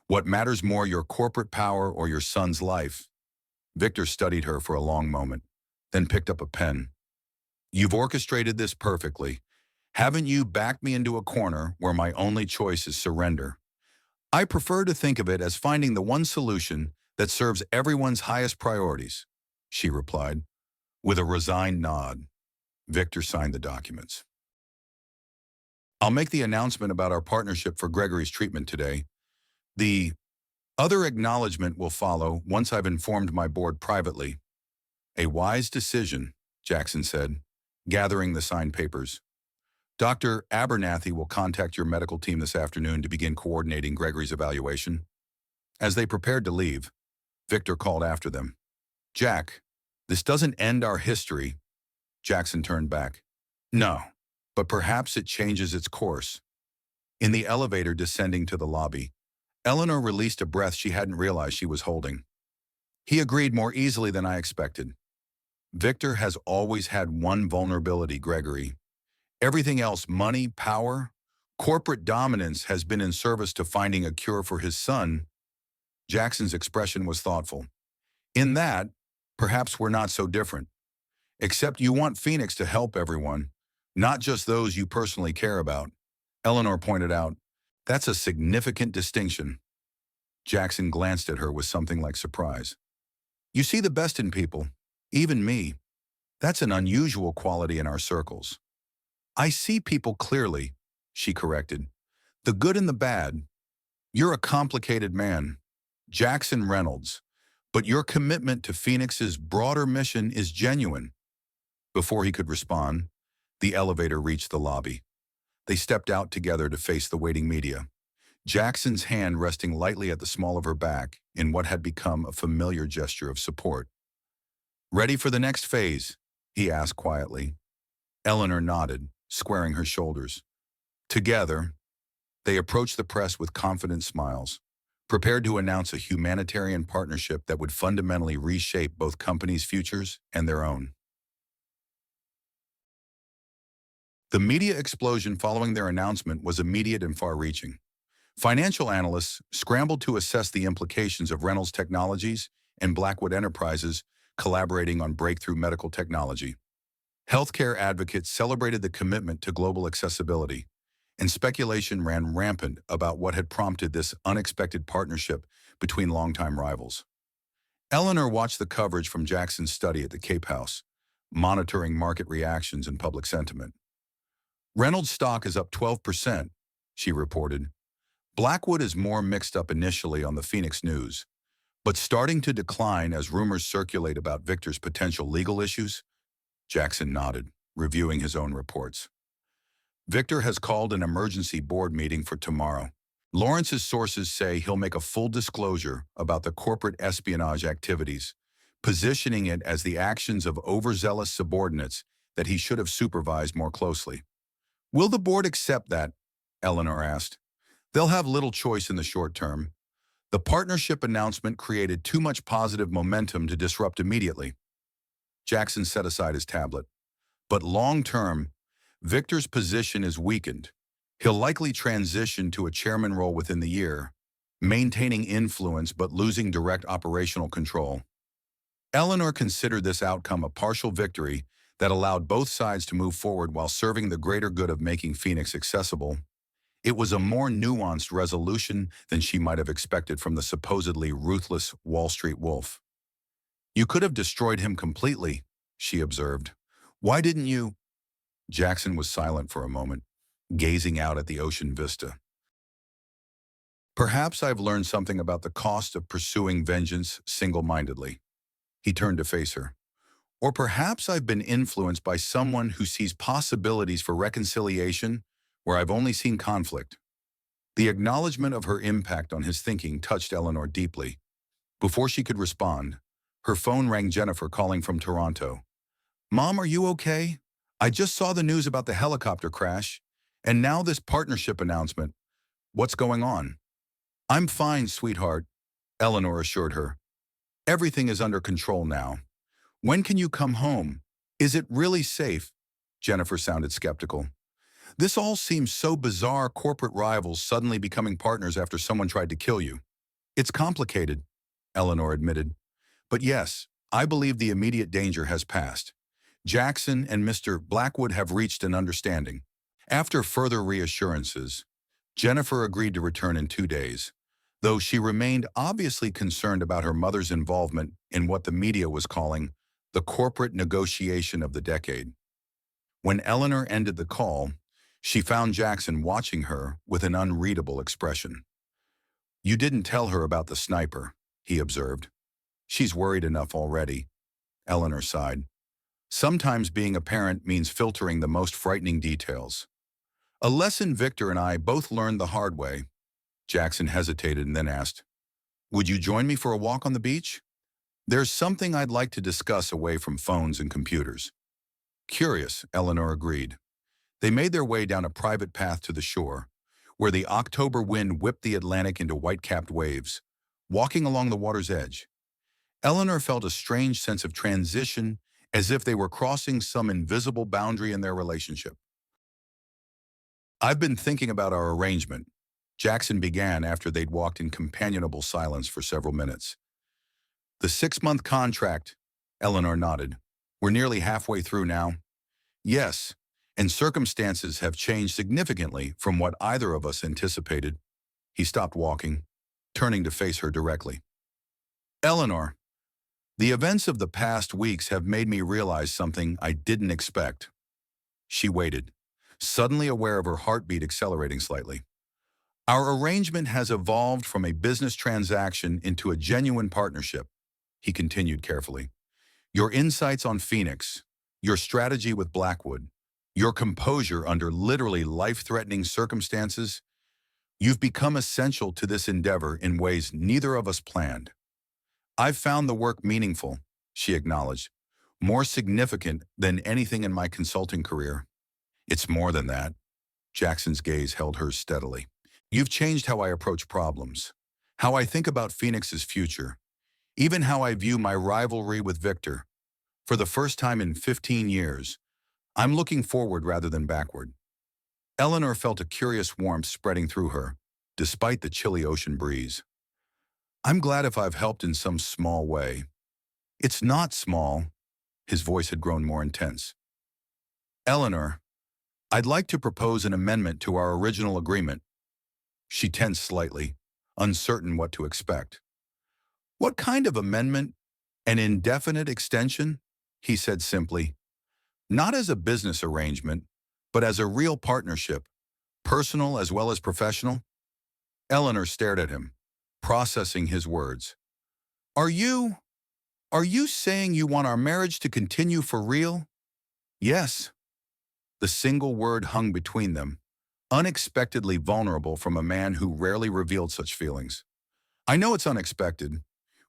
What matters more, your corporate power or your son's life? Victor studied her for a long moment, then picked up a pen. You've orchestrated this perfectly. Haven't you backed me into a corner where my only choice is surrender? I prefer to think of it as finding the one solution that serves everyone's highest priorities, she replied. With a resigned nod, Victor signed the documents. I'll make the announcement about our partnership for Gregory's treatment today. The other acknowledgement will follow once I've informed my board privately. A wise decision, Jackson said, gathering the signed papers. Dr. Abernathy will contact your medical team this afternoon to begin coordinating Gregory's evaluation. As they prepared to leave, Victor called after them. Jack, this doesn't end our history. Jackson turned back. No, but perhaps it changes its course. In the elevator descending to the lobby, Eleanor released a breath she hadn't realized she was holding. He agreed more easily than I expected. Victor has always had one vulnerability, Gregory. Everything else, money, power, corporate dominance, has been in service to finding a cure for his son. Jackson's expression was thoughtful. In that, perhaps we're not so different. Except you want Phoenix to help everyone, not just those you personally care about. Eleanor pointed out, that's a significant distinction. Jackson glanced at her with something like surprise. You see the best in people, even me. That's an unusual quality in our circles. I see people clearly, she corrected. The good and the bad. You're a complicated man, Jackson Reynolds, but your commitment to Phoenix's broader mission is genuine. Before he could respond, the elevator reached the lobby. They stepped out together to face the waiting media, Jackson's hand resting lightly at the small of her back in what had become a familiar gesture of support. Ready for the next phase? He asked quietly. Eleanor nodded, squaring her shoulders. Together, they approached the press with confident smiles, prepared to announce a humanitarian partnership that would fundamentally reshape both companies' futures and their own. The media explosion following their announcement was immediate and far-reaching. Financial analysts scrambled to assess the implications of Reynolds Technologies and Blackwood Enterprises collaborating on breakthrough medical technology. Healthcare advocates celebrated the commitment to global accessibility, and speculation ran rampant about what had prompted this unexpected partnership between longtime rivals. Eleanor watched the coverage from Jackson's study at the Cape House, monitoring market reactions and public sentiment. Reynolds stock is up 12%, she reported. Blackwood is more mixed up initially on the Phoenix news, but starting to decline as rumors circulate about Victor's potential legal issues. Jackson nodded, reviewing his own reports. Victor has called an emergency board meeting for tomorrow. Lawrence's sources say he'll make a full disclosure about the corporate espionage activities, positioning it as the actions of overzealous subordinates that he should have supervised more closely. Will the board accept that? Eleanor asked. They'll have little choice in the short term. The partnership announcement created too much positive momentum to disrupt immediately. Jackson set aside his tablet. But long-term, Victor's position is weakened. He'll likely transition to a chairman role within the year, maintaining influence but losing direct operational control. Eleanor considered this outcome a partial victory that allowed both sides to move forward while serving the greater good of making Phoenix accessible. It was a more nuanced resolution than she might have expected from the supposedly ruthless Wall Street wolf. You could have destroyed him completely, she observed. Why didn't you? Jackson was silent for a moment, gazing out at the ocean vista. Perhaps I've learned something about the cost of pursuing vengeance single-mindedly. He turned to face her. Or perhaps I've been influenced by someone who sees possibilities for reconciliation where I've only seen conflict. The acknowledgement of her impact on his thinking touched Eleanor deeply. Before she could respond, her phone rang. Jennifer calling from Toronto. Mom, are you okay? I just saw the news about the helicopter crash, and now this partnership announcement. What's going on? I'm fine, sweetheart, Eleanor assured her. Everything is under control now. When can you come home? Is it really safe? Jennifer sounded skeptical. This all seems so bizarre, corporate rivals suddenly becoming partners after someone tried to kill you. It's complicated, Eleanor admitted. But yes, I believe the immediate danger has passed. Jackson and Mr. Blackwood have reached an understanding. After further reassurances, Jennifer agreed to return in 2 days, though she remained obviously concerned about her mother's involvement in what the media was calling the corporate negotiation of the decade. When Eleanor ended the call, she found Jackson watching her with an unreadable expression. You didn't tell her about the sniper, he observed. She's worried enough already. Eleanor sighed. Sometimes being a parent means filtering the most frightening details. A lesson Victor and I both learned the hard way. Jackson hesitated and then asked, Would you join me for a walk on the beach? There's something I'd like to discuss away from phones and computers. Curious, Eleanor agreed. They made their way down a private path to the shore, where the October wind whipped the Atlantic into white-capped waves. Walking along the water's edge, Eleanor felt a strange sense of transition, as if they were crossing some invisible boundary in their relationship. I've been thinking about our arrangement, Jackson began after they'd walked in companionable silence for several minutes. The 6-month contract, Eleanor nodded. We're nearly halfway through now. Yes, and circumstances have changed significantly from what either of us anticipated. He stopped walking, turning to face her directly. Eleanor, the events of the past weeks have made me realize something I didn't expect. She waited, suddenly aware of her heartbeat accelerating slightly. Our arrangement has evolved from a business transaction into a genuine partnership, he continued carefully. Your insights on Phoenix, your strategy with Blackwood, your composure under literally life-threatening circumstances, you've become essential to this endeavor in ways neither of us planned. I've found the work meaningful, she acknowledged, more significant than anything in my consulting career. It's more than that. Jackson's gaze held hers steadily. You've changed how I approach problems, how I think about Phoenix's future, even how I view my rivalry with Victor. For the first time in 15 years, I'm looking forward rather than backward. Eleanor felt a curious warmth spreading through her, despite the chilly ocean breeze. I'm glad if I've helped in some small way. It's not small. His voice had grown more intense. Eleanor, I'd like to propose an amendment to our original agreement. She tensed slightly, uncertain what to expect. What kind of amendment? An indefinite extension? He said simply. Not as a business arrangement, but as a real partnership, personal as well as professional. Eleanor stared at him, processing his words. Are you saying you want our marriage to continue for real? Yes. The single word hung between them, unexpectedly vulnerable from a man who rarely revealed such feelings. I know it's unexpected.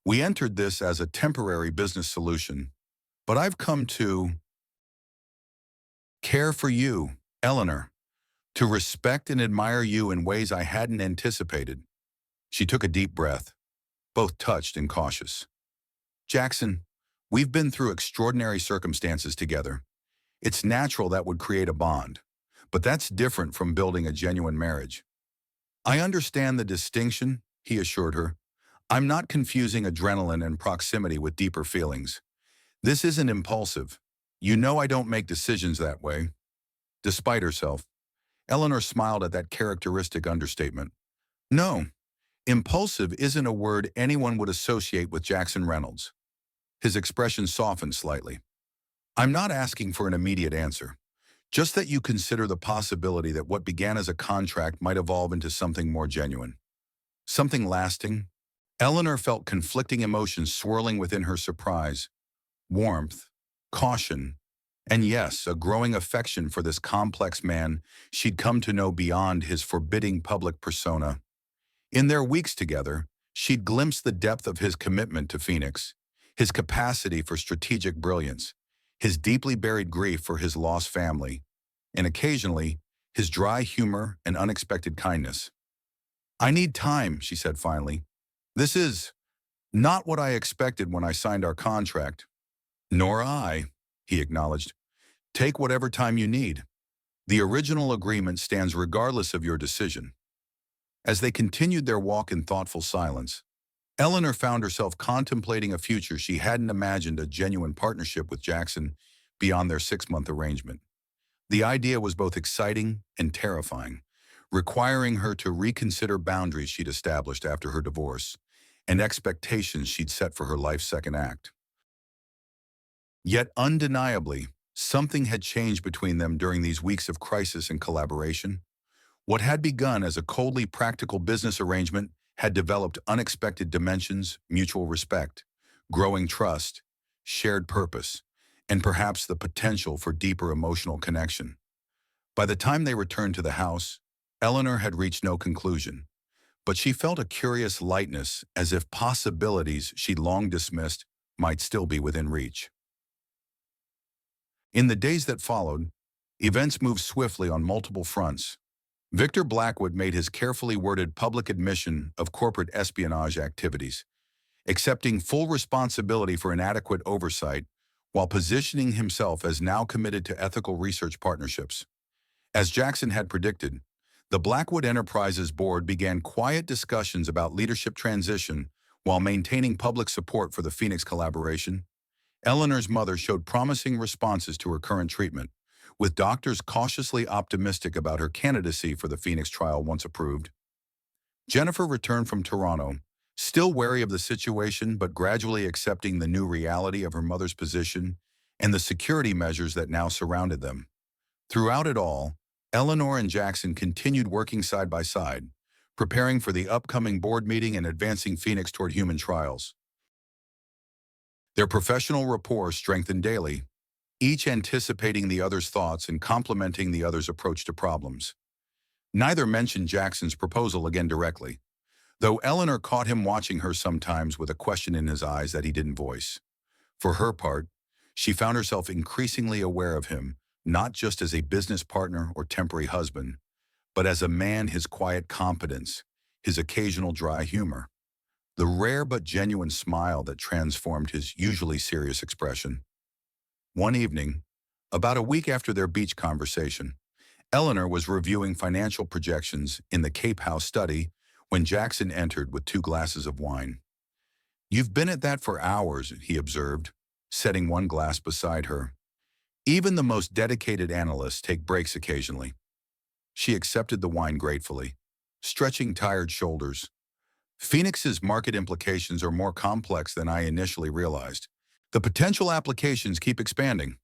We entered this as a temporary business solution, but I've come to care for you, Eleanor, to respect and admire you in ways I hadn't anticipated. She took a deep breath, both touched and cautious. Jackson, we've been through extraordinary circumstances together. It's natural that would create a bond, but that's different from building a genuine marriage. I understand the distinction, he assured her. I'm not confusing adrenaline and proximity with deeper feelings. This isn't impulsive. You know I don't make decisions that way. Despite herself, Eleanor smiled at that characteristic understatement. No, impulsive isn't a word anyone would associate with Jackson Reynolds. His expression softened slightly. I'm not asking for an immediate answer, just that you consider the possibility that what began as a contract might evolve into something more genuine. Something lasting. Eleanor felt conflicting emotions swirling within her: surprise, warmth, caution, and yes, a growing affection for this complex man she'd come to know beyond his forbidding public persona. In their weeks together, she'd glimpsed the depth of his commitment to Phoenix, his capacity for strategic brilliance, his deeply buried grief for his lost family, and occasionally, his dry humor and unexpected kindness. I need time, she said finally. This is not what I expected when I signed our contract. Nor I, he acknowledged. Take whatever time you need. The original agreement stands regardless of your decision. As they continued their walk in thoughtful silence, Eleanor found herself contemplating a future she hadn't imagined: a genuine partnership with Jackson beyond their 6-month arrangement. The idea was both exciting and terrifying, requiring her to reconsider boundaries she'd established after her divorce and expectations she'd set for her life's second act. Yet undeniably, something had changed between them during these weeks of crisis and collaboration. What had begun as a coldly practical business arrangement had developed unexpected dimensions: mutual respect, growing trust, shared purpose, and perhaps the potential for deeper emotional connection. By the time they returned to the house, Eleanor had reached no conclusion, but she felt a curious lightness, as if possibilities she'd long dismissed might still be within reach. In the days that followed, events moved swiftly on multiple fronts. Victor Blackwood made his carefully worded public admission of corporate espionage activities, accepting full responsibility for inadequate oversight while positioning himself as now committed to ethical research partnerships. As Jackson had predicted, The Blackwood Enterprises board began quiet discussions about leadership transition while maintaining public support for the Phoenix collaboration. Eleanor's mother showed promising responses to her current treatment, with doctors cautiously optimistic about her candidacy for the Phoenix trial once approved. Jennifer returned from Toronto, still wary of the situation but gradually accepting the new reality of her mother's position and the security measures that now surrounded them. Throughout it all, Eleanor and Jackson continued working side by side, preparing for the upcoming board meeting and advancing Phoenix toward human trials. Their professional rapport strengthened daily, each anticipating the other's thoughts and complementing the other's approach to problems. Neither mentioned Jackson's proposal again directly, though Eleanor caught him watching her sometimes with a question in his eyes that he didn't voice. For her part, she found herself increasingly aware of him, not just as a business partner or temporary husband, but as a man, his quiet competence, his occasional dry humor, the rare but genuine smile that transformed his usually serious expression. One evening, about a week after their beach conversation, Eleanor was reviewing financial projections in the Cape House study when Jackson entered with 2 glasses of wine. "You've been at that for hours," he observed, setting one glass beside her. "Even the most dedicated analysts take breaks occasionally." She accepted the wine gratefully, stretching tired shoulders. "Phoenix's market implications are more complex than I initially realized. The potential applications keep expanding.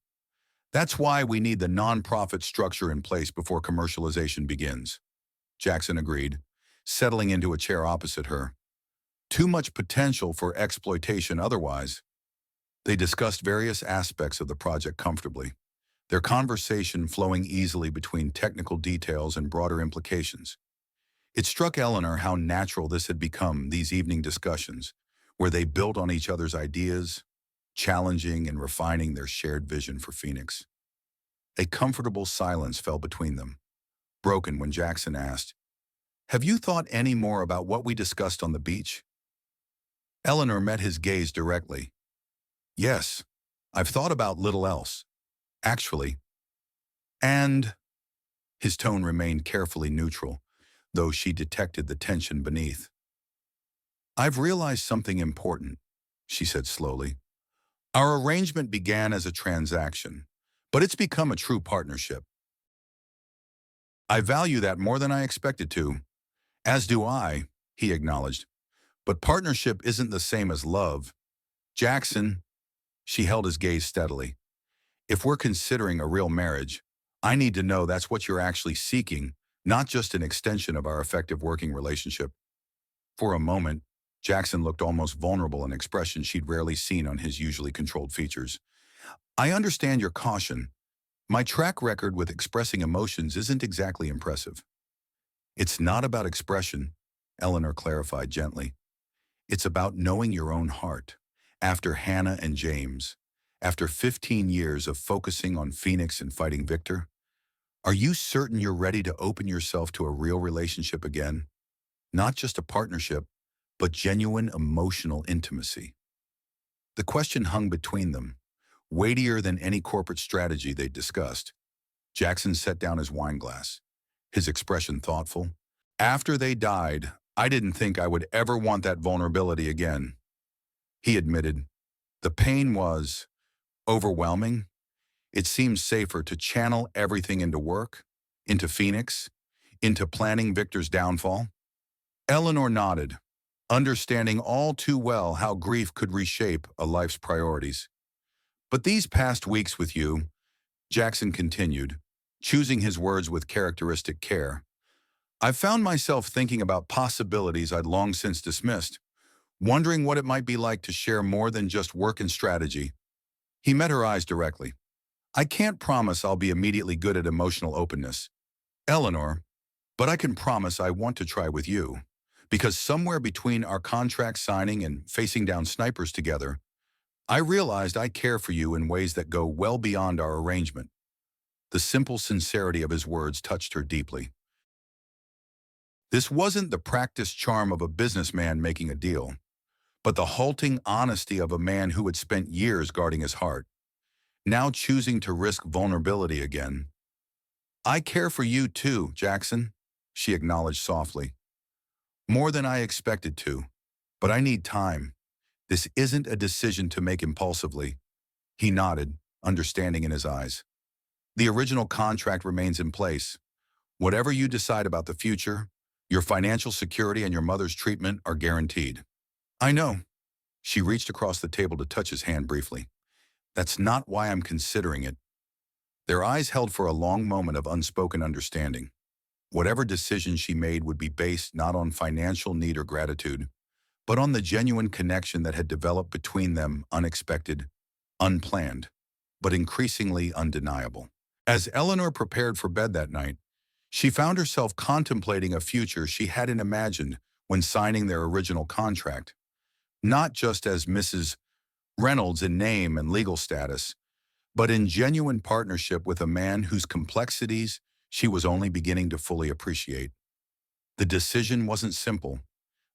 That's why we need the nonprofit structure in place before commercialization begins." Jackson agreed, settling into a chair opposite her. "Too much potential for exploitation otherwise." They discussed various aspects of the project comfortably, their conversation flowing easily between technical details and broader implications. It struck Eleanor how natural this had become, these evening discussions, where they built on each other's ideas, challenging and refining their shared vision for Phoenix. A comfortable silence fell between them, broken when Jackson asked, "Have you thought any more about what we discussed on the beach?" Eleanor met his gaze directly. "Yes, I've thought about little else, actually." "And?" His tone remained carefully neutral, though she detected the tension beneath. "I've realized something important," she said slowly. "Our arrangement began as a transaction, but it's become a true partnership. I value that more than I expected to." "As do I," he acknowledged. "But partnership isn't the same as love." "Jackson," she held his gaze steadily, "if we're considering a real marriage, I need to know that's what you're actually seeking, not just an extension of our effective working relationship." For a moment, Jackson looked almost vulnerable, an expression she'd rarely seen on his usually controlled features. "I understand your caution. My track record with expressing emotions isn't exactly impressive." "It's not about expression," Eleanor clarified gently. "It's about knowing your own heart. After Hannah and James, after 15 years of focusing on Phoenix and fighting Victor, are you certain you're ready to open yourself to a real relationship again? Not just a partnership, but genuine emotional intimacy." The question hung between them, weightier than any corporate strategy they'd discussed. Jackson set down his wine glass, his expression thoughtful. "After they died, I didn't think I would ever want that vulnerability again," he admitted. "The pain was overwhelming. It seemed safer to channel everything into work, into Phoenix, into planning Victor's downfall." Eleanor nodded, understanding all too well how grief could reshape a life's priorities. "But these past weeks with you," Jackson continued, choosing his words with characteristic care, "I've found myself thinking about possibilities I'd long since dismissed, wondering what it might be like to share more than just work and strategy." He met her eyes directly. "I can't promise I'll be immediately good at emotional openness, Eleanor, but I can promise I want to try with you, because somewhere between our contract signing and facing down snipers together, I realized I care for you in ways that go well beyond our arrangement." The simple sincerity of his words touched her deeply. This wasn't the practiced charm of a businessman making a deal, but the halting honesty of a man who had spent years guarding his heart, now choosing to risk vulnerability again. "I care for you too, Jackson," she acknowledged softly. More than I expected to, but I need time. This isn't a decision to make impulsively. He nodded, understanding in his eyes. The original contract remains in place. Whatever you decide about the future, your financial security and your mother's treatment are guaranteed. I know. She reached across the table to touch his hand briefly. That's not why I'm considering it. Their eyes held for a long moment of unspoken understanding. Whatever decision she made would be based not on financial need or gratitude, but on the genuine connection that had developed between them, unexpected, unplanned, but increasingly undeniable. As Eleanor prepared for bed that night, she found herself contemplating a future she hadn't imagined when signing their original contract, not just as Mrs. Reynolds in name and legal status, but in genuine partnership with a man whose complexities she was only beginning to fully appreciate. The decision wasn't simple.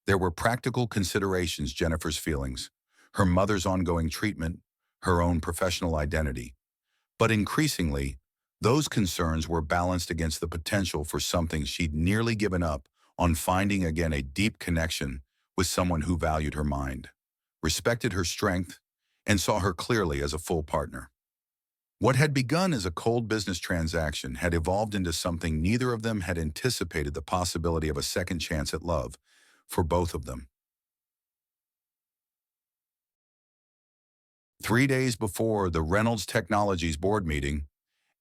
There were practical considerations: Jennifer's feelings, her mother's ongoing treatment, her own professional identity. But increasingly, those concerns were balanced against the potential for something she'd nearly given up on: finding again a deep connection with someone who valued her mind, respected her strength, and saw her clearly as a full partner. What had begun as a cold business transaction had evolved into something neither of them had anticipated: the possibility of a second chance at love for both of them. 3 days before the Reynolds Technologies board meeting,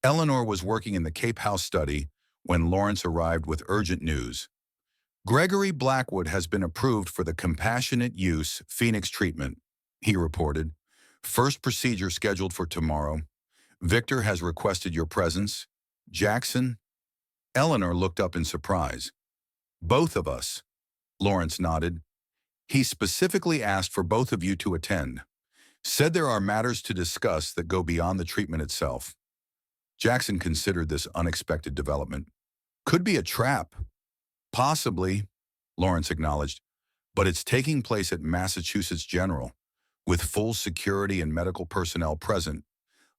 Eleanor was working in the Cape House study when Lawrence arrived with urgent news. Gregory Blackwood has been approved for the compassionate use Phoenix treatment, he reported. First procedure scheduled for tomorrow. Victor has requested your presence. Jackson? Eleanor looked up in surprise. Both of us, Lawrence nodded. He specifically asked for both of you to attend. Said there are matters to discuss that go beyond the treatment itself. Jackson considered this unexpected development. Could be a trap. Possibly, Lawrence acknowledged, but it's taking place at Massachusetts General, with full security and medical personnel present,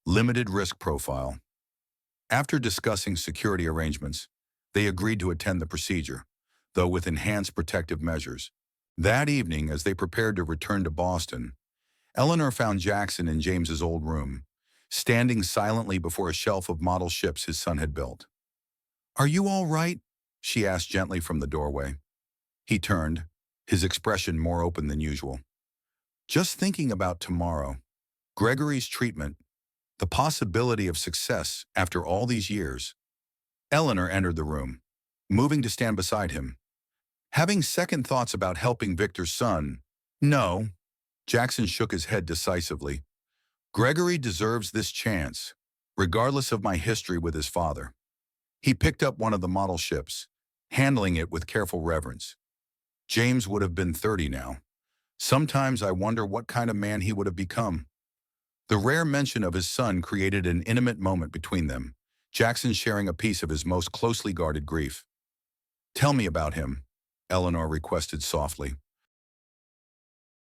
limited risk profile. After discussing security arrangements, they agreed to attend the procedure, though with enhanced protective measures. That evening, as they prepared to return to Boston, Eleanor found Jackson in James's old room, standing silently before a shelf of model ships his son had built. Are you all right? She asked gently from the doorway. He turned, his expression more open than usual. Just thinking about tomorrow, Gregory's treatment, the possibility of success after all these years. Eleanor entered the room, moving to stand beside him. Having second thoughts about helping Victor's son? No. Jackson shook his head decisively. Gregory deserves this chance, regardless of my history with his father. He picked up one of the model ships, handling it with careful reverence. James would have been 30 now. Sometimes I wonder what kind of man he would have become. The rare mention of his son created an intimate moment between them, Jackson sharing a piece of his most closely guarded grief. Tell me about him, Eleanor requested softly.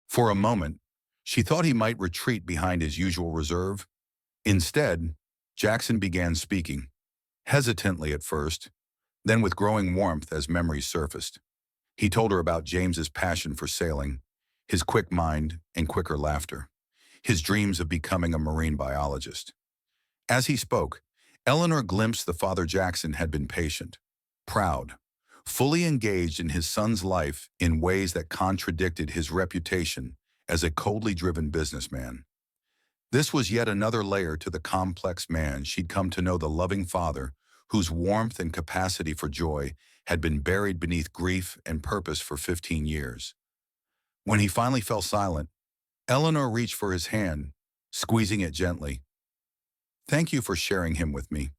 For a moment, she thought he might retreat behind his usual reserve. Instead, Jackson began speaking, hesitantly at first, then with growing warmth as memories surfaced. He told her about James's passion for sailing, his quick mind and quicker laughter, his dreams of becoming a marine biologist. As he spoke, Eleanor glimpsed the father Jackson had been patient, proud, fully engaged in his son's life in ways that contradicted his reputation as a coldly driven businessman. This was yet another layer to the complex man she'd come to know: the loving father whose warmth and capacity for joy had been buried beneath grief and purpose for 15 years. When he finally fell silent, Eleanor reached for his hand, squeezing it gently. Thank you for sharing him with me.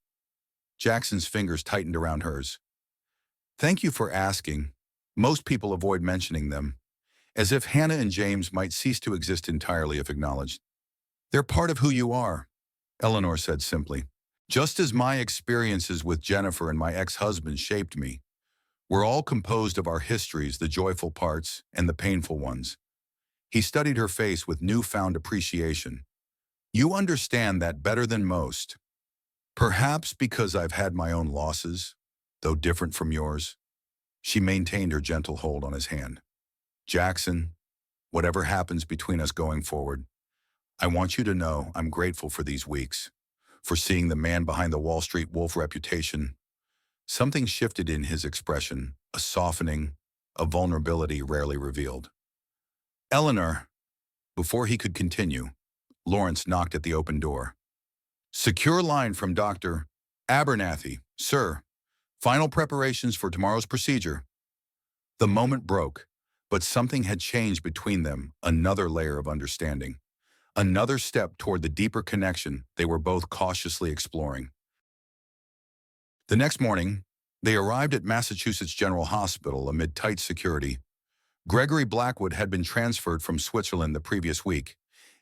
Jackson's fingers tightened around hers. Thank you for asking. Most people avoid mentioning them, as if Hannah and James might cease to exist entirely if acknowledged. They're part of who you are, Eleanor said simply. Just as my experiences with Jennifer and my ex-husband shaped me. We're all composed of our histories, the joyful parts and the painful ones. He studied her face with newfound appreciation. You understand that better than most. Perhaps because I've had my own losses, though different from yours. She maintained her gentle hold on his hand. Jackson, whatever happens between us going forward, I want you to know I'm grateful for these weeks, for seeing the man behind the Wall Street wolf reputation. Something shifted in his expression, a softening, a vulnerability rarely revealed. Eleanor, before he could continue, Lawrence knocked at the open door. Secure line from Dr. Abernathy, sir. Final preparations for tomorrow's procedure. The moment broke, but something had changed between them, another layer of understanding. Another step toward the deeper connection they were both cautiously exploring. The next morning, they arrived at Massachusetts General Hospital amid tight security. Gregory Blackwood had been transferred from Switzerland the previous week,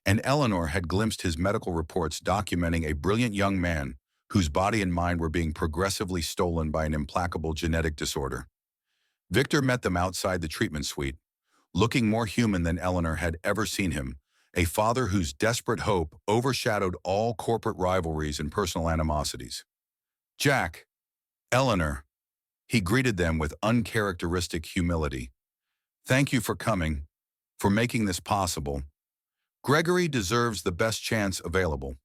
and Eleanor had glimpsed his medical reports documenting a brilliant young man whose body and mind were being progressively stolen by an implacable genetic disorder. Victor met them outside the treatment suite, looking more human than Eleanor had ever seen him, a father whose desperate hope overshadowed all corporate rivalries and personal animosities. Jack, Eleanor, he greeted them with uncharacteristic humility. Thank you for coming, for making this possible. Gregory deserves the best chance available,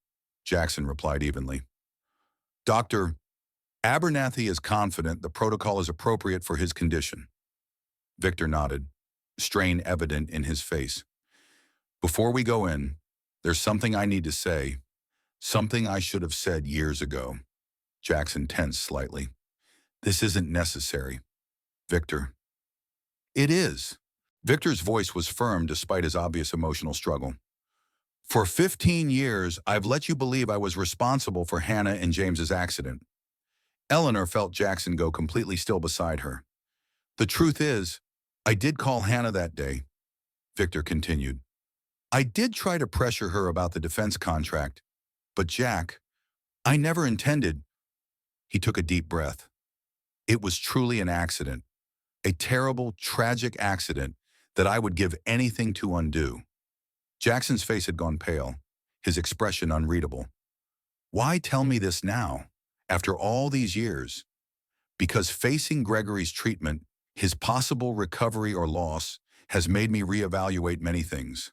Jackson replied evenly. Dr. Abernathy is confident the protocol is appropriate for his condition. Victor nodded, strain evident in his face. Before we go in, there's something I need to say, something I should have said years ago. Jackson tensed slightly. This isn't necessary. Victor. It is. Victor's voice was firm despite his obvious emotional struggle. For 15 years, I've let you believe I was responsible for Hannah and James's accident. Eleanor felt Jackson go completely still beside her. The truth is, I did call Hannah that day, Victor continued. I did try to pressure her about the defense contract, but Jack, I never intended. He took a deep breath. It was truly an accident, a terrible, tragic accident that I would give anything to undo. Jackson's face had gone pale, his expression unreadable. Why tell me this now, after all these years? Because facing Gregory's treatment, his possible recovery or loss, has made me reevaluate many things.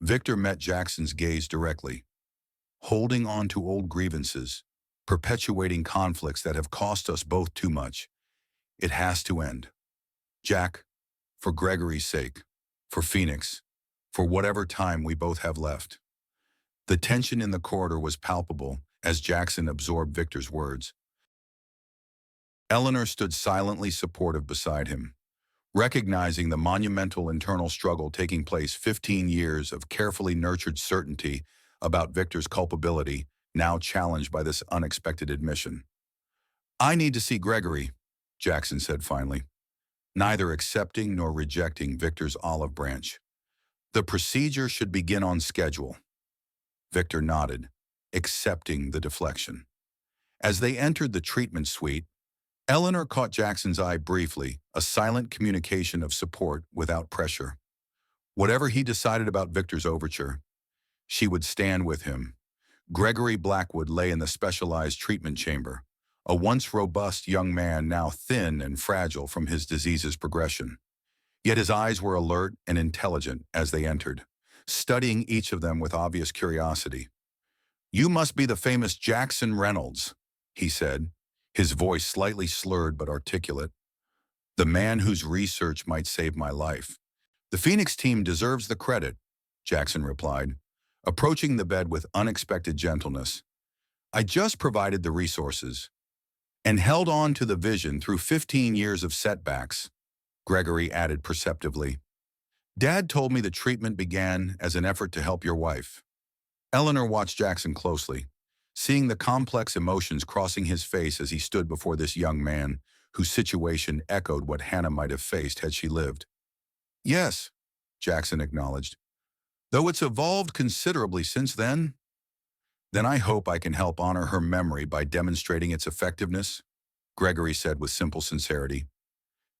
Victor met Jackson's gaze directly. Holding on to old grievances, perpetuating conflicts that have cost us both too much. It has to end. Jack, for Gregory's sake, for Phoenix, for whatever time we both have left. The tension in the corridor was palpable as Jackson absorbed Victor's words. Eleanor stood silently supportive beside him, recognizing the monumental internal struggle taking place 15 years of carefully nurtured certainty about Victor's culpability, now challenged by this unexpected admission. I need to see Gregory, Jackson said finally, neither accepting nor rejecting Victor's olive branch. The procedure should begin on schedule. Victor nodded, accepting the deflection. As they entered the treatment suite, Eleanor caught Jackson's eye briefly, a silent communication of support without pressure. Whatever he decided about Victor's overture, she would stand with him. Gregory Blackwood lay in the specialized treatment chamber, a once robust young man now thin and fragile from his disease's progression. Yet his eyes were alert and intelligent as they entered, studying each of them with obvious curiosity. You must be the famous Jackson Reynolds, he said, his voice slightly slurred but articulate. The man whose research might save my life. The Phoenix team deserves the credit, Jackson replied, approaching the bed with unexpected gentleness. I just provided the resources and held on to the vision through 15 years of setbacks, Gregory added perceptively. Dad told me the treatment began as an effort to help your wife. Eleanor watched Jackson closely, seeing the complex emotions crossing his face as he stood before this young man, whose situation echoed what Hannah might have faced had she lived. Yes, Jackson acknowledged. Though it's evolved considerably since then I hope I can help honor her memory by demonstrating its effectiveness, Gregory said with simple sincerity,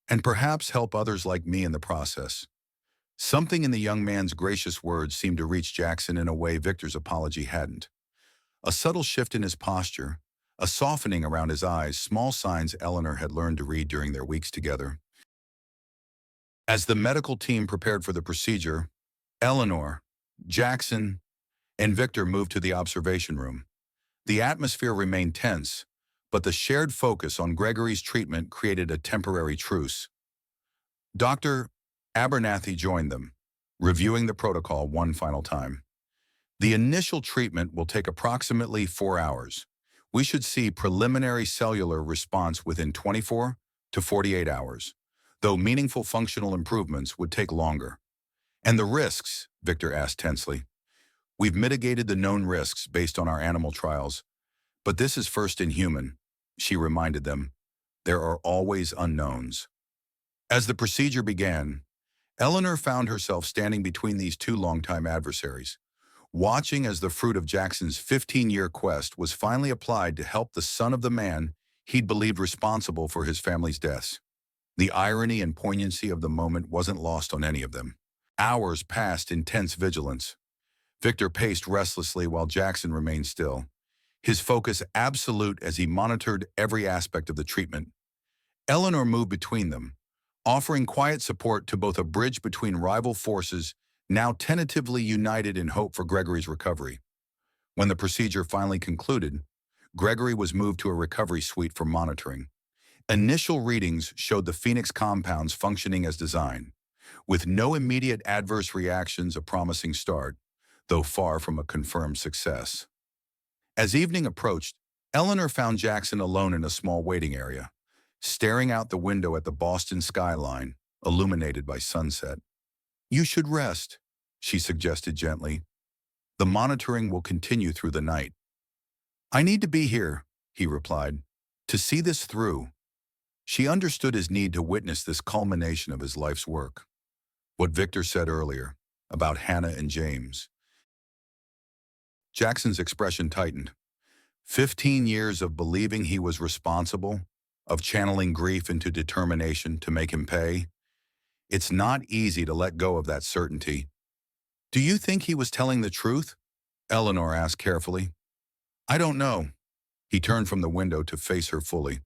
and perhaps help others like me in the process. Something in the young man's gracious words seemed to reach Jackson in a way Victor's apology hadn't. A subtle shift in his posture, a softening around his eyes, small signs Eleanor had learned to read during their weeks together. As the medical team prepared for the procedure, Eleanor, Jackson, and Victor moved to the observation room. The atmosphere remained tense, but the shared focus on Gregory's treatment created a temporary truce. Dr. Abernathy joined them, reviewing the protocol one final time. The initial treatment will take approximately 4 hours. We should see preliminary cellular response within 24 to 48 hours, though meaningful functional improvements would take longer. And the risks? Victor asked tensely. We've mitigated the known risks based on our animal trials, but this is first in human, she reminded them. There are always unknowns. As the procedure began, Eleanor found herself standing between these two longtime adversaries, watching as the fruit of Jackson's 15-year quest was finally applied to help the son of the man he'd believed responsible for his family's deaths. The irony and poignancy of the moment wasn't lost on any of them. Hours passed in tense vigilance. Victor paced restlessly while Jackson remained still, his focus absolute as he monitored every aspect of the treatment. Eleanor moved between them, offering quiet support to both a bridge between rival forces now tentatively united in hope for Gregory's recovery. When the procedure finally concluded, Gregory was moved to a recovery suite for monitoring. Initial readings showed the Phoenix compounds functioning as designed, with no immediate adverse reactions, a promising start, though far from a confirmed success. As evening approached, Eleanor found Jackson alone in a small waiting area, staring out the window at the Boston skyline, illuminated by sunset. You should rest, she suggested gently. The monitoring will continue through the night. I need to be here, he replied, to see this through. She understood his need to witness this culmination of his life's work. What Victor said earlier about Hannah and James. Jackson's expression tightened. 15 years of believing he was responsible, of channeling grief into determination to make him pay. It's not easy to let go of that certainty. Do you think he was telling the truth? Eleanor asked carefully. I don't know. He turned from the window to face her fully.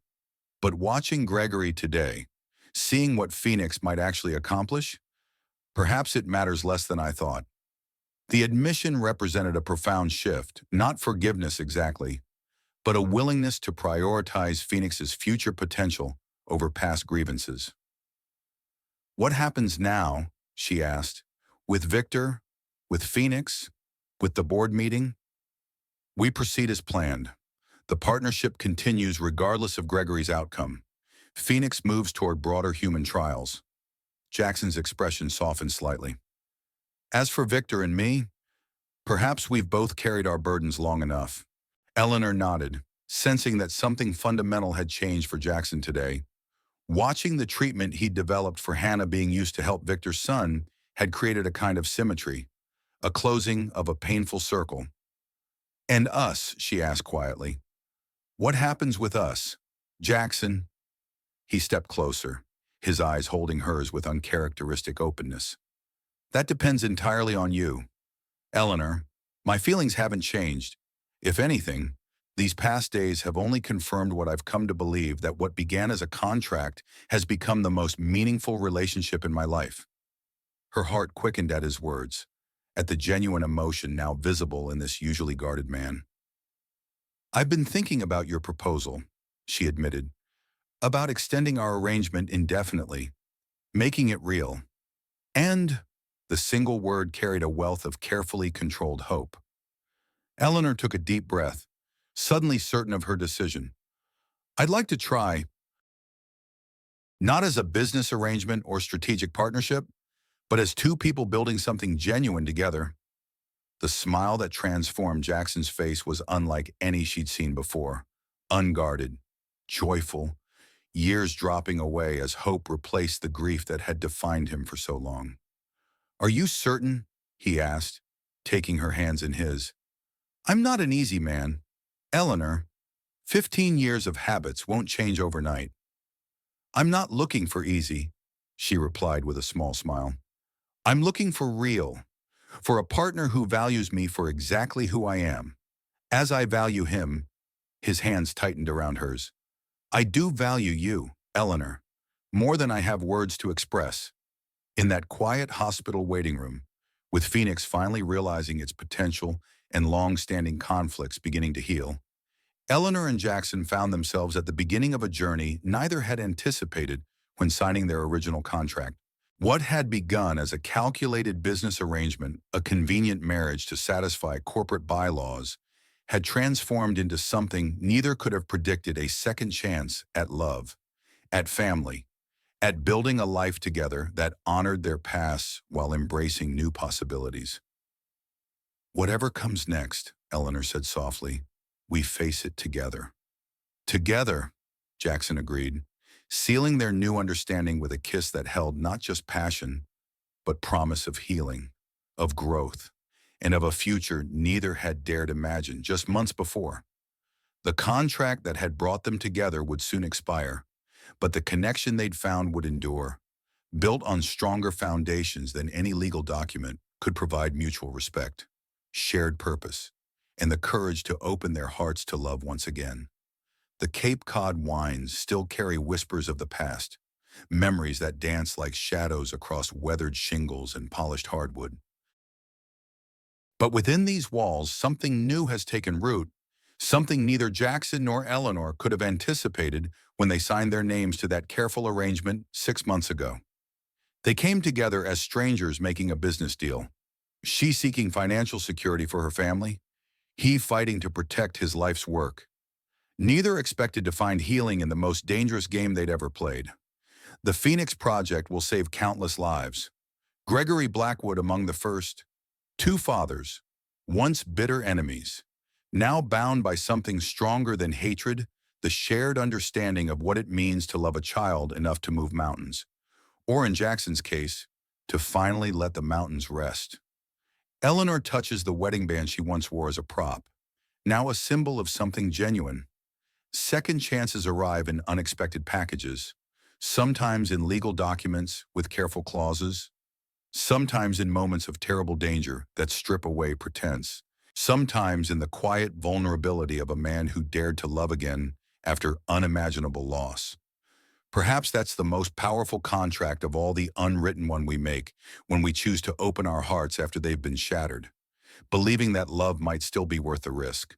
But watching Gregory today, seeing what Phoenix might actually accomplish, perhaps it matters less than I thought. The admission represented a profound shift, not forgiveness exactly, but a willingness to prioritize Phoenix's future potential over past grievances. What happens now, she asked, with Victor, with Phoenix, with the board meeting? We proceed as planned. The partnership continues regardless of Gregory's outcome. Phoenix moves toward broader human trials. Jackson's expression softened slightly. As for Victor and me, perhaps we've both carried our burdens long enough. Eleanor nodded, sensing that something fundamental had changed for Jackson today. Watching the treatment he'd developed for Hannah being used to help Victor's son had created a kind of symmetry, a closing of a painful circle. And us, she asked quietly. What happens with us? Jackson? He stepped closer, his eyes holding hers with uncharacteristic openness. That depends entirely on you. Eleanor, my feelings haven't changed. If anything, these past days have only confirmed what I've come to believe, that what began as a contract has become the most meaningful relationship in my life. Her heart quickened at his words, at the genuine emotion now visible in this usually guarded man. I've been thinking about your proposal, she admitted, about extending our arrangement indefinitely, making it real. And the single word carried a wealth of carefully controlled hope. Eleanor took a deep breath, suddenly certain of her decision. I'd like to try, not as a business arrangement or strategic partnership, but as two people building something genuine together. The smile that transformed Jackson's face was unlike any she'd seen before, unguarded, joyful, years dropping away as hope replaced the grief that had defined him for so long. Are you certain? He asked, taking her hands in his. I'm not an easy man. Eleanor, 15 years of habits won't change overnight. I'm not looking for easy, she replied with a small smile. I'm looking for real, for a partner who values me for exactly who I am. As I value him, his hands tightened around hers. I do value you, Eleanor, more than I have words to express. In that quiet hospital waiting room, with Phoenix finally realizing its potential and long-standing conflicts beginning to heal, Eleanor and Jackson found themselves at the beginning of a journey neither had anticipated when signing their original contract. What had begun as a calculated business arrangement, a convenient marriage to satisfy corporate bylaws, had transformed into something neither could have predicted: a second chance at love, at family, at building a life together that honored their pasts while embracing new possibilities. "Whatever comes next," Eleanor said softly, "we face it together." "Together," Jackson agreed, sealing their new understanding with a kiss that held not just passion, but promise of healing, of growth, and of a future neither had dared imagine just months before. The contract that had brought them together would soon expire, but the connection they'd found would endure, built on stronger foundations than any legal document could provide: mutual respect, shared purpose, and the courage to open their hearts to love once again. The Cape Cod wines still carry whispers of the past, memories that dance like shadows across weathered shingles and polished hardwood. But within these walls, something new has taken root, something neither Jackson nor Eleanor could have anticipated when they signed their names to that careful arrangement 6 months ago. They came together as strangers making a business deal, she seeking financial security for her family, he fighting to protect his life's work. Neither expected to find healing in the most dangerous game they'd ever played. The Phoenix Project will save countless lives. Gregory Blackwood among the first. Two fathers, once bitter enemies, now bound by something stronger than hatred: the shared understanding of what it means to love a child enough to move mountains, or in Jackson's case, to finally let the mountains rest. Eleanor touches the wedding band she once wore as a prop, now a symbol of something genuine. Second chances arrive in unexpected packages, sometimes in legal documents with careful clauses, sometimes in moments of terrible danger that strip away pretense, sometimes in the quiet vulnerability of a man who dared to love again after unimaginable loss. Perhaps that's the most powerful contract of all, the unwritten one we make when we choose to open our hearts after they've been shattered, believing that love might still be worth the risk.